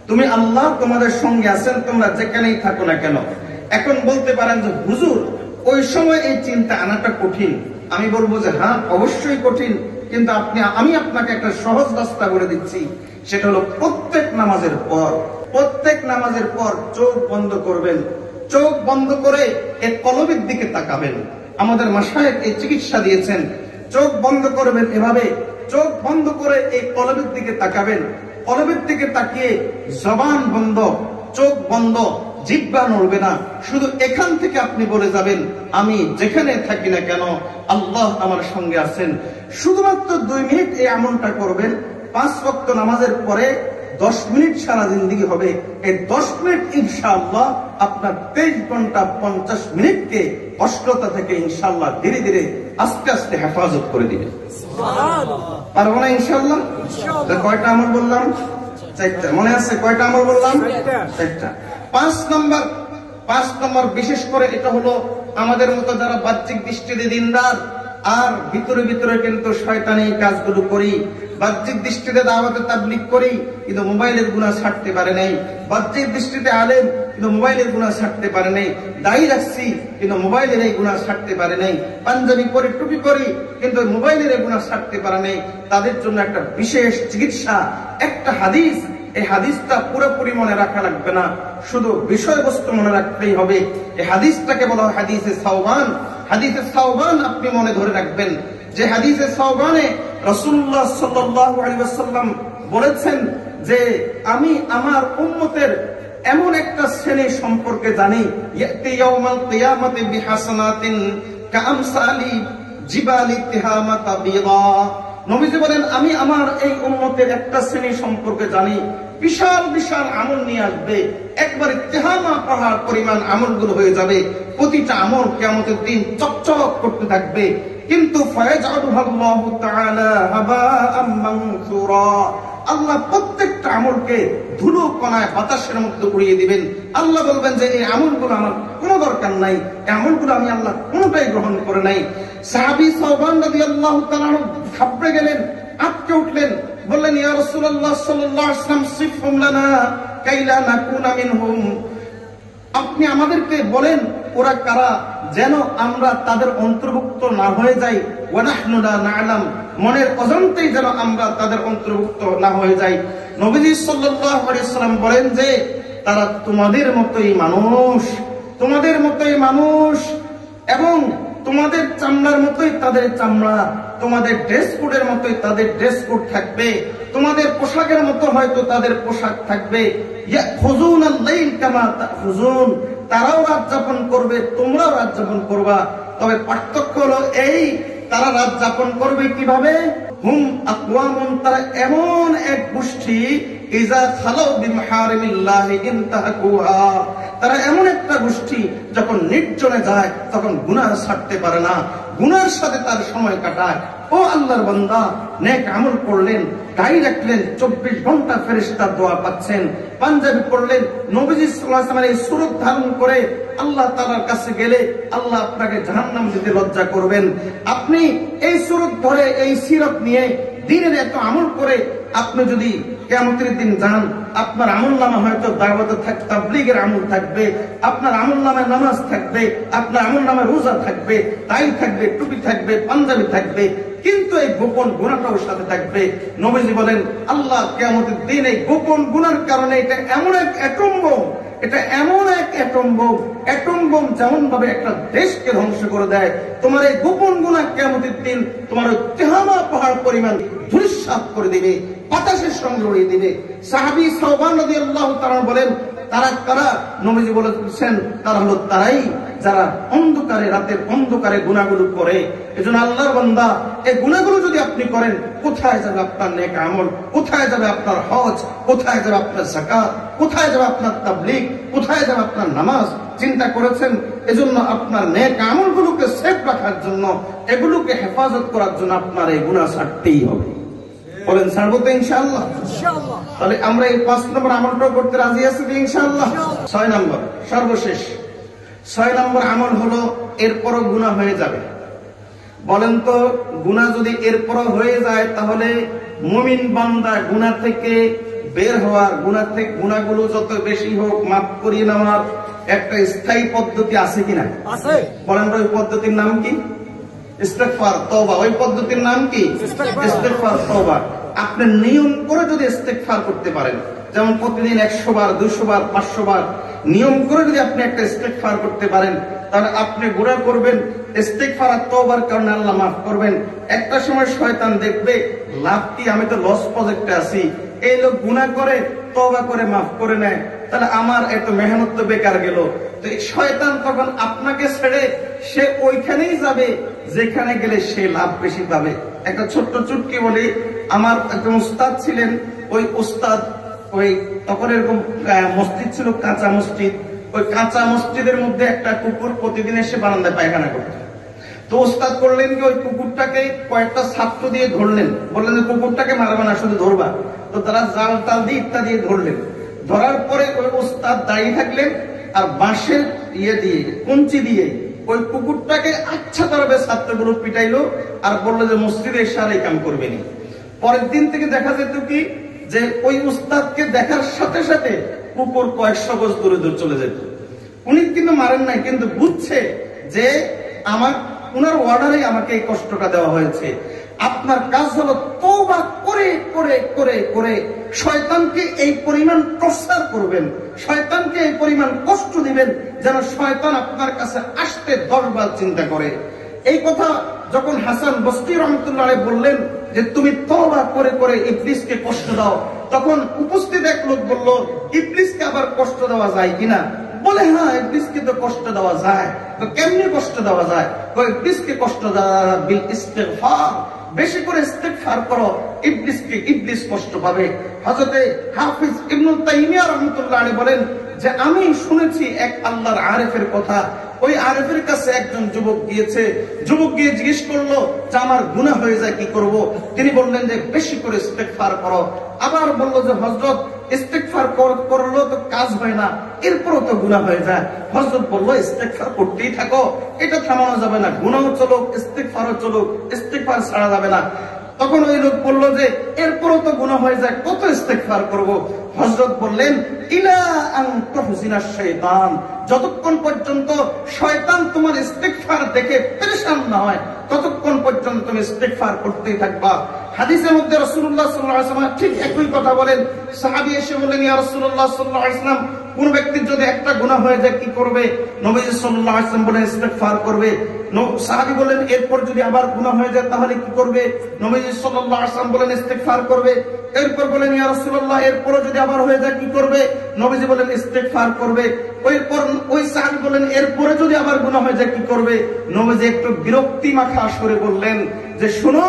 তুমি আল্লাহ তোমাদের সঙ্গে আছেন, তোমরা যেখানেই থাকো না কেন। এখন বলতে পারেন যে হুজুর ওই সময় এই চিন্তা আনাটা কঠিন। আমি বলবো যে হ্যাঁ অবশ্যই কঠিন, কিন্তু আমি আপনাকে একটা সহজ রাস্তা বলে দিচ্ছি। সেটা হলো প্রত্যেক নামাজের পর চোখ বন্ধ করবেন। চোখ বন্ধ করে এই কলবের দিকে তাকাবেন। আমাদের মাশায়েখ এই চিকিৎসা দিয়েছেন। চোখ বন্ধ করবেন এভাবে, চোখ বন্ধ করে এই কলবের দিকে তাকাবেন। কলবের দিকে তাকিয়ে জবান বন্ধ, চোখ বন্ধ, জিহ্বা নড়বে না। শুধু এখান থেকে আপনি বলে যাবেন আমি যেখানে থাকি না কেন আল্লাহ আমার সঙ্গে আছেন। শুধুমাত্র 2 মিনিট এই আমলটা করবেন। 5 ওয়াক্ত নামাজের পরে 10 মিনিট সারা জিন্দেগি হবে। এই 10 মিনিট ইনশাআল্লাহ আপনার 23 ঘন্টা 50 মিনিটকে অশ্লীলতা থেকে ইনশাআল্লাহ ধীরে ধীরে আস্তে আস্তে হেফাজত করে দিবে। পারবো না ইনশাআল্লাহ? কয়টা আমল বললাম? 4টা। মনে আছে কয়টা আমল বললাম? 4টা। 5 নম্বর বিশেষ করে এটা হলো আমাদের মতো যারা বাহ্যিক দৃষ্টিতে দিনদার আর ভিতরে ভিতরে কিন্তু শয়তানি কাজগুলো করি। বাহ্যিক দৃষ্টিতে দাওয়াতে তাবলীগ করি কিন্তু মোবাইলের গুনাহ ছাড়তে পারে নাই। বাহ্যিক দৃষ্টিতে আলেম কিন্তু মোবাইলের গুনাহ ছাড়তে পারে নাই। দায়ী রাখছি কিন্তু মোবাইলের এই গুনাহ ছাড়তে পারে নাই। পাঞ্জাবি পরে টুপি করি কিন্তু মোবাইলের এই গুনাহ ছাড়তে পারে নাই। তাদের জন্য একটা বিশেষ চিকিৎসা, একটা হাদিস। এই হাদিসটা পুরোপুরি মনে রাখা লাগবে না, শুধু বিষয়বস্তু মনে রাখতেই হবে। এই হাদিসটাকে বলা হয় হাদিসে সাওবান। হাদিসে সাওবান আপনি মনে ধরে রাখবেন যে হাদিসে সাওবানে রাসূলুল্লাহ সাল্লাল্লাহু আলাইহি ওয়াসাল্লাম বলেছেন যে আমি আমার উম্মতের এমন একটা শ্রেণী সম্পর্কে জানি, ইয়াতি ইয়াউমাল কিয়ামাতি বিহাসানাতিন কাআমসালি জিবালি তিহামাতা বিদা। নবীজি বলেন আমি আমার এই উম্মতের একটা শ্রেণী সম্পর্কে জানি, বিশাল বিশাল আমল নিয়ে আসবে, একবারে তিহামা পাহাড় পরিমাণ আমলগুলো হয়ে যাবে। প্রতিটা আমল কিয়ামতের দিন চকচক করতে থাকবে, কিন্তু ফায়াজআলুল্লাহু তাআলা হাবাআম মানসুরা। আল্লাহ প্রত্যেকটা আমলকে ধুলো কণায় বাতাসের মধ্যে উড়িয়ে দিবেন। আল্লাহ বলবেন যে এই আমলগুলো আমার কোনো দরকার নাই, এই আমলগুলো আমি আল্লাহ কোনোটাই গ্রহণ করে নাই। সাহাবী সাওবান রাদিয়াল্লাহু তাআলা ঘাবড়ে গেলেন, আটকে উঠলেন, বললেন ইয়া রাসূলুল্লাহ সাল্লাল্লাহু আলাইহি ওয়াসাল্লাম সিফহুম লানা কাইলা নাকুনা মিনহুম। আপনি আমাদেরকে বলেন ওরা কারা, যেন আমরা তাদের অন্তর্ভুক্ত না হয়ে যাই। ওয়া নাহনু লা না'লাম, মনের অজান্তেই যেন আমরা তাদের অন্তর্ভুক্ত না হয়ে যাই। নবীজি সাল্লাল্লাহু আলাইহি ওয়াসাল্লাম বলেন যে তারা তোমাদের মতোই মানুষ, তোমাদের মতোই মানুষ, এবং তোমাদের চামড়ার মতোই তাদের চামড়া, তোমাদের ড্রেস কোডের মতোই তাদের ড্রেস কোড থাকবে, তোমাদের পোশাকের মতো হয়তো তাদের পোশাক থাকবে। ইয়াখুযুনাল লাইল কামা তাখুযুন, তারাও রাত যাপন করবে, তোমরাও রাত যাপন করবা। তবে পার্থক্য হলো এই, তারা রাত যাপন করবে কিভাবে? হুম আকওয়ামুন, তারা এমন এক গোষ্ঠী ইজা খালাউ বিমাহারিমিল্লাহি ইনতাহাকুহা, তারা এমন একটা গোষ্ঠী যখন নির্জনে যায় তখন গুনাহ ছাড়তে পারে না, গুনার সাথে তার সময় কাটায়। ও আল্লাহর বান্দা, নেক আমল করলেন, দাড়ি রাখলেন, 24 ঘন্টা ফেরেশতার দোয়া পাচ্ছেন, পাঞ্জাবি পড়লেন, নবীজি সাল্লাল্লাহু আলাইহি ওয়াসাল্লামের এই সূরত ধারণ করে আল্লাহ তাআলার কাছে গেলে আল্লাহ আপনাকে জাহান্নাম দিতে লজ্জা করবেন। আপনি এই সূরত ধরে, এই সিরাত নিয়ে দিনের এত আমল করে আপনি যদি কিয়ামতের দিন যান, আপনার আমলনামা হয়তো দাওয়াত তাবলীগের আমল থাকবে, আপনার আমলনামায় নামাজ থাকবে, আপনার আমলনামায় রোজা থাকবে, তাই থাকবে, টুপি থাকবে, পাঞ্জাবি থাকবে, কিন্তু এই গোপন গুনাহটাও সাথে থাকবে। নবীজি বলেন আল্লাহ কিয়ামতের দিন এই গোপন গুনার কারণে এটা এমন এক অ্যাটম বোম, এটা এমন এক অ্যাটম বোম যেমন ভাবে একটা দেশকে ধ্বংস করে দেয়, তোমার এই গোপন গুনাহ কিয়ামতের দিন তোমার ওই তিহামা পাহাড় পরিমাণ ধূলিসাৎ করে দিবে, বাতাসের সঙ্গে উড়িয়ে দিবে। সাহাবী সাওবান রাদিয়াল্লাহু তাআলা বলেন তারা কারা? নবীজি বলেছেন তারা হলো তারাই যারা অন্ধকারে, রাতের অন্ধকারে গুনাহগুলো করে। এজন্য আল্লাহর বান্দা, এই গুনাহগুলো যদি আপনি করেন, কোথায় যাবে আপনার নেক আমল? কোথায় যাবে আপনার হজ? কোথায় যাবে আপনার যাকাত? কোথায় যাবে আপনার তাবলীগ? কোথায় যাবে আপনার নামাজ? চিন্তা করেছেন? এজন্য আপনার নেক আমলগুলোকে সেফ রাখার জন্য, এগুলোকে হেফাজত করার জন্য আপনার এই গুনাহ ছাড়তেই হবে। বলেন ছাড়বো তো ইনশাআল্লাহ? তাহলে আমরা এই 5 নম্বর আমলটা করতে রাজি আছি তো ইনশাআল্লাহ? 6 নম্বর সর্বশেষ 6 নম্বর আমল হলো এরপরও গুনাহ হয়ে যাবে। বলেন তো গুনাহ যদি এরপরও হয়ে যায় তাহলে মুমিন বান্দা গুনাহ থেকে বের হওয়ার, গুনাহগুলো যত বেশি হোক মাফ করিয়ে নেওয়ার একটা স্থায়ী পদ্ধতি আছে কিনা? আছে। বলেন ওই পদ্ধতির নাম কি? ইস্তেগফার, তওবা। ওই পদ্ধতির নাম কি? ইস্তেগফার, তওবা। আপনি নিয়ম করে যদি ইস্তেগফার করতে পারেন, যেমন প্রতিদিন 100 বার, 200 বার, 500 বার নিয়ম করে যদি আপনি একটা ইস্তেগফার করতে পারেন, তাহলে আপনি গুনাহ করবেন, ইস্তেগফার আর তওবার কারণে আল্লাহ মাফ করবেন। একটা সময় শয়তান দেখবে লাভ কি, আমি তো লস প্রজেক্টে আছি, এই লোক গুনাহ করে তওবা করে মাফ করে নেয়, তাহলে আমার এত মেহনত তো বেকার গেল। তো এই শয়তান তখন আপনাকে ছেড়ে সে ওইখানেই যাবে যেখানে গেলে সে লাভ বেশি পাবে। একটা ছোট্ট চুটকি বলি, আমার একজন উস্তাদ ছিলেন, ওই উস্তাদ ওই তখন এরকম মসজিদ ছিল, কাঁচা মসজিদ। ওই কাঁচা মসজিদের মধ্যে একটা কুকুর প্রতিদিন এসে বারান্দায় পায়খানা করত। তো উস্তাদ করলেন কি, ওই কুকুরটাকে কয়েকটা ছাত্র দিয়ে ধরলেন, বললেন যে কুকুরটাকে মারবা না, শুধু ধরবা। তো তারা জাল টাল দিয়ে ইত্যাদি ধরলেন। ধরার পরে ওই উস্তাদ দাঁড়িয়ে থাকলেন আর বাঁশের দিয়ে কঞ্চি দিয়ে ওই কুকুরটাকে আচ্ছা তরবে ছাত্রগুলো পিটাইলো আর বললো যে মসজিদে এসে আর এই কাম করবে নি। পরের দিন থেকে দেখা যেত কি যে ওই উস্তাদকে দেখার সাথে সাথে কুকুর কয়েকশো গজ দূরে দূরে চলে যেত। উনি কিন্তু মারেন নাই, কিন্তু বুঝছে যে উনার অর্ডারে আমাকে এই কষ্টটা দেওয়া হয়েছে। আপনার কাজ হলো তওবা করে করে করে করে শয়তানকে এই পরিমাণ টর্চার করবেন, শয়তানকে এই পরিমাণ কষ্ট দিবেন যেন শয়তান আপনার কাছে আসতে 10 বার চিন্তা করে। এই কথা যখন হাসান বসরি রহমতুল্লাহ আলাইহি বললেন যে তুমি তওবা করে করে ইবলিসকে কষ্ট দাও, তখন উপস্থিত এক লোক বলল, ইবলিসকে আবার কষ্ট দেওয়া যায় কিনা? বলে হ্যাঁ, ইবলিসকে তো কষ্ট দেওয়া যায়। তো কেমনে কষ্ট দেওয়া যায়? ইবলিসকে কষ্ট দেওয়া বিল ইস্তিগফার, বেশি করে ইস্তিগফার করো, ইবলিস কষ্ট পাবে। হযরতে হাফিজ ইবনে তাইমিয়া রাহমাতুল্লাহ আলাইহি বলেন যে আমি শুনেছি এক আল্লাহর আরেফের কথা। ওই আরেফের কাছে একজন যুবক গিয়েছে, যুবক গিয়ে জিজ্ঞেস করলো যে আমার গুনাহ হয়ে যায় কি করব? তিনি বললেন যে বেশি করে ইস্তিগফার করো। আবার বললো যে হযরত ইস্তিগফার করলো তো কাজ হয় না, এরপরও তো গুনাহ হয়ে যায়। হযরত বললো ইস্তিগফার করতেই থাকো, এটা থামানো যাবে না, গুনাহও চলুক ইস্তিগফারও চলুক, ইস্তিগফার ছাড়া যাবে না। তখন ওই লোক বললো যে এরপরও তো গুনাহ হয়ে যায়, কত ইস্তিগফার করব? হযরত বললেন ইলা আন তুহজিনা শাইতান, যতক্ষণ পর্যন্ত শয়তান তোমার ইস্তিগফার দেখে পেরেশান না হয় ততক্ষণ পর্যন্ত তুমি ইস্তিগফার করতেই থাকবা। হাদিসের মধ্যে রাসূলুল্লাহ সাল্লাল্লাহু আলাইহি ওয়াসাল্লাম ঠিক একই কথা বলেন। সাহাবী এসে বললেন ইয়া রাসূলুল্লাহ সাল্লাল্লাহু আলাইহি ওয়াসাল্লাম, কোন ব্যক্তির যদি একটা গুনাহ হয়ে যায় কি করবে? নবীজি সাল্লাল্লাহু আলাইহি ওয়াসাল্লাম বলেন ইস্তিগফার করবে। সাহাবী বললেন এরপর যদি আবার গুনাহ হয়ে যায় তাহলে কি করবে? নবীজি সাল্লাল্লাহু আলাইহি ওয়াসাল্লাম বলেন ইস্তিগফার করবে। এরপর বলেন ইয়া রাসূলুল্লাহ এরপরও যদি আবার হয়ে যায় কি করবে? নবীজি বলেন ইস্তিগফার করবে। ওই সাহাবী বলেন এরপরে যদি আবার গুনাহ হয়ে যায় কি করবে? নবীজি একটু বিরক্তি মাখা সুরে বললেন যে শোনো,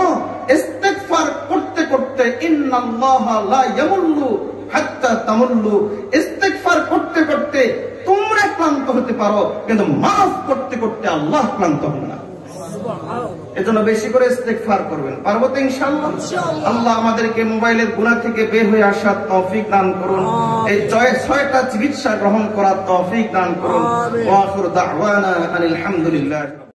ইস্তিগফার করতে করতে ইন্নাল্লাহা লা ইয়ামুল্লু হাত্তা তামুল্লু, ইস্তিগফার করতে করতে তোমরা ক্লান্ত হতে পারো কিন্তু মাফ করতে করতে আল্লাহ ক্লান্ত হন না। এজন্য বেশি করে ইস্তিগফার করবেন। পারবো তো ইনশাআল্লাহ? আল্লাহ আমাদেরকে মোবাইলের গুনাহ থেকে বের হয়ে আসার তৌফিক দান করুন, এই 6টা চিকিৎসা গ্রহণ করার তৌফিক দান করুন। ওয়া আখিরু দাওয়ানা আনিল হামদুলিল্লাহ।